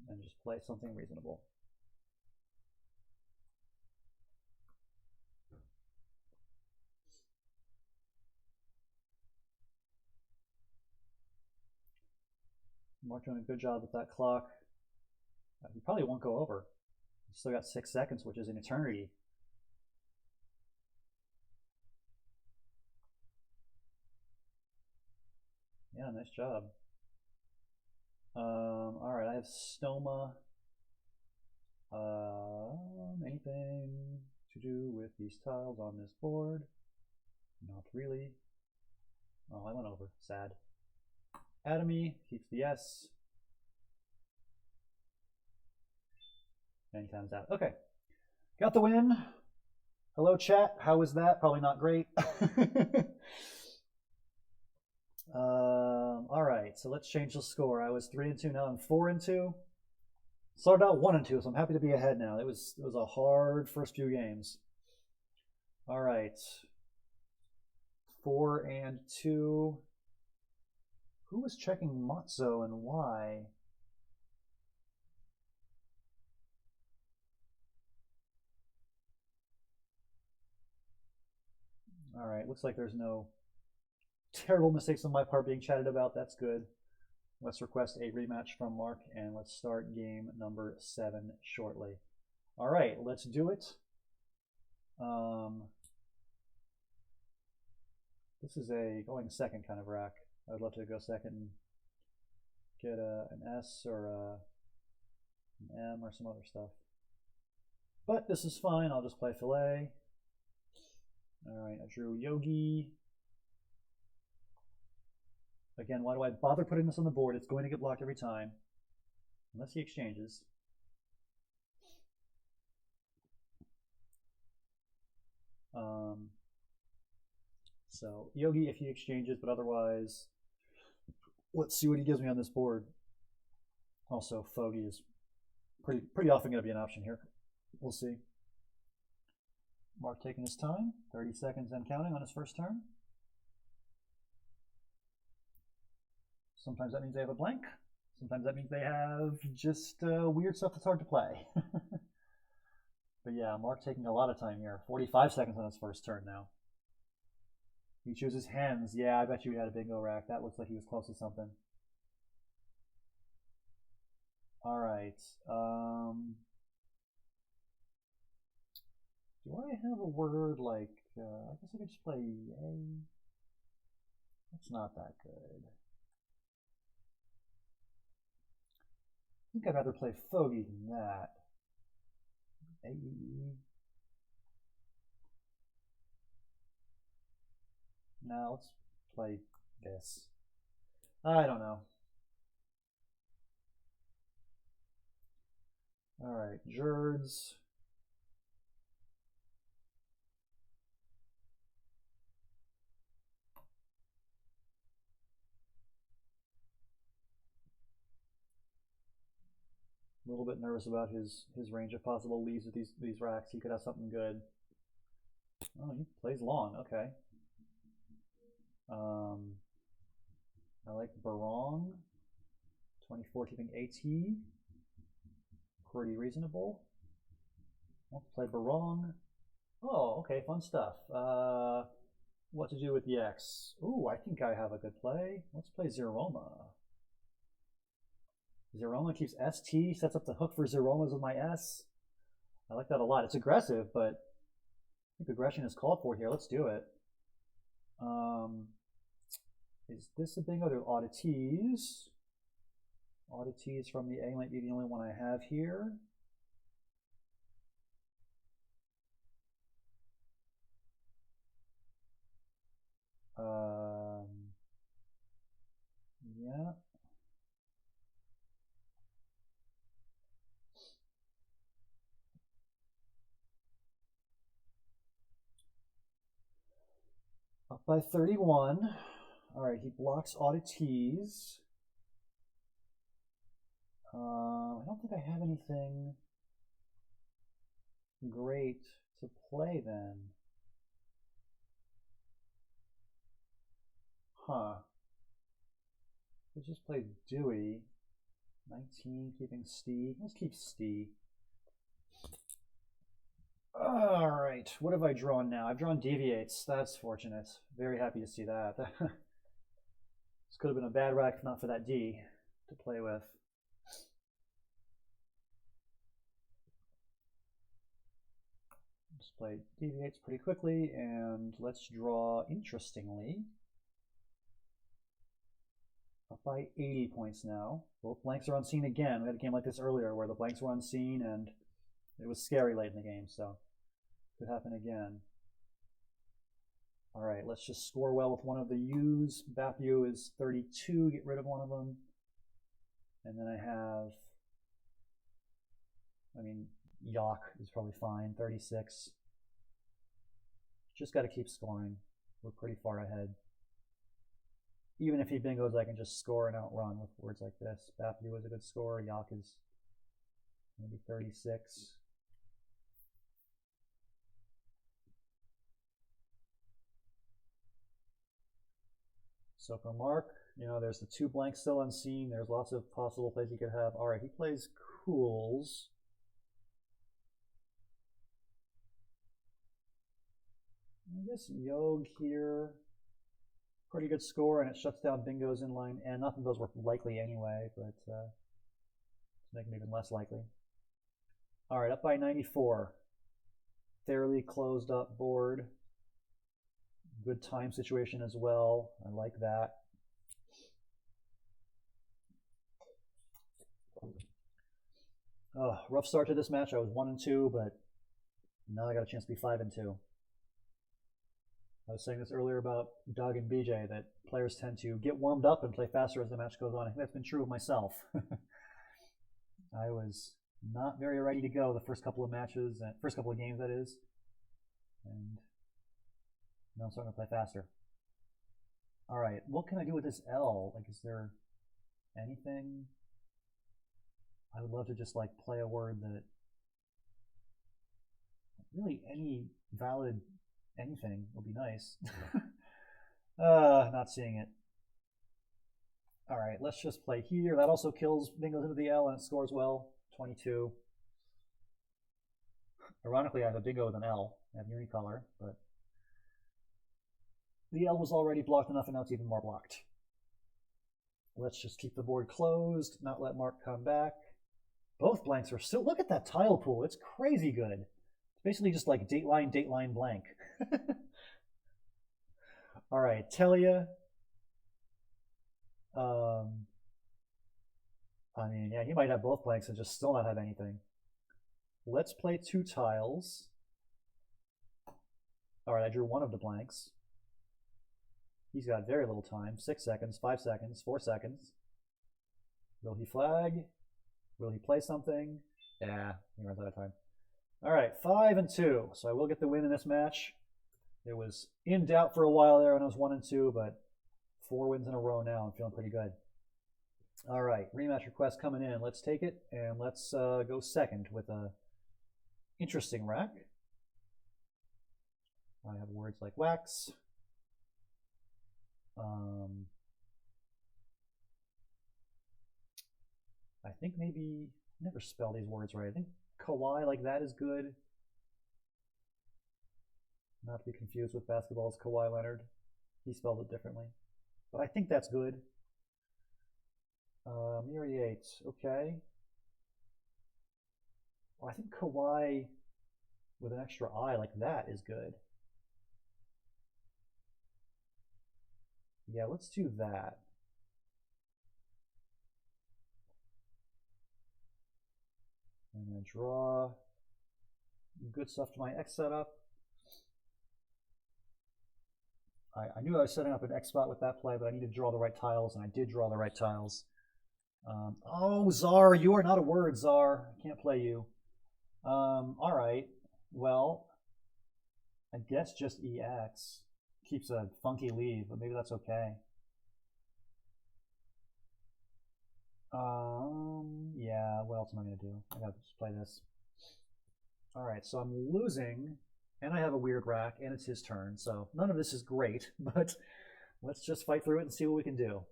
And just play something reasonable. Mark doing a good job with that clock. He probably won't go over. He's still got 6 seconds, which is an eternity. Yeah, nice job. All right, I have Stoma. Anything to do with these tiles on this board? Not really. Oh, I went over. Sad. Atomy keeps the S. And he times out. Okay. Got the win. Hello, chat. How was that? Probably not great. All right, so let's change the score. I was 3-2. Now I'm 4-2. Started out 1-2, so I'm happy to be ahead now. It was a hard first few games. All right, 4-2. Who was checking Matzo and why? All right, looks like there's no terrible mistakes on my part being chatted about. That's good. Let's request a rematch from Mark, and let's start game number 7 shortly. All right, let's do it. This is a going second kind of rack. I would love to go second and get an S or an M or some other stuff. But this is fine. I'll just play filet. All right, I drew Yogi. Again, why do I bother putting this on the board? It's going to get blocked every time, unless he exchanges. So Yogi if he exchanges, but otherwise, let's see what he gives me on this board. Also, Fogey is pretty often going to be an option here. We'll see. Mark taking his time, 30 seconds and counting on his first turn. Sometimes that means they have a blank. Sometimes that means they have just weird stuff that's hard to play. But yeah, Mark taking a lot of time here. 45 seconds on his first turn now. He chooses hens. Yeah, I bet you he had a bingo rack. That looks like he was close to something. All right. Do I have a word like, I guess I could just play yay. That's not that good. I think I'd rather play fogey than that. A-E-E. Now let's play this. I don't know. All right, Jerds. A little bit nervous about his range of possible leads with these racks. He could have something good. Oh, he plays long. Okay. I like Barong. 24 keeping AT. Pretty reasonable. Let's play Barong. Oh, okay, fun stuff. What to do with the X? Ooh, I think I have a good play. Let's play Zeroma. Zeroma keeps ST, sets up the hook for Zeromas with my S. I like that a lot. It's aggressive, but I think aggression is called for here. Let's do it. Is this a bingo? There are oddities. Oddities from the A might be the only one I have here. Yeah. Up by 31. All right, he blocks oddities. I don't think I have anything great to play then. Huh. Let's just play Dewey. 19, keeping Stee. Let's keep Stee. All right, what have I drawn now? I've drawn Deviates. That's fortunate. Very happy to see that. This could have been a bad rack if not for that D to play with. Let's play Deviates pretty quickly, and let's draw, interestingly, up by 80 points now. Both blanks are unseen again. We had a game like this earlier where the blanks were unseen and it was scary late in the game, so could happen again. All right, let's just score well with one of the U's. Bapu is 32, get rid of one of them. And then I have, Yak is probably fine, 36. Just got to keep scoring. We're pretty far ahead. Even if he bingos, I can just score and outrun with words like this. Bapu is a good score. Yak is maybe 36. So for Mark, there's the 2 blanks still unseen. There's lots of possible plays he could have. All right, he plays Cools. I guess Yog here. Pretty good score, and it shuts down bingos in line, and nothing those were likely anyway, but to make them even less likely. All right, up by 94. Fairly closed up board. Good time situation as well. I like that. Oh, rough start to this match. I was 1-2, but now I got a chance to be 5-2. I was saying this earlier about Doug and BJ, that players tend to get warmed up and play faster as the match goes on. I think that's been true of myself. I was not very ready to go the first couple of matches, first couple of games that is, and now I'm starting to play faster. All right, what can I do with this L? Like, is there anything? I would love to just like play a word that really any valid anything will be nice. Not seeing it. All right, let's just play here. That also kills bingos into the L and it scores well. 22. Ironically, I have a bingo with an L. I have unicolor, but the L was already blocked enough and now it's even more blocked. Let's just keep the board closed, not let Mark come back. Both blanks are still, look at that tile pool. It's crazy good. It's basically just like dateline, blank. All right, Telia. I mean, yeah, he might have both blanks and just still not have anything. Let's play 2 tiles. All right, I drew one of the blanks. He's got very little time. 6 seconds, 5 seconds, 4 seconds. Will he flag? Will he play something? Yeah, he runs out of time. All right, 5-2. So I will get the win in this match. It was in doubt for a while there when I was 1-2, but 4 wins in a row now. I'm feeling pretty good. All right, rematch request coming in. Let's take it, and let's go second with a interesting rack. I have words like wax. I think maybe, never spell these words right. I think Kawhi like that is good. Not to be confused with basketball's Kawhi Leonard. He spelled it differently. But I think that's good. Myriate, okay. Well, I think Kawhi with an extra I like that is good. Yeah, let's do that. I'm going to draw good stuff to my X setup. I knew I was setting up an X spot with that play, but I needed to draw the right tiles, and I did draw the right tiles. Oh, Czar, you are not a word, Czar. I can't play you. All right. Well, I guess just EX keeps a funky lead, but maybe that's okay. Yeah, what else am I going to do? I gotta just play this. All right, so I'm losing, and I have a weird rack, and it's his turn, so none of this is great, but let's just fight through it and see what we can do.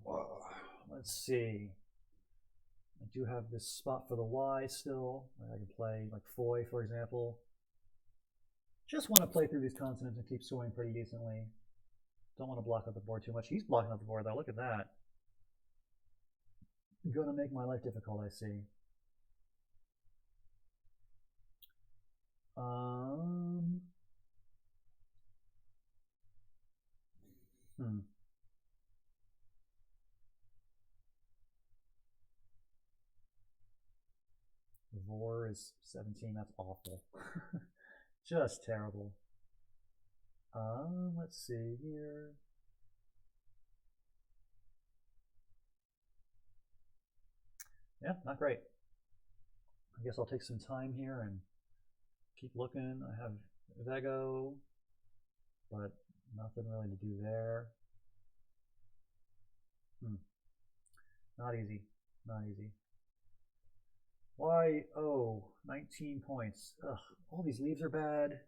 Whoa. Let's see. I do have this spot for the Y still. I can play like Foy, for example. Just want to play through these consonants and keep scoring pretty decently. Don't want to block up the board too much. He's blocking up the board though. Look at that. Gonna make my life difficult, I see. Vor is 17. That's awful. Just terrible. Let's see here. Yeah, not great. I guess I'll take some time here and keep looking. I have Vego, but nothing really to do there. Not easy. Not easy. Why? Oh, 19 points. Ugh, all these leaves are bad.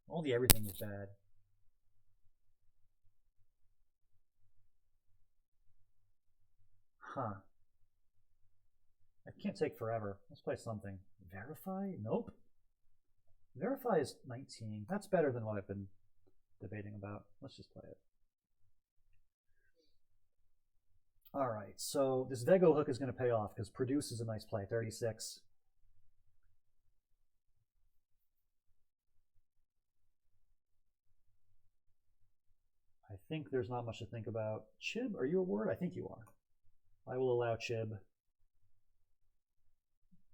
All the everything is bad. Huh. I can't take forever. Let's play something. Verify? Nope. Verify is 19. That's better than what I've been debating about. Let's just play it. All right, so this Vego hook is going to pay off because Produce is a nice play, 36. I think there's not much to think about. Chib, are you a word? I think you are. I will allow Chib.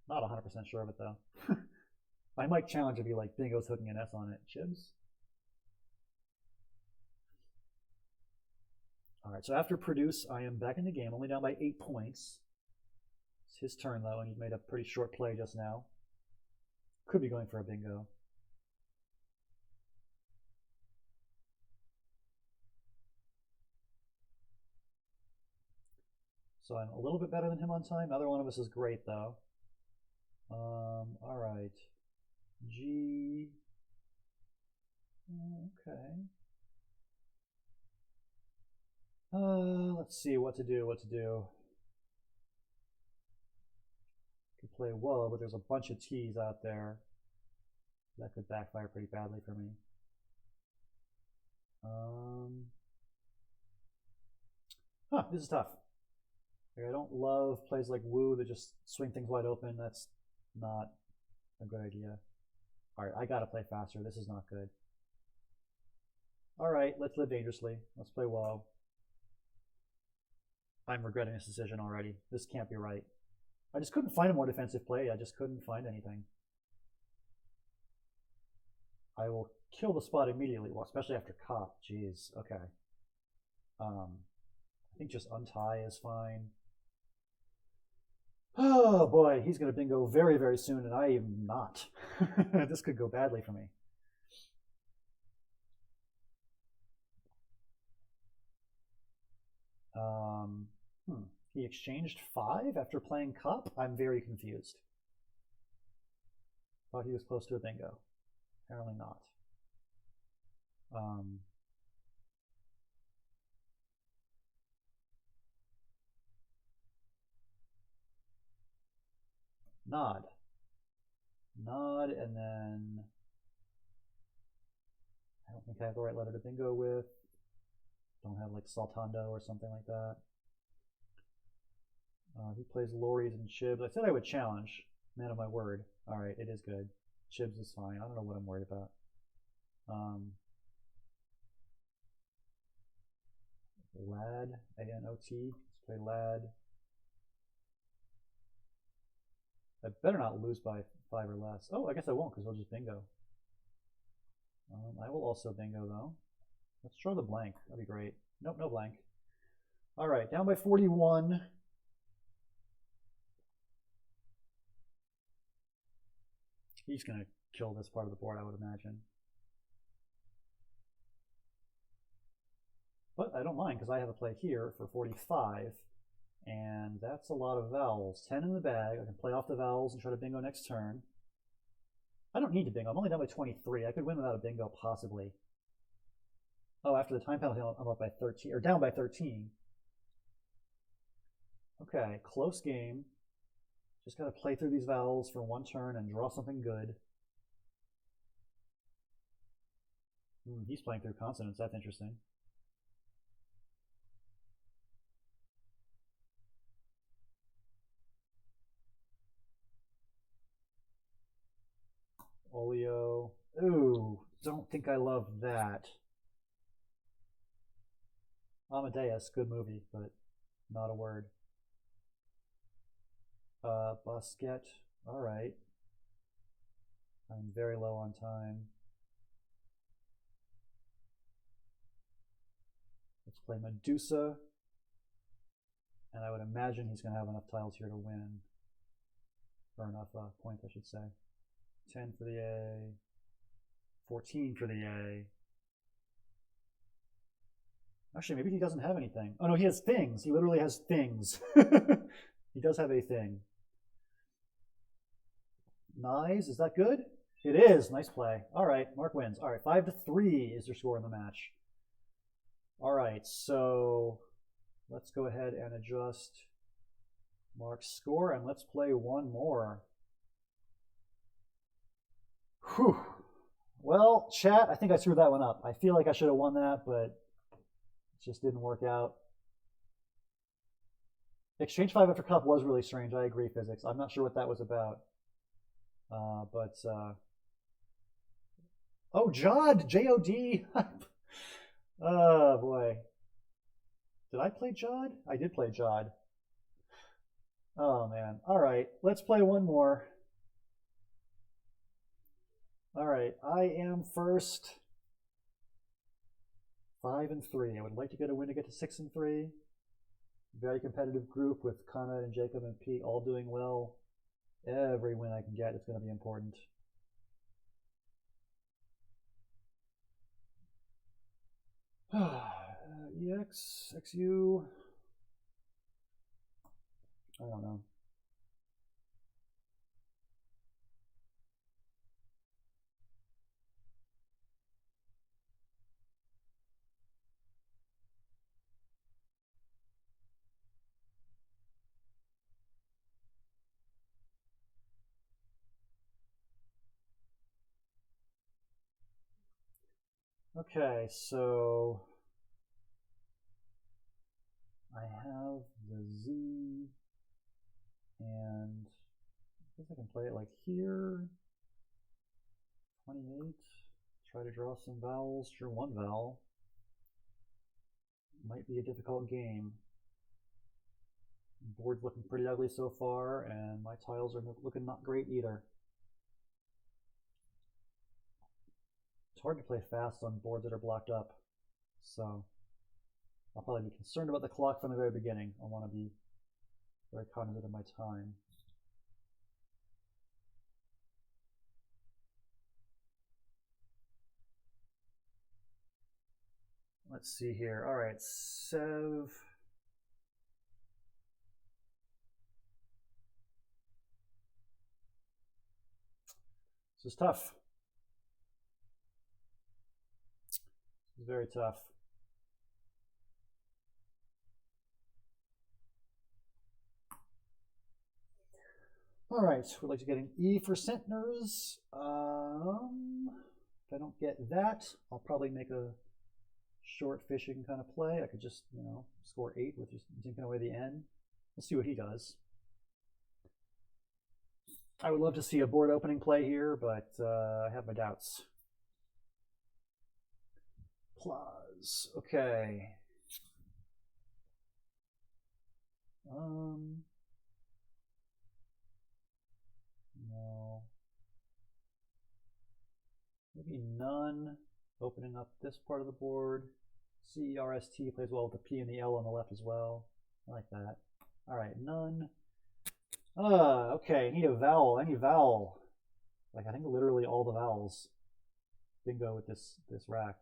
Not 100% sure of it, though. I might challenge if you like Bingo's hooking an S on it. Chibs? All right, so after Produce, I am back in the game, only down by 8 points. It's his turn, though, and he's made a pretty short play just now. Could be going for a bingo. So I'm a little bit better than him on time. Neither one of us is great, though. All right. G. Okay. Let's see what to do. Could play whoa, but there's a bunch of T's out there. That could backfire pretty badly for me. This is tough. I don't love plays like woo that just swing things wide open. That's not a good idea. All right, I gotta play faster. This is not good. All right, let's live dangerously. Let's play whoa. I'm regretting this decision already. This can't be right. I just couldn't find a more defensive play. I just couldn't find anything. I will kill the spot immediately, well, especially after cop. Jeez, okay. I think just untie is fine. Oh boy, he's going to bingo very, very soon, and I am not. This could go badly for me. He exchanged 5 after playing cup? I'm very confused. Thought he was close to a bingo. Apparently not. Nod, and then I don't think I have the right letter to bingo with. Don't have like Saltando or something like that. He plays Lorries and Chibs. I said I would challenge. Man of my word. All right, it is good. Chibs is fine. I don't know what I'm worried about. Lad, A-N-O-T. Let's play Lad. I better not lose by 5 or less. Oh, I guess I won't because we'll just bingo. I will also bingo though. Let's try the blank. That'd be great. Nope, no blank. All right, down by 41. He's going to kill this part of the board, I would imagine. But I don't mind because I have a play here for 45. And that's a lot of vowels. 10 in the bag. I can play off the vowels and try to bingo next turn. I don't need to bingo. I'm only down by 23. I could win without a bingo, possibly. Oh, after the time penalty, I'm up by 13, or down by 13. Okay, close game. Just got to play through these vowels for 1 turn and draw something good. He's playing through consonants. That's interesting. Olio. Ooh, don't think I love that. Amadeus, good movie, but not a word. Basket. All right. I'm very low on time. Let's play Medusa. And I would imagine he's going to have enough tiles here to win. Or enough points, I should say. 10 for the A. 14 for the A. Actually, maybe he doesn't have anything. Oh no, he has things. He literally has things. He does have a thing. Nice. Is that good? It is. Nice play. All right, Mark wins. All right, 5-3 is your score in the match. All right, so let's go ahead and adjust Mark score, and let's play one more. Whew. Well, chat, I think I screwed that one up. I feel like I should have won that, but it just didn't work out. Exchange 5 after cup was really strange. I agree, physics. I'm not sure what that was about. Oh, Jod! J-O-D! Oh, boy. Did I play Jod? I did play Jod. Oh, man. All right, let's play one more. All right, I am first. 5 and 3. I would like to get a win to get to 6 and 3. Very competitive group with Conrad and Jacob and Pete all doing well. Every win I can get is going to be important. EX, XU. I don't know. Okay, so I have the Z, and I guess I can play it like here. 28. Try to draw some vowels. Sure, one vowel. Might be a difficult game. Board's looking pretty ugly so far, and my tiles are looking not great either. It's hard to play fast on boards that are blocked up, so I'll probably be concerned about the clock from the very beginning. I want to be very cognizant of my time. Let's see here. All right, Sev. This is tough. This is very tough. All right, we'd like to get an E for centners. If I don't get that, I'll probably make a short fishing kind of play. I could just, score 8 with just taking away the N. Let's see what he does. I would love to see a board opening play here, but I have my doubts. Plus, okay. No. Maybe none. Opening up this part of the board. CERST plays well with the P and the L on the left as well. I like that. All right, none. Okay, I need a vowel. Any vowel. Like, I think literally all the vowels. Bingo with this rack.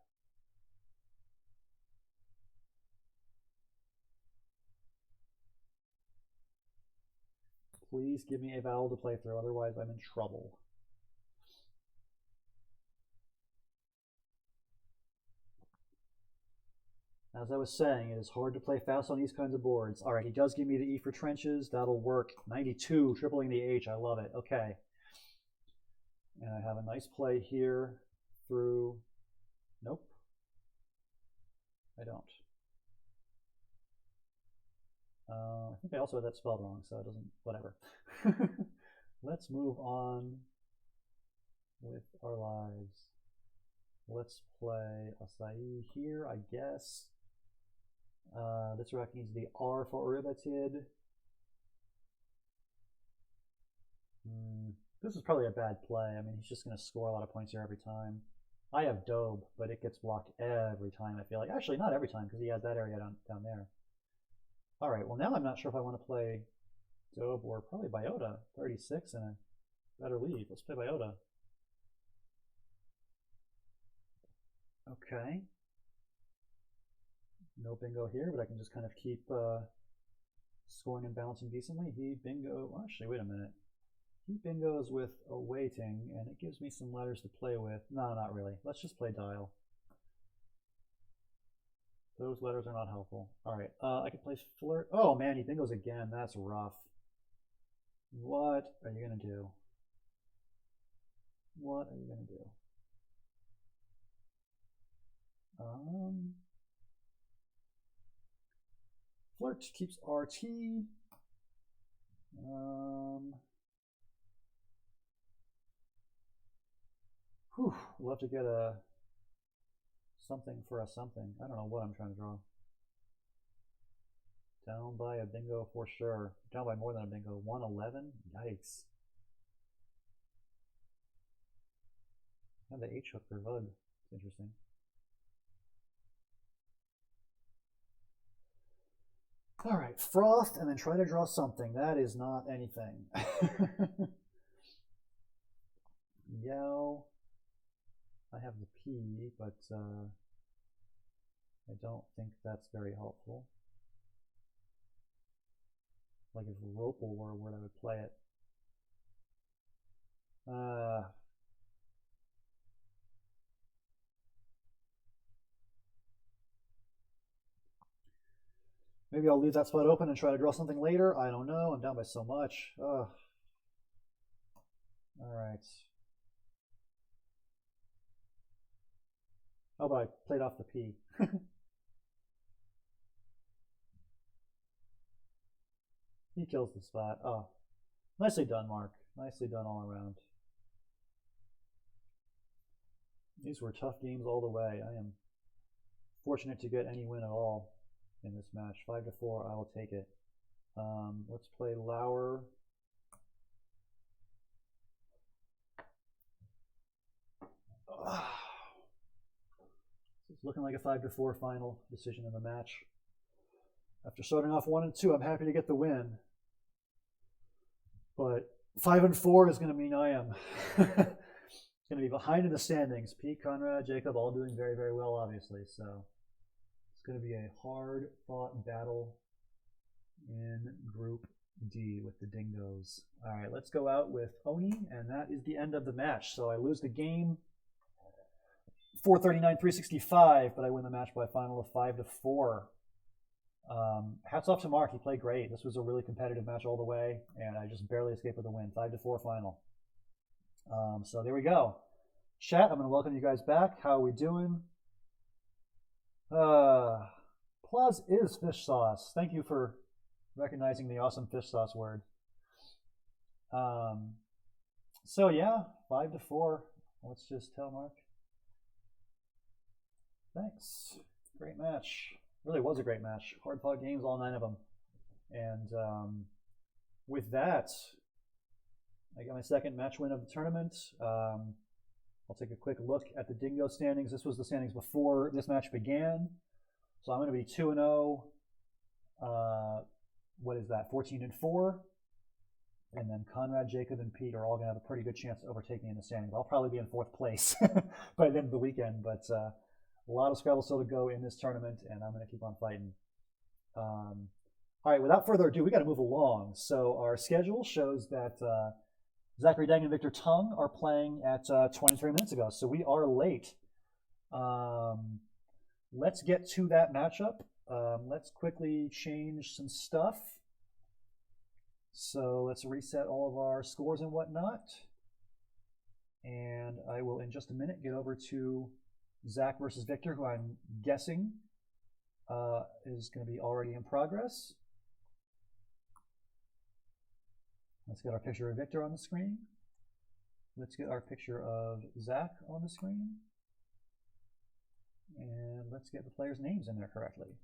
Please give me a vowel to play through, otherwise I'm in trouble. As I was saying, it is hard to play fast on these kinds of boards. All right, he does give me the E for trenches. That'll work. 92, tripling the H. I love it. Okay. And I have a nice play here through. Nope. I don't. I think I also had that spelled wrong, so it doesn't, whatever. Let's move on with our lives. Let's play acai here, I guess. This rack needs the R for Oribatid. This is probably a bad play. I mean, he's just going to score a lot of points here every time. I have Dobe, but it gets blocked every time, I feel like. Actually, not every time, because he has that area down there. All right, well, now I'm not sure if I want to play Dobe or probably Biota. 36 and a better lead. Let's play Biota. Okay. No bingo here, but I can just kind of keep scoring and balancing decently. He bingo. Actually, wait a minute. He bingos with a waiting, and it gives me some letters to play with. No, not really. Let's just play dial. Those letters are not helpful. All right, I can play flirt. Oh man, he bingos again. That's rough. What are you going to do? What are you going to do? Flirt keeps RT. We'll have to get a something for a something. I don't know what I'm trying to draw. Down by a bingo for sure. Down by more than a bingo. 111? Yikes. I have the H hook for Vug. It's interesting. All right, froth and then try to draw something. That is not anything. Yell. I have the P, but I don't think that's very helpful. Like if Ropal were a word, I would play it. Maybe I'll leave that spot open and try to draw something later. I don't know. I'm down by so much. All right. Oh, but I played off the P. He kills the spot. Oh, nicely done, Mark. Nicely done all around. These were tough games all the way. I am fortunate to get any win at all in this match. 5-4, I will take it. Let's play Lauer. It's looking like a 5-4 final decision in the match. After starting off 1 and 2, I'm happy to get the win. But 5 and 4 is going to mean I am going to be behind in the standings. Pete, Conrad, Jacob, all doing very, very well, obviously. So it's going to be a hard-fought battle in Group D with the Dingoes. All right, let's go out with Oni, and that is the end of the match. So I lose the game 439-365, but I win the match by a final of 5-4. Hats off to Mark. He played great. This was a really competitive match all the way, and I just barely escaped with a win. 5-4 final. So there we go. Chat, I'm going to welcome you guys back. How are we doing? Plus is fish sauce. Thank you for recognizing the awesome fish sauce word. So yeah, 5-4. Let's just tell Mark. Thanks. Great match. Really was a great match. Hard fought games, all 9 of them. And with that, I got my second match win of the tournament. I'll take a quick look at the Dingo standings. This was the standings before this match began. So I'm going to be 2-0. What is that? 14-4. And then Conrad, Jacob, and Pete are all going to have a pretty good chance to overtake me in the standings. I'll probably be in 4th place by the end of the weekend, but a lot of Scrabble still to go in this tournament, and I'm going to keep on fighting. All right, without further ado, we got to move along. So our schedule shows that Zachary, Dang, and Victor Tung are playing at 23 minutes ago, so we are late. Let's get to that matchup. Let's quickly change some stuff. So let's reset all of our scores and whatnot. And I will, in just a minute, get over to Zach versus Victor, who I'm guessing is going to be already in progress. Let's get our picture of Victor on the screen. Let's get our picture of Zach on the screen. And let's get the players' names in there correctly.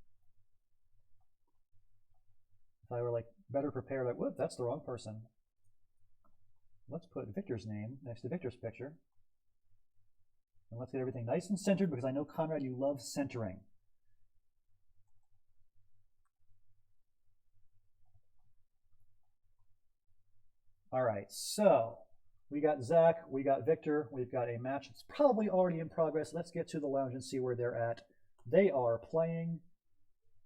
If I were like better prepared, like, whoop, that's the wrong person. Let's put Victor's name next to Victor's picture. And let's get everything nice and centered, because I know, Conrad, you love centering. All right, so we got Zach, we got Victor, we've got a match that's probably already in progress. Let's get to the lounge and see where they're at. They are playing,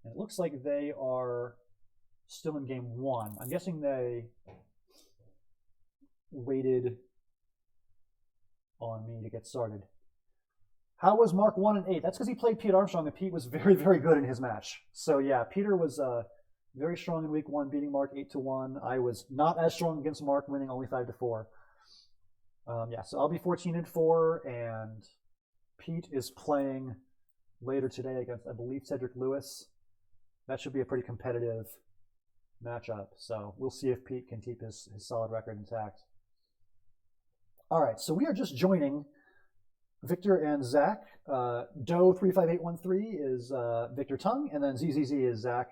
and it looks like they are still in game 1. I'm guessing they waited on me to get started. How was Mark 1 and 8? That's because he played Pete Armstrong, and Pete was very, very good in his match. So yeah, Peter was Very strong in week 1, beating Mark 8-1. I was not as strong against Mark, winning only 5-4. Yeah, so I'll be 14-4, and Pete is playing later today against, I believe, Cedric Lewis. That should be a pretty competitive matchup. So we'll see if Pete can keep his solid record intact. All right, so we are just joining Victor and Zach. Doe35813 is Victor Tung, and then ZZZ is Zach.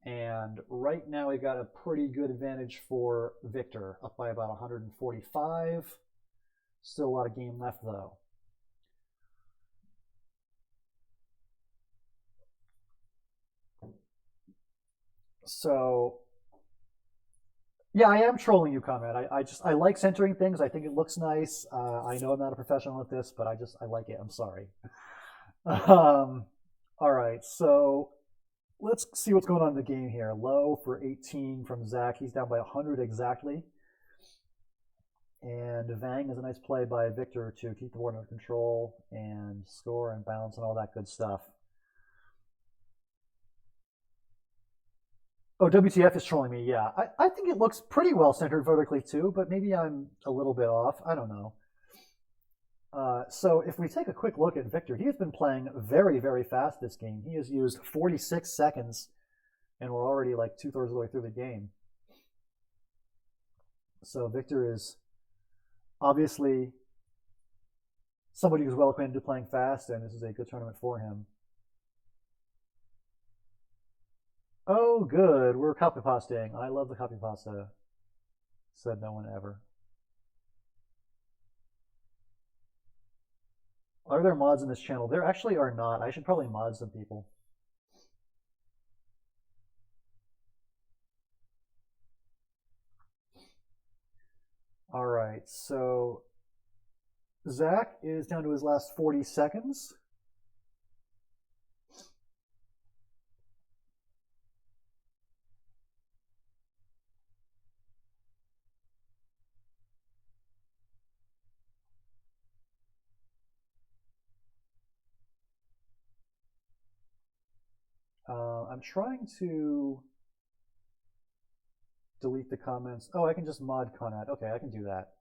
And right now we've got a pretty good advantage for Victor, up by about 145. Still a lot of game left, though. So, yeah, I am trolling you, Conrad. I like centering things. I think it looks nice. I know I'm not a professional at this, but I like it. I'm sorry. All right, so let's see what's going on in the game here. Low for 18 from Zach. He's down by 100 exactly. And Vang is a nice play by Victor to keep the board under control and score and bounce and all that good stuff. Oh, WTF is trolling me, yeah. I think it looks pretty well centered vertically too, but maybe I'm a little bit off. I don't know. So if we take a quick look at Victor, he has been playing very, very fast this game. He has used 46 seconds, and we're already like 2/3 of the way through the game. So Victor is obviously somebody who's well acquainted to playing fast, and this is a good tournament for him. Oh, good. We're copy pasting. I love the copy pasta. Said no one ever. Are there mods in this channel? There actually are not. I should probably mod some people. All right, so Zach is down to his last 40 seconds. I'm trying to delete the comments. Oh, I can just mod Conrad. Okay, I can do that.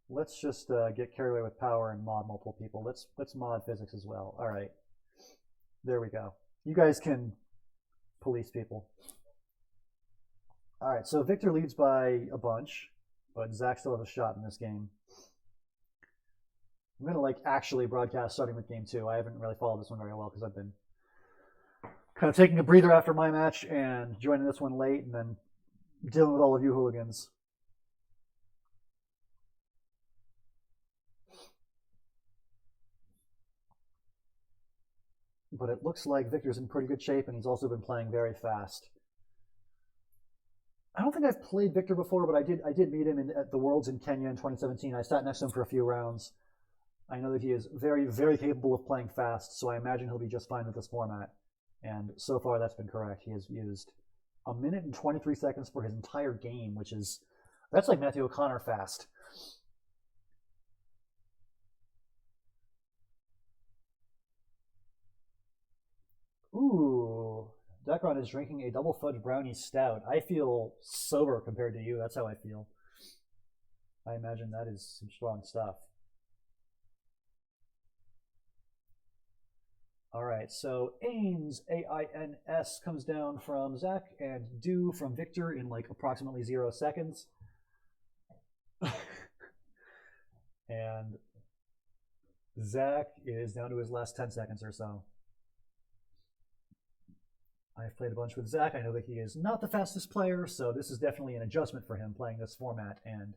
Let's just get carried away with power and mod multiple people. Let's mod physics as well. All right, there we go. You guys can police people. All right, so Victor leads by a bunch, but Zach still has a shot in this game. I'm gonna actually broadcast starting with game 2. I haven't really followed this one very well because I've been kind of taking a breather after my match and joining this one late, and then dealing with all of you hooligans. But it looks like Victor's in pretty good shape, and he's also been playing very fast. I don't think I've played Victor before, but I did meet him at the Worlds in Kenya in 2017. I sat next to him for a few rounds. I know that he is very, very capable of playing fast, so I imagine he'll be just fine with this format. And so far, that's been correct. He has used 1 minute and 23 seconds for his entire game, that's like Matthew O'Connor fast. Ooh, Decron is drinking a double fudge brownie stout. I feel sober compared to you. That's how I feel. I imagine that is some strong stuff. All right, so Ains, A-I-N-S, comes down from Zach, and Do from Victor in approximately 0 seconds. And Zach is down to his last 10 seconds or so. I've played a bunch with Zach. I know that he is not the fastest player, so this is definitely an adjustment for him playing this format, and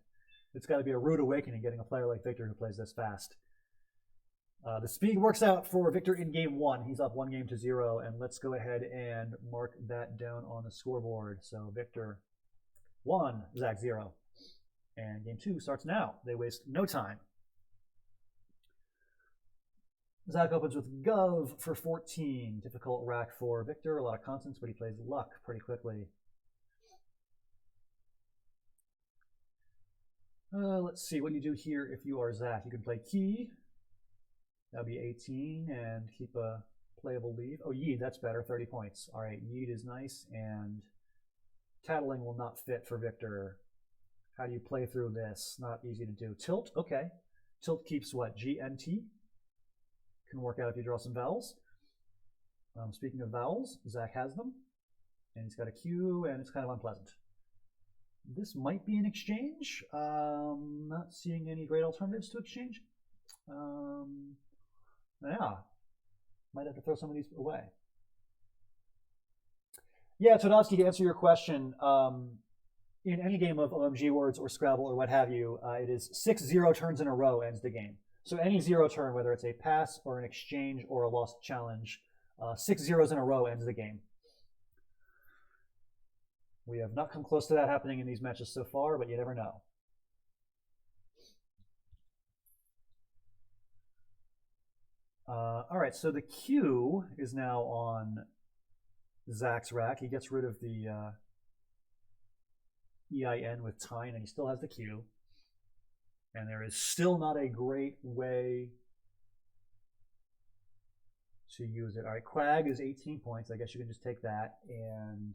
it's got to be a rude awakening getting a player like Victor who plays this fast. The speed works out for Victor in game 1. He's up 1-0, and let's go ahead and mark that down on the scoreboard. So Victor 1, Zach 0. And game 2 starts now. They waste no time. Zach opens with Gov for 14. Difficult rack for Victor. A lot of constants, but he plays Luck pretty quickly. Let's see what you do here if you are Zach. You can play Key. That'll be 18 and keep a playable lead. Oh, Yeed, that's better, 30 points. All right, Yeed is nice, and Tattling will not fit for Victor. How do you play through this? Not easy to do. Tilt, okay. Tilt keeps what? GNT? Can work out if you draw some vowels. Speaking of vowels, Zach has them. And he's got a Q, and it's kind of unpleasant. This might be an exchange. Not seeing any great alternatives to exchange. Yeah, might have to throw some of these away. Yeah, Todovsky, to answer your question, in any game of OMG words or Scrabble or what have you, it is 6 0 turns in a row ends the game. So any 0 turn, whether it's a pass or an exchange or a lost challenge, 6 zeros in a row ends the game. We have not come close to that happening in these matches so far, but you never know. All right, so the Q is now on Zach's rack. He gets rid of the EIN with Tyne, and he still has the Q. And there is still not a great way to use it. All right, Quag is 18 points. I guess you can just take that. And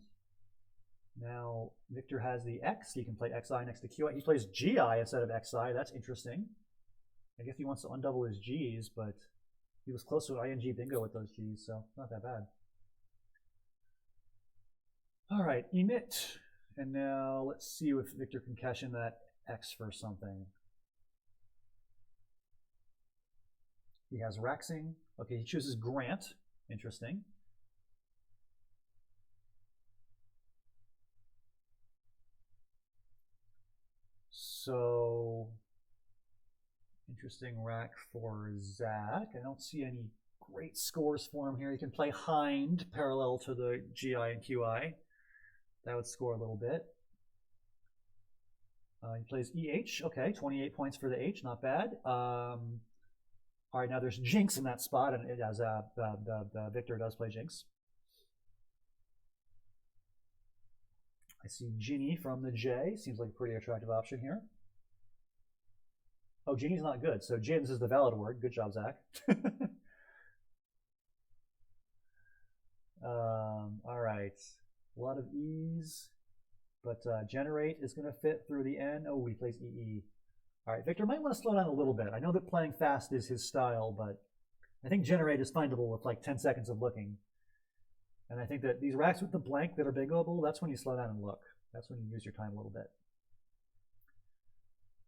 now Victor has the X. He can play XI next to QI. He plays GI instead of XI. That's interesting. I guess he wants to undouble his Gs, but he was close to an ING bingo with those Gs, so not that bad. All right, emit. And now let's see if Victor can cash in that X for something. He has Raxing. Okay, he chooses Grant. Interesting. So, interesting rack for Zach. I don't see any great scores for him here. He can play Hind parallel to the GI and QI. That would score a little bit. He plays EH. Okay, 28 points for the H. Not bad. All right, now there's Jinx in that spot, and it has Victor does play Jinx. I see Ginny from the J. Seems like a pretty attractive option here. Oh, Ginny's not good. So Jins is the valid word. Good job, Zach. All right. A lot of E's, but Generate is going to fit through the N. Oh, he plays EE. All right, Victor might want to slow down a little bit. I know that playing fast is his style, but I think Generate is findable with like 10 seconds of looking. And I think that these racks with the blank that are bingoable, that's when you slow down and look. That's when you use your time a little bit.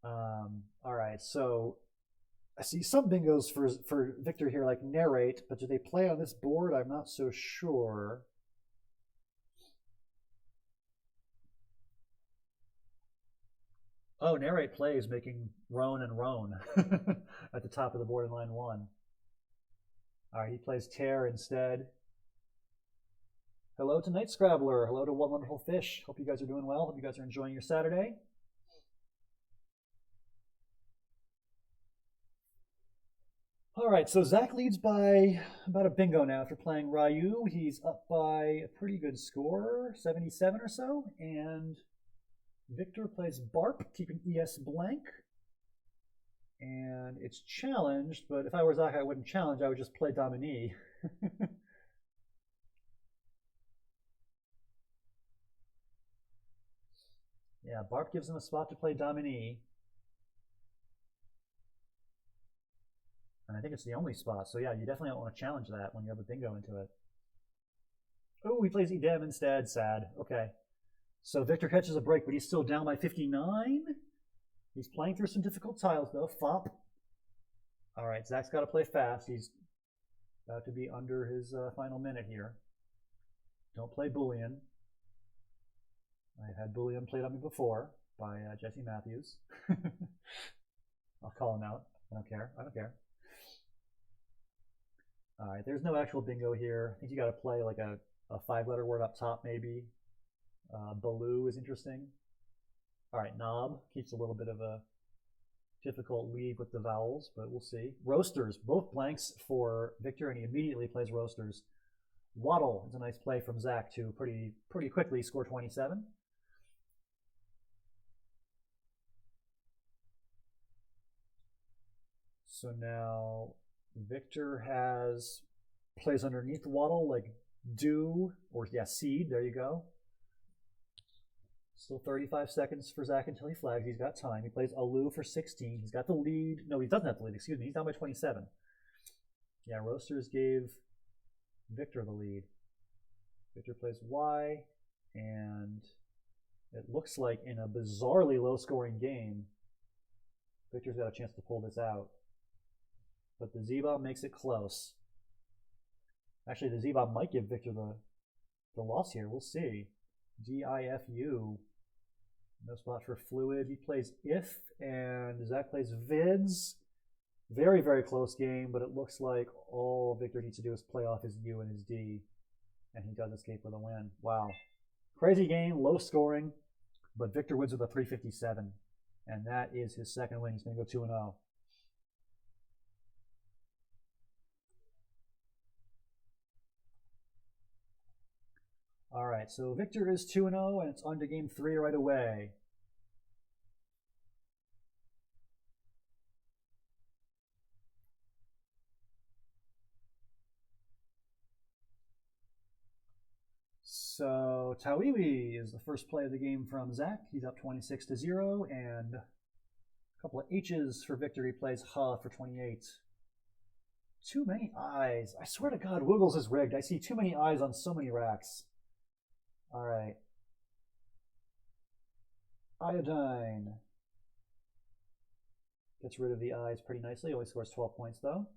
All right, so I see some bingos for Victor here, like Narrate, but do they play on this board? I'm not so sure. Oh, Narrate plays making Roan and Roan at the top of the board in line 1. All right, he plays Tear instead. Hello to Night Scrabbler. Hello to One Wonderful Fish. Hope you guys are doing well. Hope you guys are enjoying your Saturday. All right, so Zach leads by about a bingo now after playing Ryu. He's up by a pretty good score, 77 or so. And Victor plays Barp, keeping ES blank. And it's challenged, but if I were Zach, I wouldn't challenge. I would just play Dominie. Yeah, Barp gives him a spot to play Dominie. And I think it's the only spot. So yeah, you definitely don't want to challenge that when you have a bingo into it. Oh, he plays Edem instead. Sad. Okay. So Victor catches a break, but he's still down by 59. He's playing through some difficult tiles, though. Fop. All right, Zach's got to play fast. He's about to be under his final minute here. Don't play Boolean. I've had Boolean played on me before by Jesse Matthews. I'll call him out. I don't care. I don't care. All right, there's no actual bingo here. I think you got to play like a 5-letter word up top, maybe. Baloo is interesting. All right, Knob keeps a little bit of a difficult lead with the vowels, but we'll see. Roasters, both blanks for Victor, and he immediately plays Roasters. Waddle is a nice play from Zach to pretty quickly score 27. So now Victor plays underneath Waddle like do, or yeah, seed. There you go. Still 35 seconds for Zach until he flags. He's got time. He plays Alu for 16. He's got the lead. No, he doesn't have the lead. Excuse me. He's down by 27. Yeah, Roasters gave Victor the lead. Victor plays Y, and it looks like in a bizarrely low-scoring game, Victor's got a chance to pull this out. But the Z-Bomb makes it close. Actually, the Z-Bomb might give Victor the loss here. We'll see. DIFU. No spot for Fluid. He plays If, and Zach plays Vids. Very, very close game, but it looks like all Victor needs to do is play off his U and his D, and he does escape with a win. Wow. Crazy game, low scoring, but Victor wins with a 357, and that is his second win. He's going to go 2-0. All right, so Victor is 2-0, and it's on to game 3 right away. So Tawiwi is the first play of the game from Zach. He's up 26-0, and a couple of H's for Victor. He plays Ha for 28. Too many eyes. I swear to God, Wiggles is rigged. I see too many eyes on so many racks. All right. Iodine. Gets rid of the eyes pretty nicely. Only scores 12 points, though.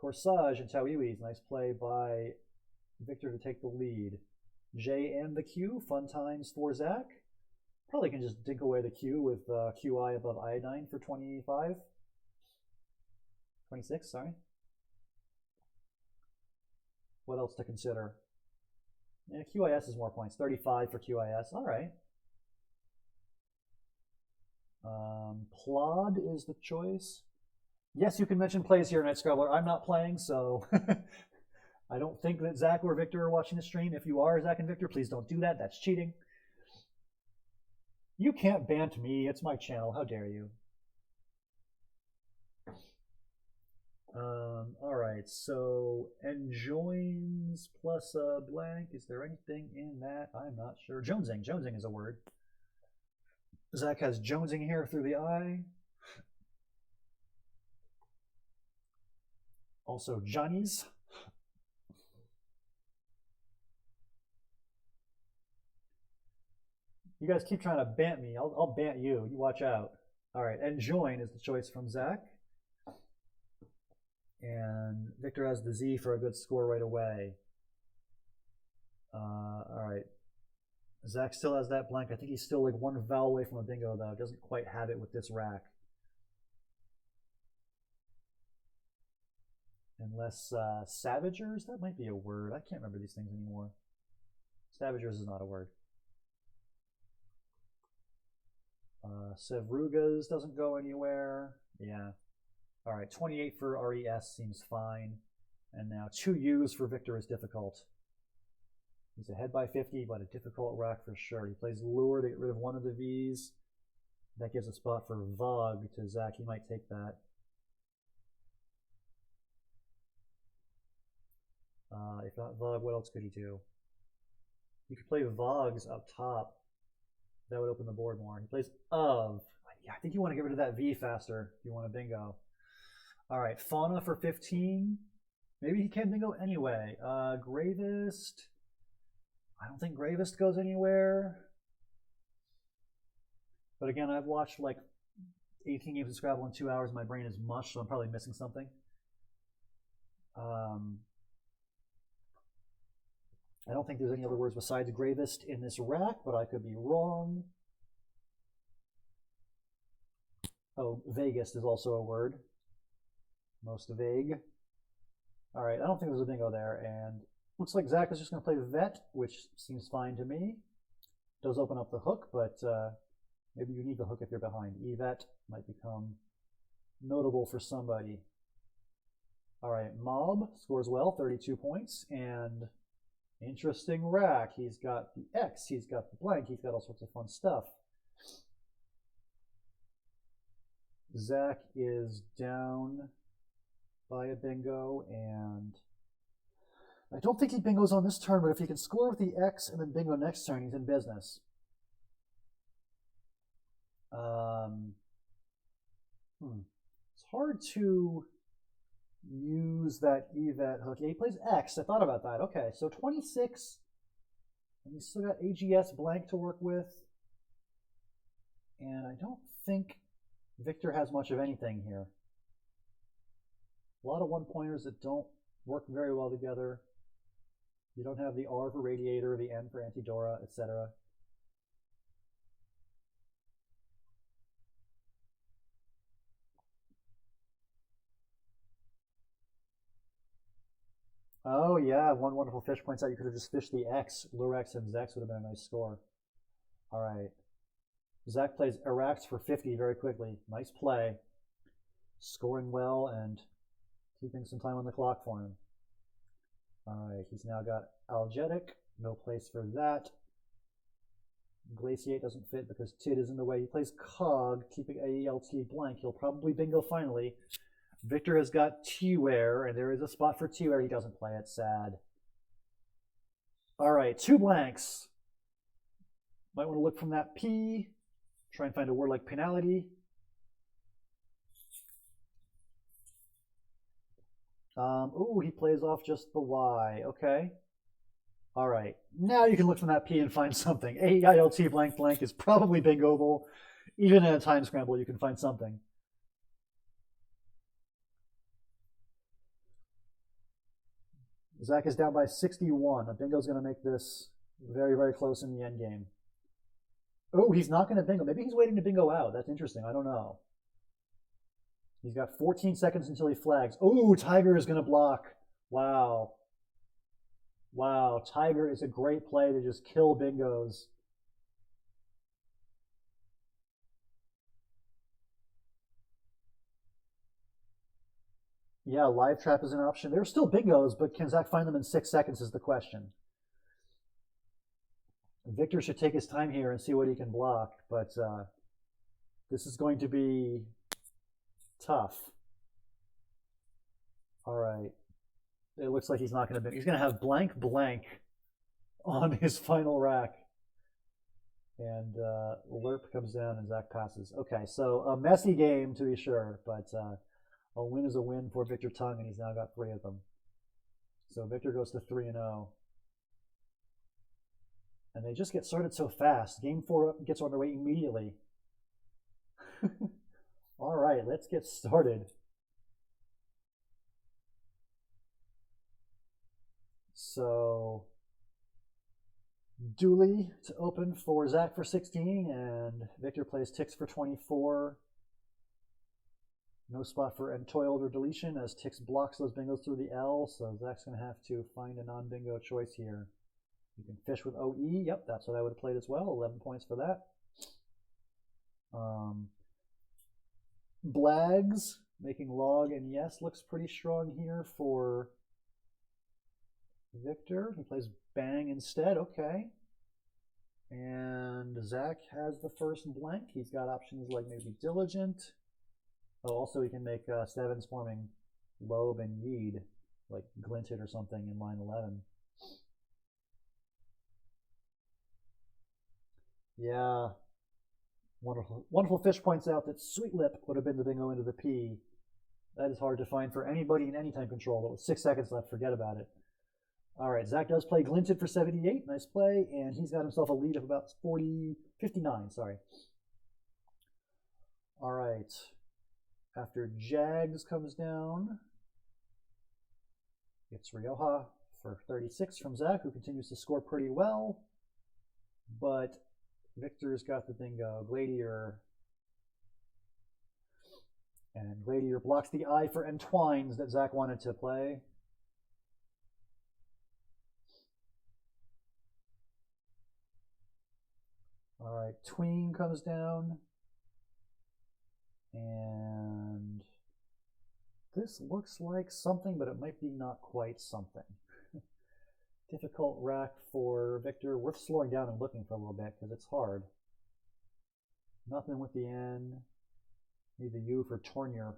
Corsage and Tawiwi's. Nice play by Victor to take the lead. J and the Q. Fun times for Zach. Probably can just dig away the Q with QI above Iodine for 25. 26, sorry. What else to consider? Yeah, QIS is more points. 35 for QIS. All right. Plod is the choice. Yes, you can mention plays here, Night Scrabbler. I'm not playing, so I don't think that Zach or Victor are watching the stream. If you are, Zach and Victor, please don't do that. That's cheating. You can't bant me. It's my channel. How dare you? All right, so enjoins plus a blank. Is there anything in that? I'm not sure. Jonesing. Jonesing is a word. Zach has jonesing here through the eye. Also Johnny's. You guys keep trying to bant me. I'll bant you. You watch out. All right, enjoin is the choice from Zach. And Victor has the Z for a good score right away. All right. Zach still has that blank. I think he's still like one vowel away from a bingo, though. Doesn't quite have it with this rack. Unless Savagers, that might be a word. I can't remember these things anymore. Savagers is not a word. Sevrugas doesn't go anywhere. Yeah. All right, 28 for RES seems fine. And now 2 U's for Victor is difficult. He's ahead by 50, but a difficult rack for sure. He plays Lure to get rid of one of the V's. That gives a spot for Vog to Zach. He might take that. If not Vog, what else could he do? You could play Vogs up top. That would open the board more. He plays Of. Yeah, I think you want to get rid of that V faster if you want a bingo. All right, Fauna for 15. Maybe he can bingo anyway. Gravest. I don't think Gravest goes anywhere. But again, I've watched like 18 games of Scrabble in 2 hours. My brain is mush, so I'm probably missing something. I don't think there's any other words besides Gravest in this rack, but I could be wrong. Oh, Vaguest is also a word. Most vague. All right, I don't think there's a bingo there, and looks like Zach is just going to play Vet, which seems fine to me. Does open up the hook, but maybe you need the hook if you're behind. Evet might become notable for somebody. All right, Mob scores well, 32 points, and interesting rack. He's got the X, he's got the blank, he's got all sorts of fun stuff. Zach is down by a bingo, and I don't think he bingos on this turn, but if he can score with the X and then bingo next turn, he's in business. It's hard to use that EVET hook. Yeah, he plays X. I thought about that. Okay, so 26, and he's still got AGS blank to work with. And I don't think Victor has much of anything here. A lot of one-pointers that don't work very well together. You don't have the R for Radiator, the N for Antidora, etc. Oh yeah, one wonderful fish points out you could have just fished the X. Lurex and Zex would have been a nice score. All right. Zach plays Arax for 50 very quickly. Nice play. Scoring well and keeping some time on the clock for him. All right, he's now got Algetic. No place for that. Glaciate doesn't fit because Tid is in the way. He plays Cog, keeping AELT blank. He'll probably bingo finally. Victor has got T-Ware, and there is a spot for T-Ware. He doesn't play it. Sad. All right, 2 blanks. Might want to look from that P. Try and find a word like penalty. Ooh, he plays off just the Y. Okay. All right. Now you can look from that P and find something. AEILT blank blank is probably bingoable. Even in a time scramble, you can find something. Zach is down by 61. A bingo's going to make this very, very close in the end game. Oh, he's not going to bingo. Maybe he's waiting to bingo out. That's interesting. I don't know. He's got 14 seconds until he flags. Oh, Tiger is going to block. Wow. Wow, Tiger is a great play to just kill bingos. Yeah, live trap is an option. There are still bingos, but can Zach find them in 6 seconds is the question. Victor should take his time here and see what he can block, but this is going to be tough. All right. It looks like he's not going to. He's going to have blank blank on his final rack. And Lerp comes down and Zach passes. Okay, so a messy game to be sure, but a win is a win for Victor Tung, and he's now got 3 of them. So Victor goes to 3-0. And they just get started so fast. Game 4 gets underway immediately. All right, let's get started. So Dooley to open for Zach for 16, and Victor plays Tix for 24. No spot for entoiled or deletion as Tix blocks those bingos through the L, so Zach's going to have to find a non-bingo choice here. You can fish with OE. Yep, that's what I would have played as well. 11 points for that. Blags making log and yes looks pretty strong here for Victor. He plays bang instead. Okay. And Zach has the first blank. He's got options like maybe diligent. Oh, also he can make Stevens forming lobe and yeed, like glinted or something in line 11. Yeah. Wonderful. Wonderful Fish points out that Sweet Lip would have been the bingo into the P. That is hard to find for anybody in any time control, but with 6 seconds left, forget about it. All right, Zach does play Glinted for 78. Nice play, and he's got himself a lead of about 59, sorry. All right. After Jags comes down, it's Rioja for 36 from Zach, who continues to score pretty well. But Victor's got the bingo. Gladiator. And Gladiator blocks the I for Entwines that Zach wanted to play. All right, Tween comes down. And this looks like something, but it might be not quite something. Difficult rack for Victor. Worth slowing down and looking for a little bit because it's hard. Nothing with the N. Need the U for Tornier.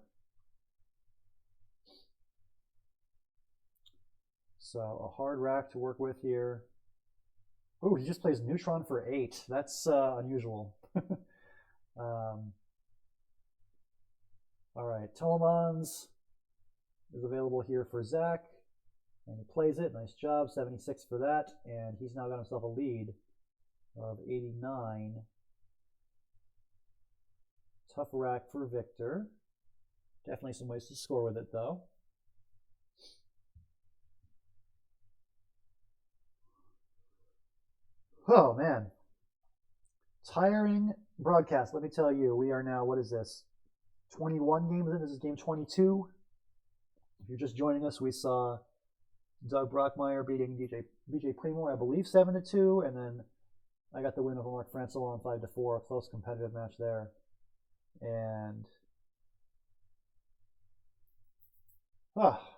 So a hard rack to work with here. Oh, he just plays Neutron for 8. That's unusual. All right, Telemans is available here for Zach, and he plays it. Nice job, 76 for that, and he's now got himself a lead of 89. Tough rack for Victor. Definitely some ways to score with it, though. Oh, man. Tiring broadcast, let me tell you. We are now, what is this? 21 games in. This is game 22. If you're just joining us, we saw Doug Brockmeier beating BJ Premore, I believe, 7-2, and then I got the win over Mark Francillon 5-4, a close competitive match there. And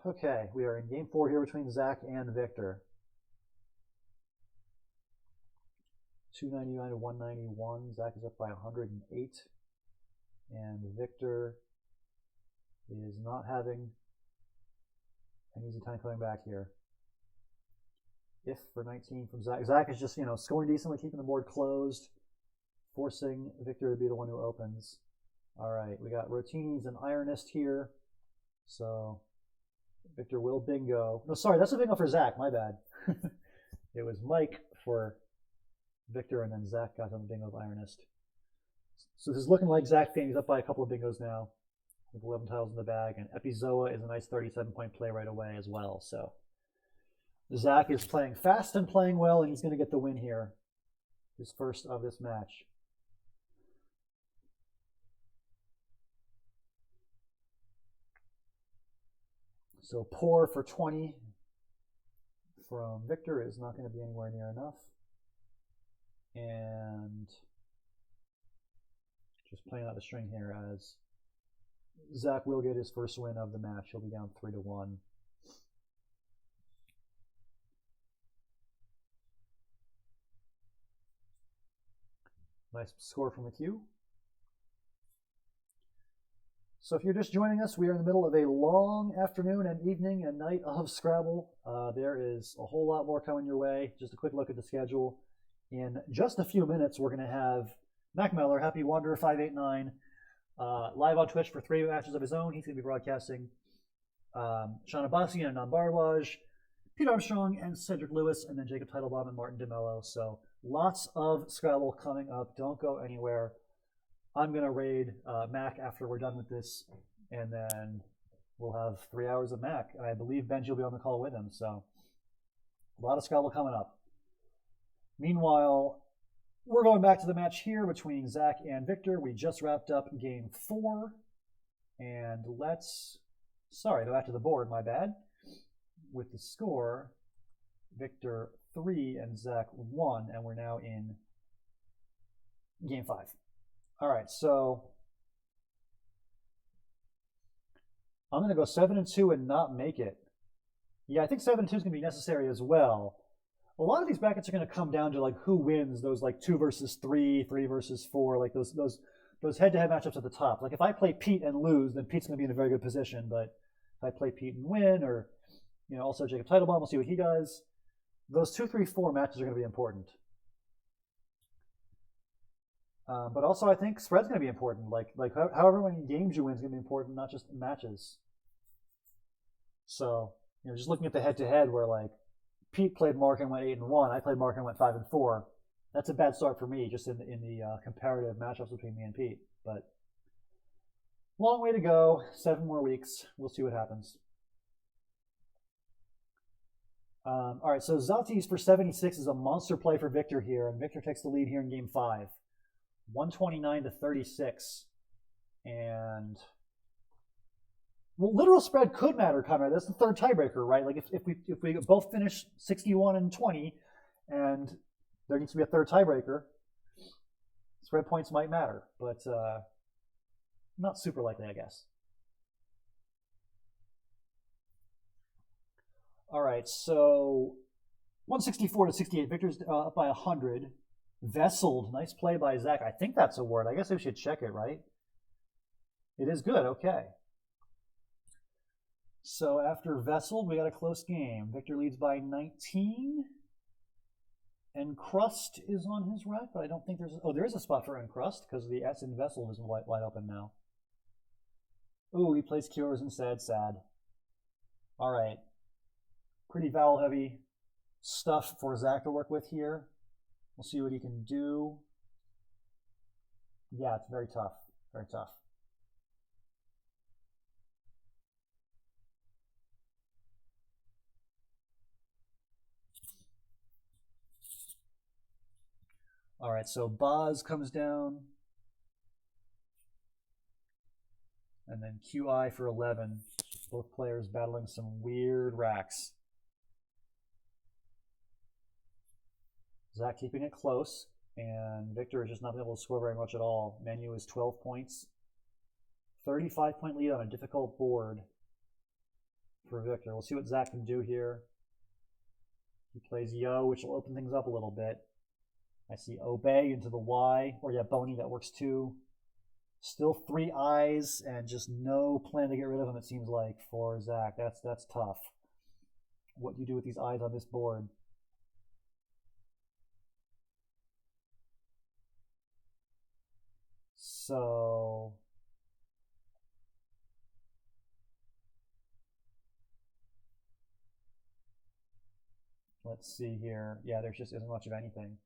okay, we are in game 4 here between Zach and Victor. 299 to 191. Zach is up by 108, and Victor is not having an easy time coming back here. If for 19 from Zach. Zach is just, scoring decently, keeping the board closed, forcing Victor to be the one who opens. All right, we got Rotinis and Ironist here. So Victor will bingo. No, sorry, that's a bingo for Zach. My bad. It was Mike for Victor, and then Zach got on the bingo of Ironist. So this is looking like Zach He's up by a couple of bingos now with 11 tiles in the bag, and Epizoa is a nice 37-point play right away as well. So Zach is playing fast and playing well, and he's going to get the win here. His first of this match. So pour for 20 from Victor is not going to be anywhere near enough. And just playing out the string here as Zach will get his first win of the match. He'll be down 3-1. Nice score from the queue. So if you're just joining us, we are in the middle of a long afternoon and evening and night of Scrabble. There is a whole lot more coming your way. Just a quick look at the schedule. In just a few minutes, we're going to have Mac Meller, Happy Wanderer 589, live on Twitch for 3 matches of his own. He's going to be broadcasting Sean Abbasi and Anand Bharadwaj, Pete Armstrong and Cedric Lewis, and then Jacob Teitelbaum and Martin DeMello. So lots of Scrabble coming up. Don't go anywhere. I'm going to raid Mac after we're done with this, and then we'll have 3 hours of Mac. And I believe Benji will be on the call with him. So a lot of Scrabble coming up. Meanwhile, we're going back to the match here between Zach and Victor. We just wrapped up game 4. And go back to the board, my bad. With the score, Victor 3 and Zach 1, and we're now in game 5. All right, so I'm going to go 7-2 and not make it. Yeah, I think 7-2 is going to be necessary as well. A lot of these brackets are going to come down to like who wins those like 2 versus 3, 3 versus 4, like those head-to-head matchups at the top. Like if I play Pete and lose, then Pete's going to be in a very good position. But if I play Pete and win, or also Jacob Teitelbaum, we'll see what he does. Those 2, 3, 4 matches are going to be important. But also, I think spread's going to be important. Like however many games you win is going to be important, not just matches. So just looking at the head-to-head, where like Pete played Mark and went 8-1, I played Mark and went 5-4. That's a bad start for me, just in the comparative matchups between me and Pete. But long way to go. 7 more weeks. We'll see what happens. All right, so Zaltis for 76 is a monster play for Victor here, and Victor takes the lead here in game 5. 129 to 36, and literal spread could matter, Conrad. That's the third tiebreaker, right? Like if we both finish 61 and 20, and there needs to be a third tiebreaker, spread points might matter, but not super likely, I guess. All right, so 164 to 68. Victor's up by 100. Vesseled, nice play by Zach. I think that's a word. I guess we should check it, right? It is good, okay. So after Vessel, we got a close game. Victor leads by 19. Encrust is on his rack, but I don't think there's... Oh, there is a spot for Encrust because the S in Vessel is wide open now. Ooh, he plays Cures instead. Sad. All right. Pretty vowel-heavy stuff for Zach to work with here. We'll see what he can do. Yeah, it's very tough. Very tough. All right, so Boz comes down. And then QI for 11. Both players battling some weird racks. Zach keeping it close. And Victor is just not able to score very much at all. Menu is 12 points. 35-point lead on a difficult board for Victor. We'll see what Zach can do here. He plays Yo, which will open things up a little bit. I see Obey into the Y, or yeah, Boney, that works too. Still 3 eyes and just no plan to get rid of them, it seems like, for Zach. That's tough. What do you do with these eyes on this board? So let's see here. Yeah, there just isn't much of anything.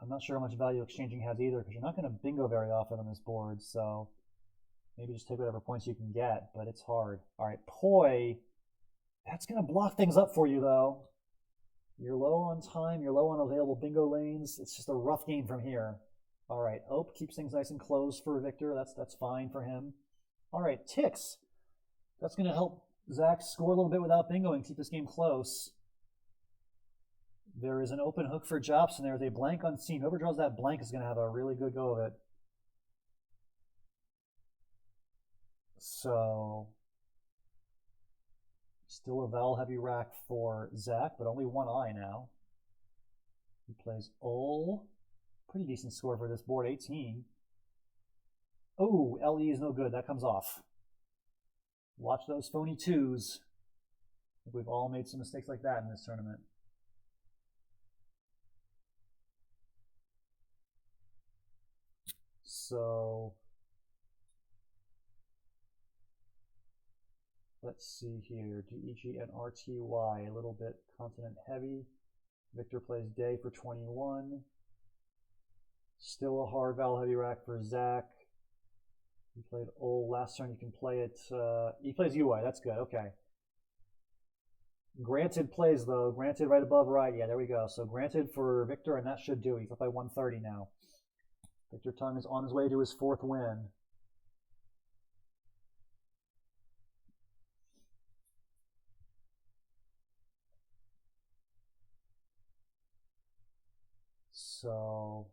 I'm not sure how much value exchanging has either, because you're not going to bingo very often on this board, so maybe just take whatever points you can get, but it's hard. All right, Poi, that's going to block things up for you, though. You're low on time, you're low on available bingo lanes. It's just a rough game from here. All right, Ope keeps things nice and close for Victor. That's fine for him. All right, Tix. That's going to help Zach score a little bit without bingoing, keep this game close. There is an open hook for Jops, and there's a blank unseen. Whoever draws that blank is going to have a really good go of it. So, still a vowel-heavy rack for Zach, but only 1 eye now. He plays Ol. Pretty decent score for this board, 18. Oh, LE is no good. That comes off. Watch those phony 2s. I think we've all made some mistakes like that in this tournament. So let's see here. DEG and RTY, a little bit continent heavy. Victor plays Day for 21. Still a hard vowel heavy rack for Zach. He played Ol last turn. You can play it. He plays UI. That's good. Okay. Granted plays though. Granted right above right. Yeah, there we go. So granted for Victor, and that should do. He's up by 130 now. Victor Tung is on his way to his 4th win. So,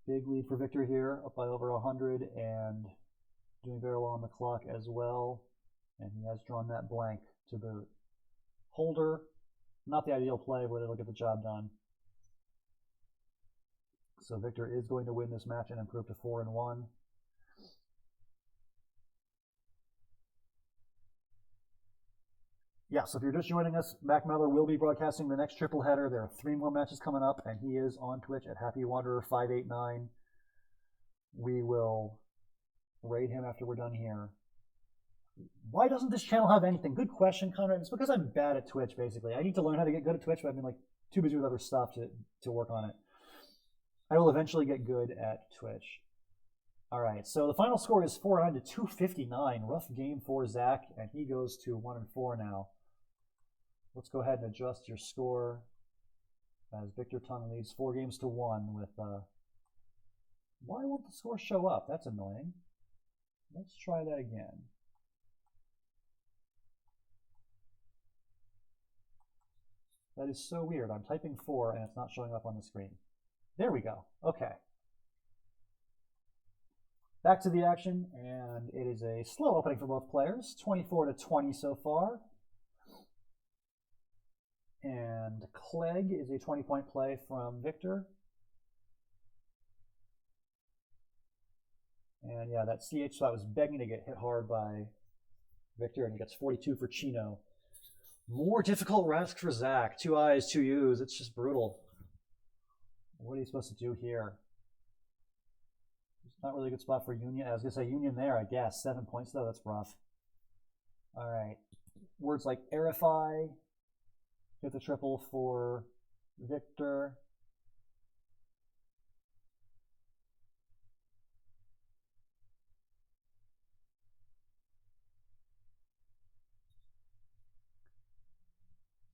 big lead for Victor here, up by over 100 and doing very well on the clock as well. And he has drawn that blank to boot. Holder, not the ideal play, but it'll get the job done. So Victor is going to win this match and improve to 4-1. Yeah, so if you're just joining us, Mac Miller will be broadcasting the next triple header. There are 3 more matches coming up, and he is on Twitch at Happy Wanderer 589. We will raid him after we're done here. Why doesn't this channel have anything? Good question, Conrad. It's because I'm bad at Twitch, basically. I need to learn how to get good at Twitch, but I've been like too busy with other stuff to work on it. I will eventually get good at Twitch. All right, so the final score is 400 to 259. Rough game for Zach, and he goes to 1-4 now. Let's go ahead and adjust your score as Victor Tung leads 4 games to 1 with... Why won't the score show up? That's annoying. Let's try that again. That is so weird. I'm typing 4 and it's not showing up on the screen. There we go. Okay. Back to the action, and it is a slow opening for both players. 24 to 20 so far. And Clegg is a 20-point play from Victor. And yeah, that CH spot was begging to get hit hard by Victor, and he gets 42 for Chino. More difficult rasks for Zach. 2 I's, 2 U's. It's just brutal. What are you supposed to do here? It's not really a good spot for Union. I was going to say Union there, I guess. 7 points, though. That's rough. All right. Words like Aerify. Get the triple for Victor.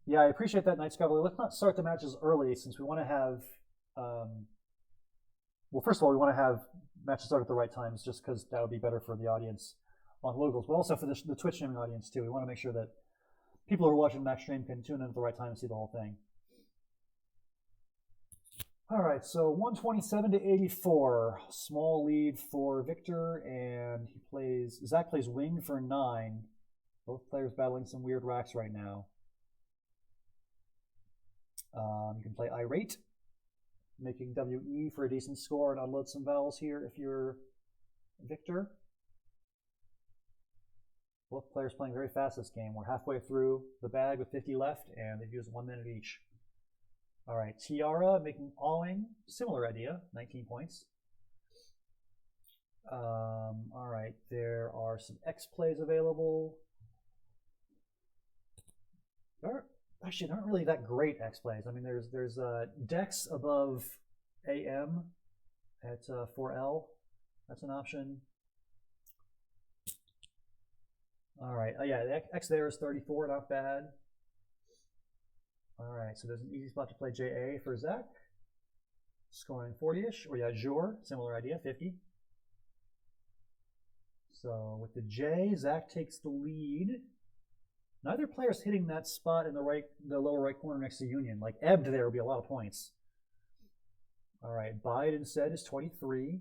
Yeah, I appreciate that, Night Scrabble. Let's not start the matches early since we want to have, well, first of all, we want to have matches start at the right times just because that would be better for the audience on locals, but also for the Twitch streaming audience too. We want to make sure that people who are watching Max stream can tune in at the right time and see the whole thing. All right, so 127 to 84, small lead for Victor, and Zach plays wing for 9. Both players battling some weird racks right now. You can play Irate, making WE for a decent score and unload some vowels here if you're Victor. Both players playing very fast this game. We're halfway through the bag with 50 left, and they've used 1 minute each. All right, Tiara making awing, similar idea, 19 points. All right, there are some X plays available. Actually, there aren't really that great X plays. I mean, there's Dex above AM at 4L. That's an option. All right. Oh yeah, the X there is 34. Not bad. All right. So there's an easy spot to play JA for Zach, scoring 40-ish. Or yeah, Jour, similar idea, 50. So with the J, Zach takes the lead. Neither player's hitting that spot in the lower right corner next to Union. Like ebbed there would be a lot of points. All right, Bide instead is 23.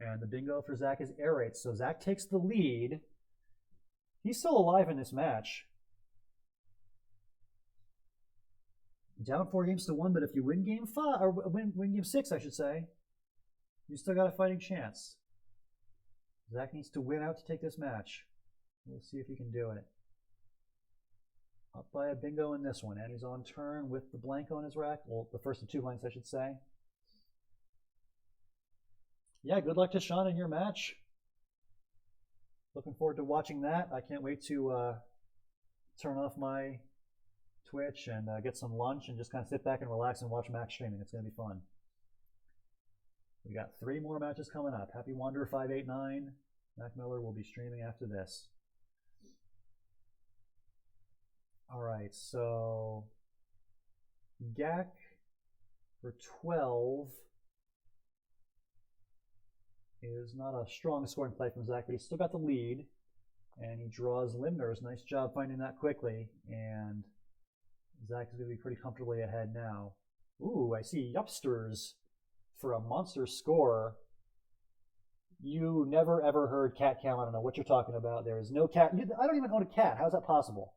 And the bingo for Zach is Aerate. So Zach takes the lead. He's still alive in this match. Down 4 games to 1, but if you win game 5, or win game 6, I should say, you still got a fighting chance. Zach needs to win out to take this match. We'll see if he can do it. Up by a bingo in this one, and he's on turn with the blank on his rack. Well, the first of 2 blanks, I should say. Yeah, good luck to Sean in your match. Looking forward to watching that. I can't wait to turn off my Twitch and get some lunch and just kind of sit back and relax and watch Max streaming. It's going to be fun. We got 3 more matches coming up. Happy Wanderer 589. Mac Miller will be streaming after this. All right, so Gak for 12 is not a strong scoring play from Zach, but he's still got the lead, and he draws Limners. Nice job finding that quickly, and Zach is going to be pretty comfortably ahead now. Ooh, I see Yupsters for a monster score. You never ever heard cat count. I don't know what you're talking about. There is no cat. I don't even own a cat. How is that possible?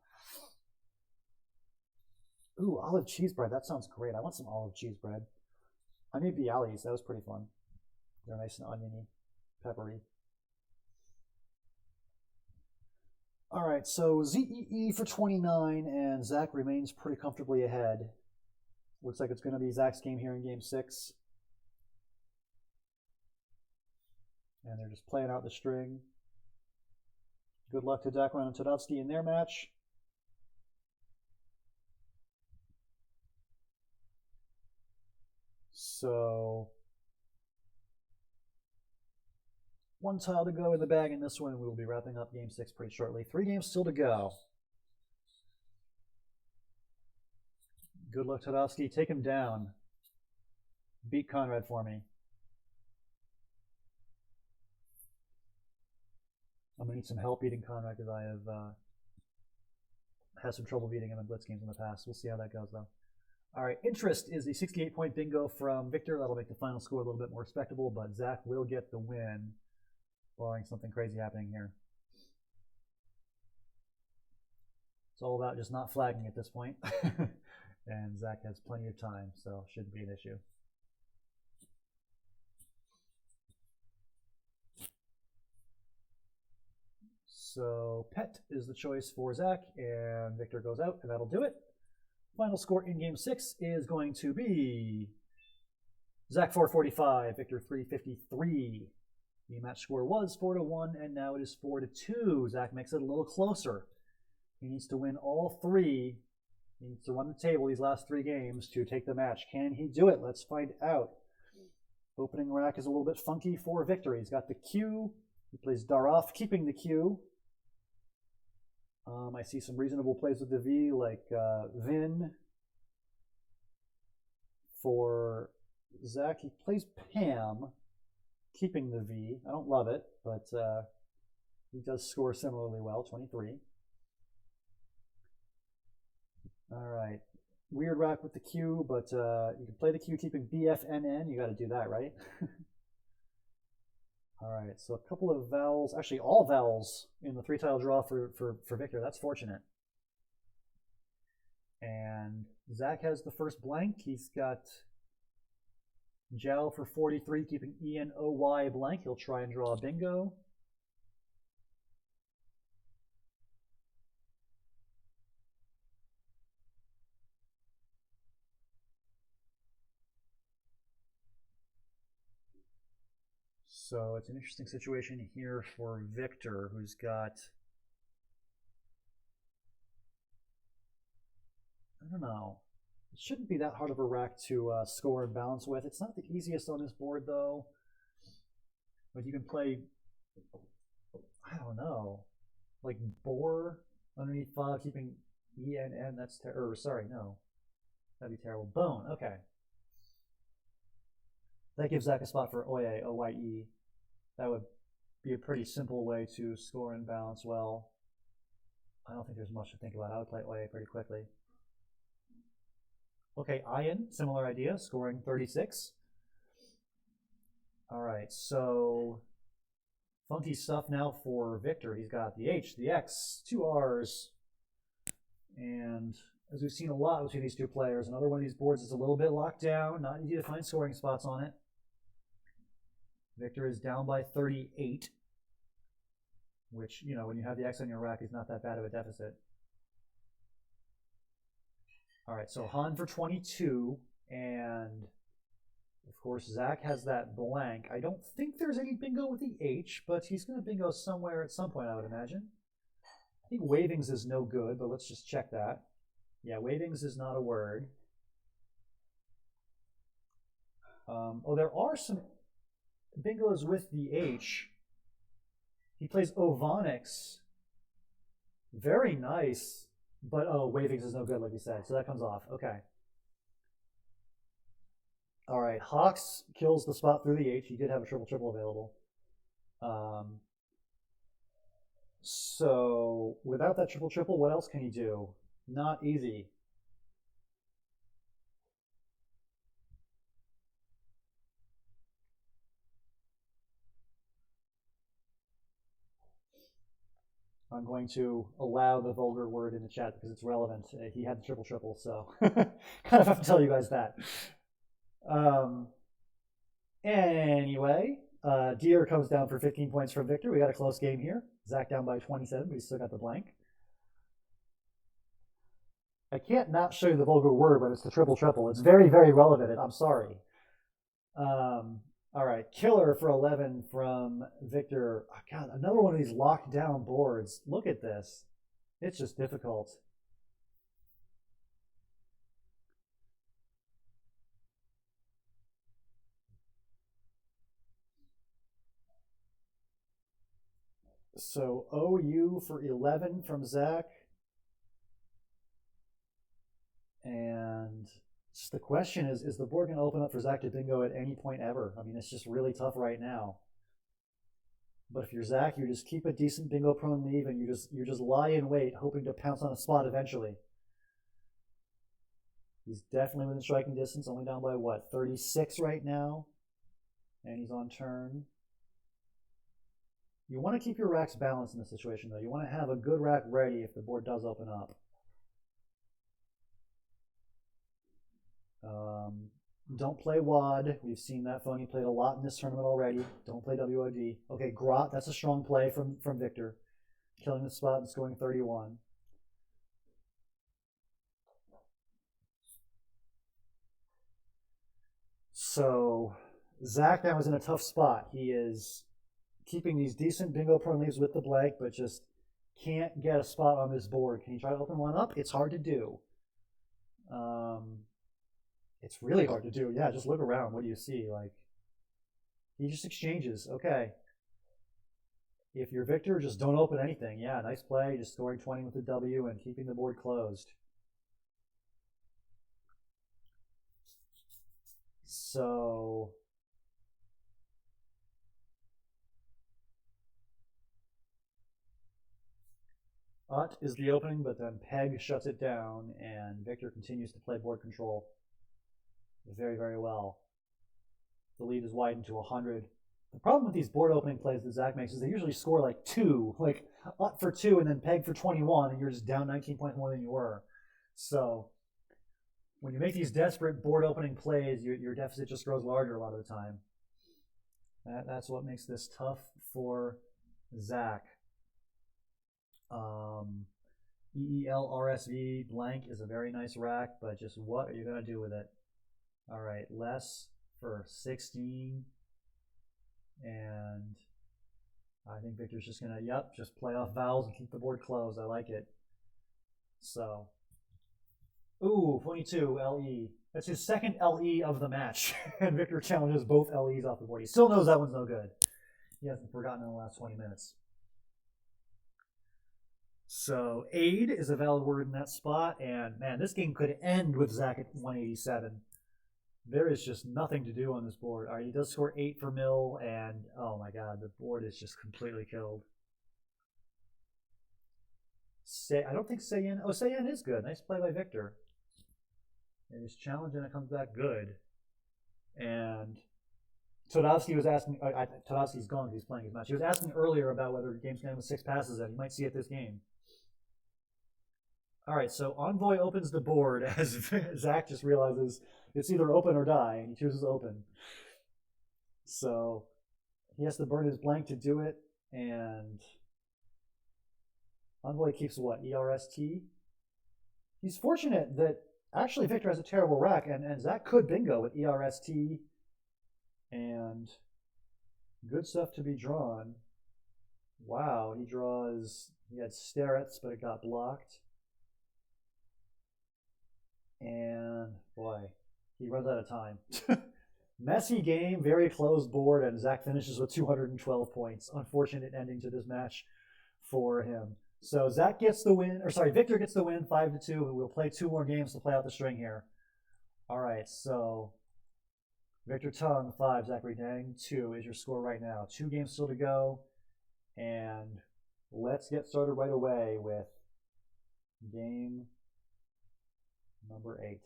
Ooh, olive cheese bread. That sounds great. I want some olive cheese bread. I made bialys. That was pretty fun. They're nice and oniony, peppery. All right, so ZEE for 29, and Zach remains pretty comfortably ahead. Looks like it's going to be Zach's game here in game 6. And they're just playing out the string. Good luck to Dakron and Tadovsky in their match. So 1 tile to go in the bag in this one, and we will be wrapping up game 6 pretty shortly. 3 games still to go. Good luck, Tadovsky. Take him down. Beat Conrad for me. I'm going to need some help beating Conrad because I have had some trouble beating him in Blitz games in the past. We'll see how that goes, though. All right, interest is the 68-point bingo from Victor. That'll make the final score a little bit more respectable, but Zach will get the win, barring something crazy happening here. It's all about just not flagging at this point. And Zach has plenty of time, so shouldn't be an issue. So Pet is the choice for Zach, and Victor goes out, and that'll do it. Final score in game 6 is going to be Zach 445, Victor 353. The match score was 4-1, and now it is 4-2. Zach makes it a little closer. He needs to win all 3. He needs to run the table these last 3 games to take the match. Can he do it? Let's find out. Opening rack is a little bit funky for Victor. He's got the Q. He plays Daraf, keeping the Q. I see some reasonable plays with the V, like Vin. For Zach, he plays Pam, keeping the V. I don't love it, but he does score similarly well, 23. All right. Weird rack with the Q, but you can play the Q keeping BFNN. You got to do that, right? All right, so a couple of vowels, actually all vowels in the 3-tile draw for Victor. That's fortunate. And Zach has the first blank. He's got Jow for 43, keeping ENOY blank. He'll try and draw a bingo. So it's an interesting situation here for Victor, who's got, I don't know, it shouldn't be that hard of a rack to score and balance with. It's not the easiest on his board, though. But you can play, I don't know, like Boar underneath file, keeping ENN. That's terrible. Sorry, no, that'd be terrible. Bone, okay. That gives Zach a spot for Oye, O-Y-E. That would be a pretty simple way to score and balance well. I don't think there's much to think about. I would play Oye pretty quickly. Okay, Ian, similar idea, scoring 36. All right, so funky stuff now for Victor. He's got the H, the X, 2 R's. And as we've seen a lot between these 2 players, another one of these boards is a little bit locked down, not easy to find scoring spots on it. Victor is down by 38, which, you know, when you have the X on your rack, is not that bad of a deficit. All right, so Han for 22, and of course, Zach has that blank. I don't think there's any bingo with the H, but he's going to bingo somewhere at some point, I would imagine. I think wavings is no good, but let's just check that. Yeah, wavings is not a word. Oh, there are some bingos with the H. He plays Ovonics. Very nice. But, oh, wavings is no good, like we said. So that comes off. Okay. All right. Hawks kills the spot through the H. He did have a triple available. So without that triple, what else can he do? Not easy. I'm going to allow the vulgar word in the chat because it's relevant. He had the triple, so kind of have to tell you guys that. Anyway, Deer comes down for 15 points from Victor. We got a close game here. Zach down by 27, but he still got the blank. I can't not show you the vulgar word, but it's the triple. It's very, very relevant. I'm sorry. All right, Killer for 11 from Victor. Oh, God, another one of these locked down boards. Look at this. It's just difficult. So OU for 11 from Zach. And just the question is the board going to open up for Zach to bingo at any point ever? I mean, it's just really tough right now. But if you're Zach, you just keep a decent bingo prone leave and you just lie in wait, hoping to pounce on a spot eventually. He's definitely within striking distance, only down by what, 36 right now? And he's on turn. You want to keep your racks balanced in this situation, though. You want to have a good rack ready if the board does open up. Don't play WOD. We've seen that phony played a lot in this tournament already. Don't play WOD. Okay, Grot, that's a strong play from Victor. killing the spot and scoring 31. So Zach now is in a tough spot. He is keeping these decent bingo prone leaves with the blank, but just can't get a spot on this board. Can you try to open one up? It's hard to do. It's really hard to do. Yeah, just look around. What do you see? Like, he just exchanges. Okay. If you're Victor, just don't open anything. Yeah, nice play. Just scoring 20 with the W and keeping the board closed. So Ut is the opening, but then Peg shuts it down, and Victor continues to play board control very, very well. The lead is widened to 100. The problem with these board opening plays that Zach makes is they usually score like 2, like Ut for 2 and then Peg for 21, and you're just down 19 points more than you were. So when you make these desperate board opening plays, your deficit just grows larger a lot of the time. That's what makes this tough for Zach. EELRSV blank is a very nice rack, but just what are you going to do with it? All right, less for 16. And I think Victor's just going to, just play off vowels and keep the board closed. I like it. So, ooh, 22, LE. That's his second LE of the match. And Victor challenges both LEs off the board. He still knows that one's no good. He hasn't forgotten in the last 20 minutes. So aid is a valid word in that spot, and man, this game could end with Zach at 187. There is just nothing to do on this board. All right, he does score 8 for Mill, and oh my god, the board is just completely killed. I don't think Sayen. Oh, Sayen is good. Nice play by Victor. And his challenge, and it comes back good. And Todovsky was asking. Todovsky's gone because he's playing his match. He was asking earlier about whether games can end with 6 passes, and you might see it this game. All right, so Envoy opens the board as Zach just realizes it's either open or die, and he chooses open. So he has to burn his blank to do it, and Envoy keeps what? ERST? He's fortunate that actually Victor has a terrible rack, and Zach could bingo with ERST, and good stuff to be drawn. Wow, he had Starets, but it got blocked. And boy, he runs out of time. Messy game, very closed board, and Zach finishes with 212 points. Unfortunate ending to this match for him. So Victor gets the win, 5-2. We'll play 2 more games to play out the string here. All right, so Victor Tung, 5, Zachary Dang, 2 is your score right now. 2 games still to go, and let's get started right away with game number 8.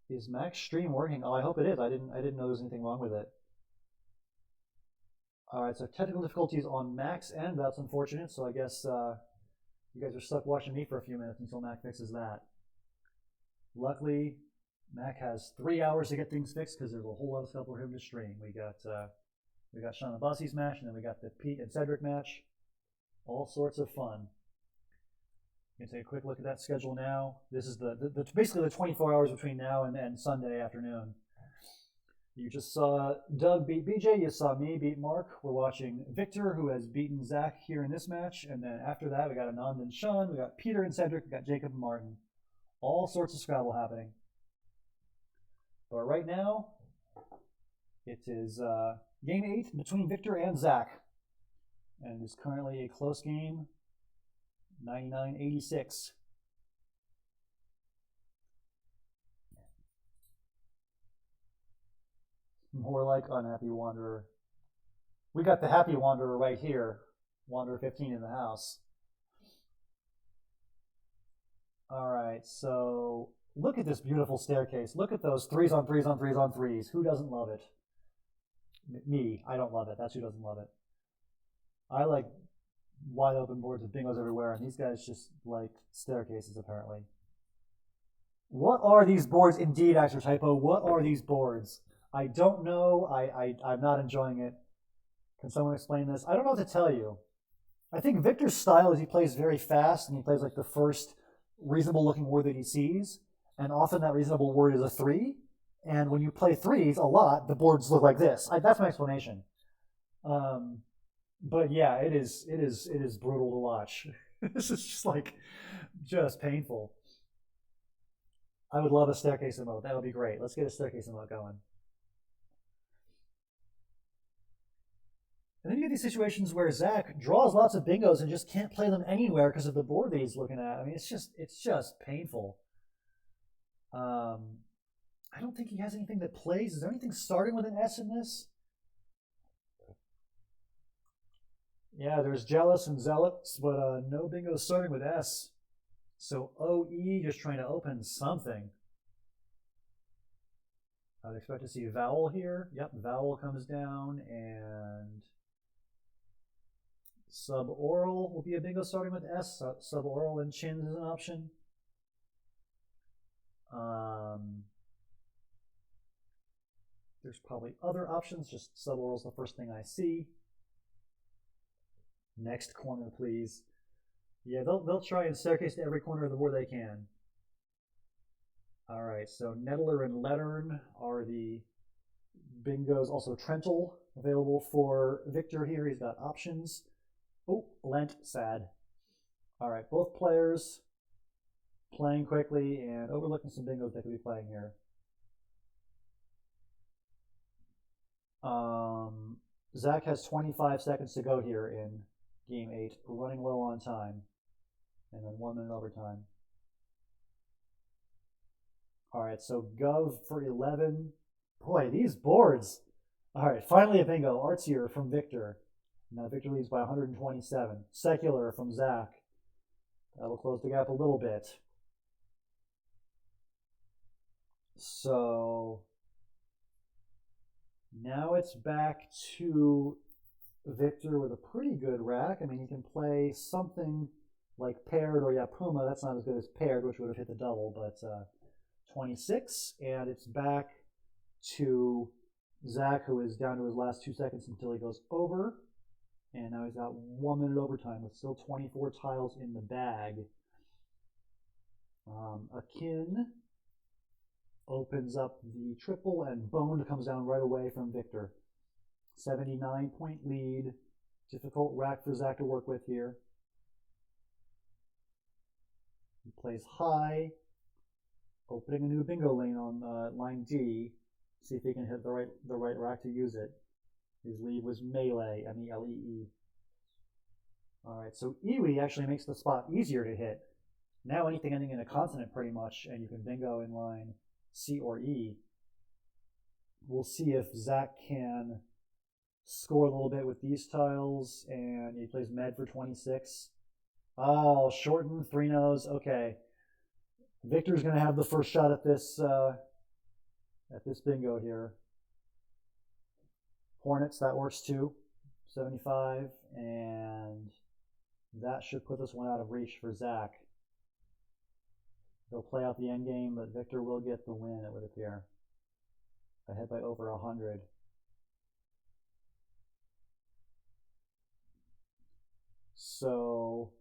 Is Mac's stream working? Oh, I hope it is. I didn't know there was anything wrong with it. All right, so technical difficulties on Mac's end. That's unfortunate. So I guess you guys are stuck watching me for a few minutes until Mac fixes that. Luckily, Mac has 3 hours to get things fixed because there's a whole lot of stuff for him to stream. We got Sean Abbasi's match, and then we got the Pete and Cedric match. All sorts of fun. You can take a quick look at that schedule now. This is basically the 24 hours between now and Sunday afternoon. You just saw Doug beat BJ. You saw me beat Mark. We're watching Victor, who has beaten Zach here in this match. And then after that, we got Anand and Sean. We got Peter and Cedric. We got Jacob and Martin. All sorts of Scrabble happening. But right now, it is game 8 between Victor and Zach. And it is currently a close game. 99-86. More like Unhappy Wanderer. We got the Happy Wanderer right here. Wanderer 15 in the house. All right, so look at this beautiful staircase. Look at those 3s on 3s on 3s on 3s. Who doesn't love it? Me. I don't love it. That's who doesn't love it. I like wide open boards with bingos everywhere, and these guys just like staircases apparently. What are these boards? Indeed, Actor Typo. What are these boards? I don't know. I'm not enjoying it. Can someone explain this? I don't know what to tell you. I think Victor's style is he plays very fast and he plays like the first reasonable looking word that he sees. And often that reasonable word is a 3. And when you play 3s a lot, the boards look like this. That's my explanation. But yeah, it is brutal to watch. This is just painful. I would love a staircase emote. That would be great. Let's get a staircase emote going. And then you get these situations where Zach draws lots of bingos and just can't play them anywhere because of the board that he's looking at. I mean, it's just painful. I don't think he has anything that plays. Is there anything starting with an S in this? Yeah, there's Jealous and Zealots, but no bingos starting with S. So OE just trying to open something. I would expect to see Vowel here. Yep, Vowel comes down, and Suboral will be a bingo starting with S. Suboral and Chins is an option. There's probably other options, just Suboral is the first thing I see. Next corner, please. Yeah, they'll try and staircase to every corner of the board they can. All right, so Nettler and Lettern are the bingos. Also Trentel available for Victor here. He's got options. Oh, Lent, sad. All right, both players playing quickly and overlooking some bingos they could be playing here. Zach has 25 seconds to go here in game 8. We're running low on time. And then 1 minute overtime. All right, so Gov for 11. Boy, these boards. All right, finally a bingo. Artsier from Victor. Now Victor leads by 127. Secular from Zach. That'll close the gap a little bit. So now it's back to Victor with a pretty good rack. I mean, he can play something like paired or Puma. That's not as good as paired, which would have hit the double, but 26. And it's back to Zach, who is down to his last 2 seconds until he goes over. And now he's got 1 minute overtime with still 24 tiles in the bag. Akin opens up the triple, and Bone comes down right away from Victor. 79-point lead. Difficult rack for Zach to work with here. He plays high, opening a new bingo lane on line D. See if he can hit the right rack to use it. His lead was Melee, M-E-L-E-E. All right, so Iwi actually makes the spot easier to hit. Now anything ending in a consonant pretty much, and you can bingo in line C or E. We'll see if Zach can score a little bit with these tiles, and he plays Med for 26. Oh, shorten, 3 no's, okay. Victor's gonna have the first shot at this bingo here. Hornets, that works too. 75, and that should put this one out of reach for Zach. They'll play out the end game, but Victor will get the win, it would appear. Ahead by over 100. So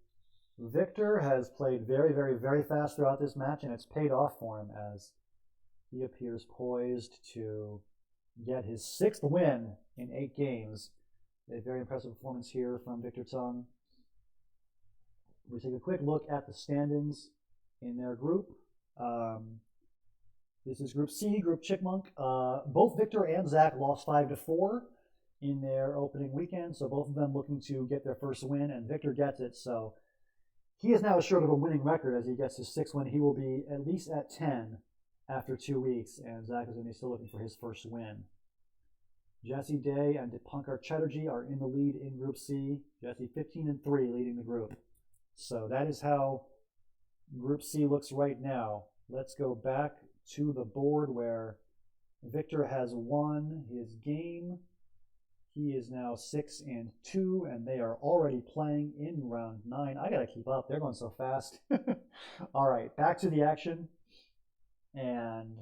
Victor has played very, very, very fast throughout this match, and it's paid off for him as he appears poised to get his 6th win in 8 games. A very impressive performance here from Victor Tung. We take a quick look at the standings in their group. This is Group C, Group Chickmunk. Both Victor and Zach lost 5-4 in their opening weekend, so both of them looking to get their first win, and Victor gets it. So he is now assured of a winning record as he gets his 6th win. He will be at least at 10 after 2 weeks, and Zach is going to be still looking for his first win. Jesse Day and Dipankar Chatterjee are in the lead in Group C. Jesse 15-3 leading the group. So that is how Group C looks right now. Let's go back to the board where Victor has won his game. He is now 6-2, and they are already playing in round 9. I gotta keep up. They're going so fast. All right, back to the action. And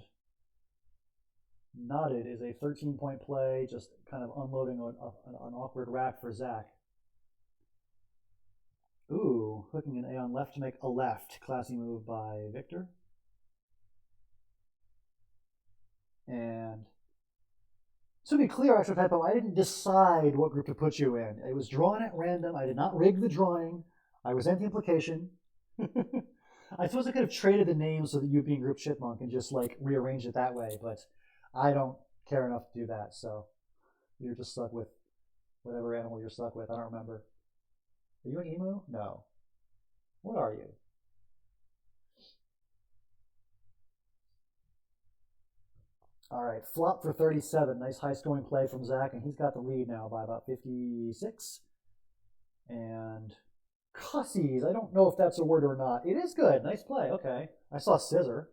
Knotted is a 13-point play, just kind of unloading an awkward rack for Zach. Ooh, hooking an A on left to make a left. Classy move by Victor. And to be clear, Extra Typo, I didn't decide what group to put you in. It was drawn at random. I did not rig the drawing. I resent the implication. I suppose I could have traded the names so that you'd be in Group Chipmunk and just like rearranged it that way, but I don't care enough to do that, so you're just stuck with whatever animal you're stuck with. I don't remember. Are you an emu? No. What are you? All right, flop for 37. Nice high-scoring play from Zach, and he's got the lead now by about 56. And cussies, I don't know if that's a word or not. It is good. Nice play. Okay. I saw scissor.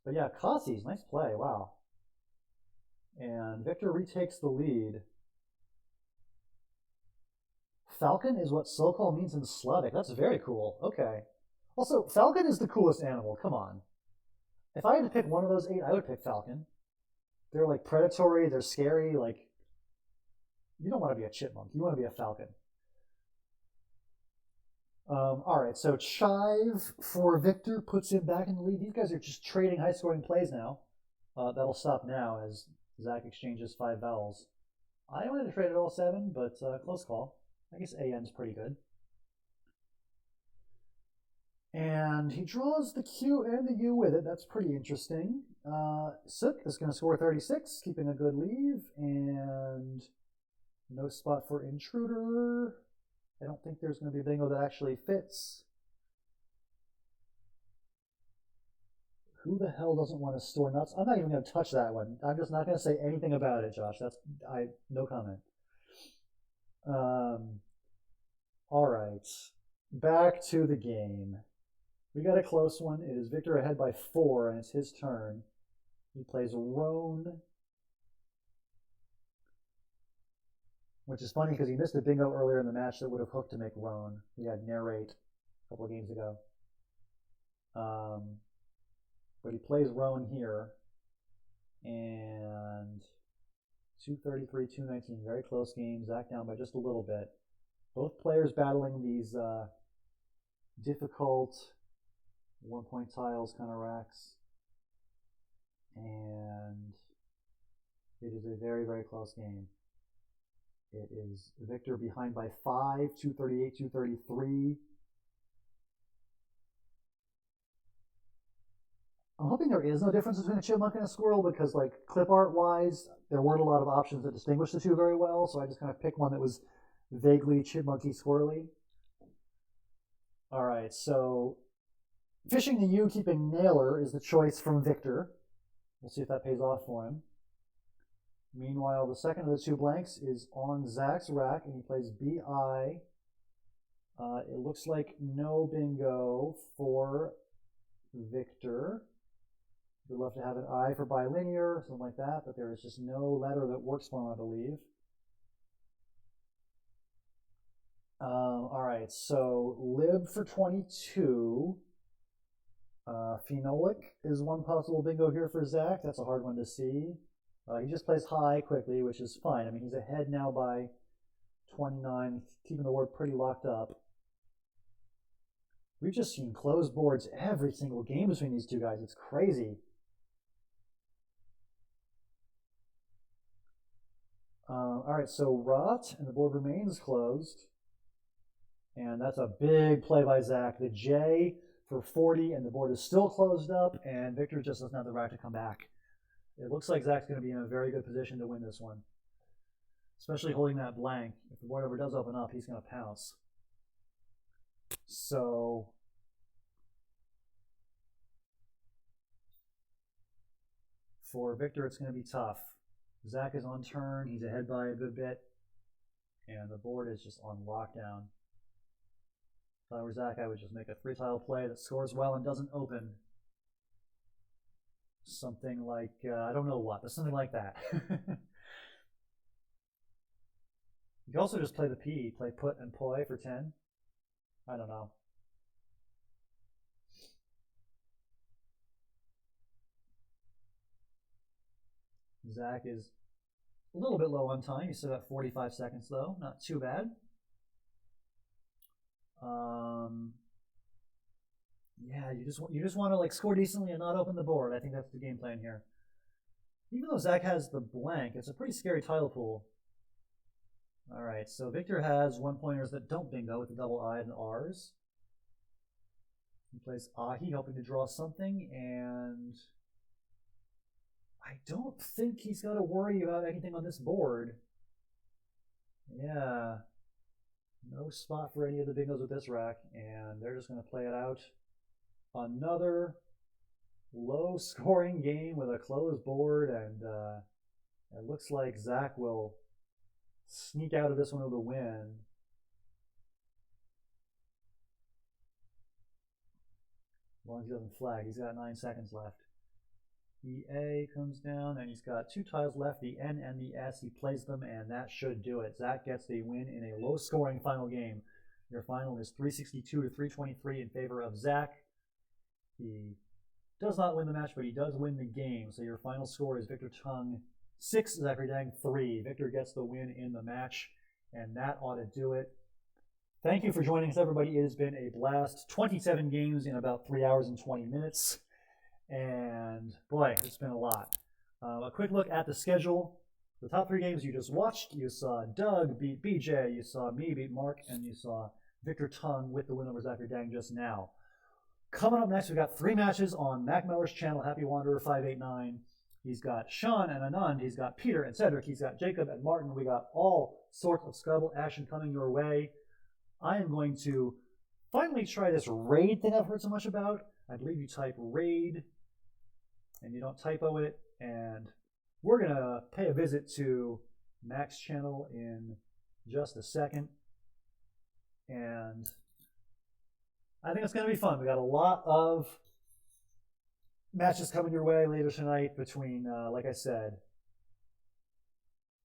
But yeah, cussies, nice play. Wow. And Victor retakes the lead. Falcon is what Sokol means in Slavic. That's very cool. Okay. Also, Falcon is the coolest animal. Come on. If I had to pick one of those 8, I would pick Falcon. They're like predatory. They're scary. Like, you don't want to be a chipmunk. You want to be a falcon. All right, so Chive for Victor puts him back in the lead. These guys are just trading high-scoring plays now. That'll stop now as Zach exchanges 5 vowels. I wanted to trade at all 7, but close call. I guess AN's pretty good. And he draws the Q and the U with it. That's pretty interesting. Sook is going to score 36, keeping a good leave. And no spot for Intruder. I don't think there's going to be a bingo that actually fits. Who the hell doesn't want to store nuts? I'm not even going to touch that one. I'm just not going to say anything about it, Josh. No comment. All right. Back to the game. We got a close one. It is Victor ahead by 4, and it's his turn. He plays Roan, which is funny because he missed a bingo earlier in the match that would have hooked to make Roan. He had Narrate a couple of games ago. But he plays Roan here. And 233, 219, very close game. Zach down by just a little bit. Both players battling these difficult 1-point tiles kind of racks. And it is a very, very close game. It is Victor behind by 5, 238, 233. I'm hoping there is no difference between a chipmunk and a squirrel because, like, clip art wise, there weren't a lot of options that distinguish the two very well, so I just kind of picked one that was vaguely chipmunky squirrely. All right, so fishing the U, keeping Nailer is the choice from Victor. We'll see if that pays off for him. Meanwhile, the second of the 2 blanks is on Zach's rack, and he plays BI. It looks like no bingo for Victor. We'd love to have an I for bilinear, something like that, but there is just no letter that works for him, I believe. All right, so lib for 22. Phenolic is one possible bingo here for Zach. That's a hard one to see. He just plays high quickly, which is fine. I mean, he's ahead now by 29, keeping the board pretty locked up. We've just seen closed boards every single game between these two guys. It's crazy. All right, so Rot, and the board remains closed. And that's a big play by Zach. The J for 40, and the board is still closed up, and Victor just doesn't have the right to come back. It looks like Zach's going to be in a very good position to win this one, especially holding that blank. If the board ever does open up, he's going to pounce. So for Victor, it's going to be tough. Zach is on turn. He's ahead by a good bit, and the board is just on lockdown. If I were Zach, I would just make a 3-tile play that scores well and doesn't open. Something like, I don't know what, but something like that. You can also just play the P, play put and poi for 10. I don't know. Zach is a little bit low on time. He's still got 45 seconds though. Not too bad. Yeah, you just want to like score decently and not open the board. I think that's the game plan here. Even though Zach has the blank, it's a pretty scary tile pool. All right, so Victor has 1-pointers that don't bingo with the double I and R's. He plays Ahi, hoping to draw something, and I don't think he's got to worry about anything on this board. Yeah, no spot for any of the bingos with this rack, and they're just going to play it out. Another low-scoring game with a closed board, and it looks like Zach will sneak out of this one with a win. As long as he doesn't flag. He's got 9 seconds left. The A comes down, and he's got 2 tiles left, the N and the S. He plays them, and that should do it. Zach gets the win in a low-scoring final game. Your final is 362 to 323 in favor of Zach. He does not win the match, but he does win the game. So your final score is Victor Tung 6, Zachary Dang 3. Victor gets the win in the match, and that ought to do it. Thank you for joining us, everybody. It has been a blast. 27 games in about 3 hours and 20 minutes. And boy, it's been a lot. A quick look at the schedule. The top 3 games you just watched, you saw Doug beat BJ, you saw me beat Mark, and you saw Victor Tung with the win over Zachary Dang just now. Coming up next, we've got 3 matches on Mac Miller's channel, Happy Wanderer 589. He's got Sean and Anand. He's got Peter and Cedric. He's got Jacob and Martin. We got all sorts of Scrabble action coming your way. I am going to finally try this raid thing I've heard so much about. I believe you type raid and you don't typo it. And we're going to pay a visit to Mac's channel in just a second. And I think it's going to be fun. We got a lot of matches coming your way later tonight between, like I said,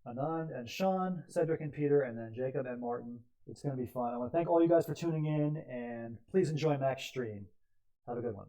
Anand and Sean, Cedric and Peter, and then Jacob and Martin. It's going to be fun. I want to thank all you guys for tuning in, and please enjoy Mac's stream. Have a good one.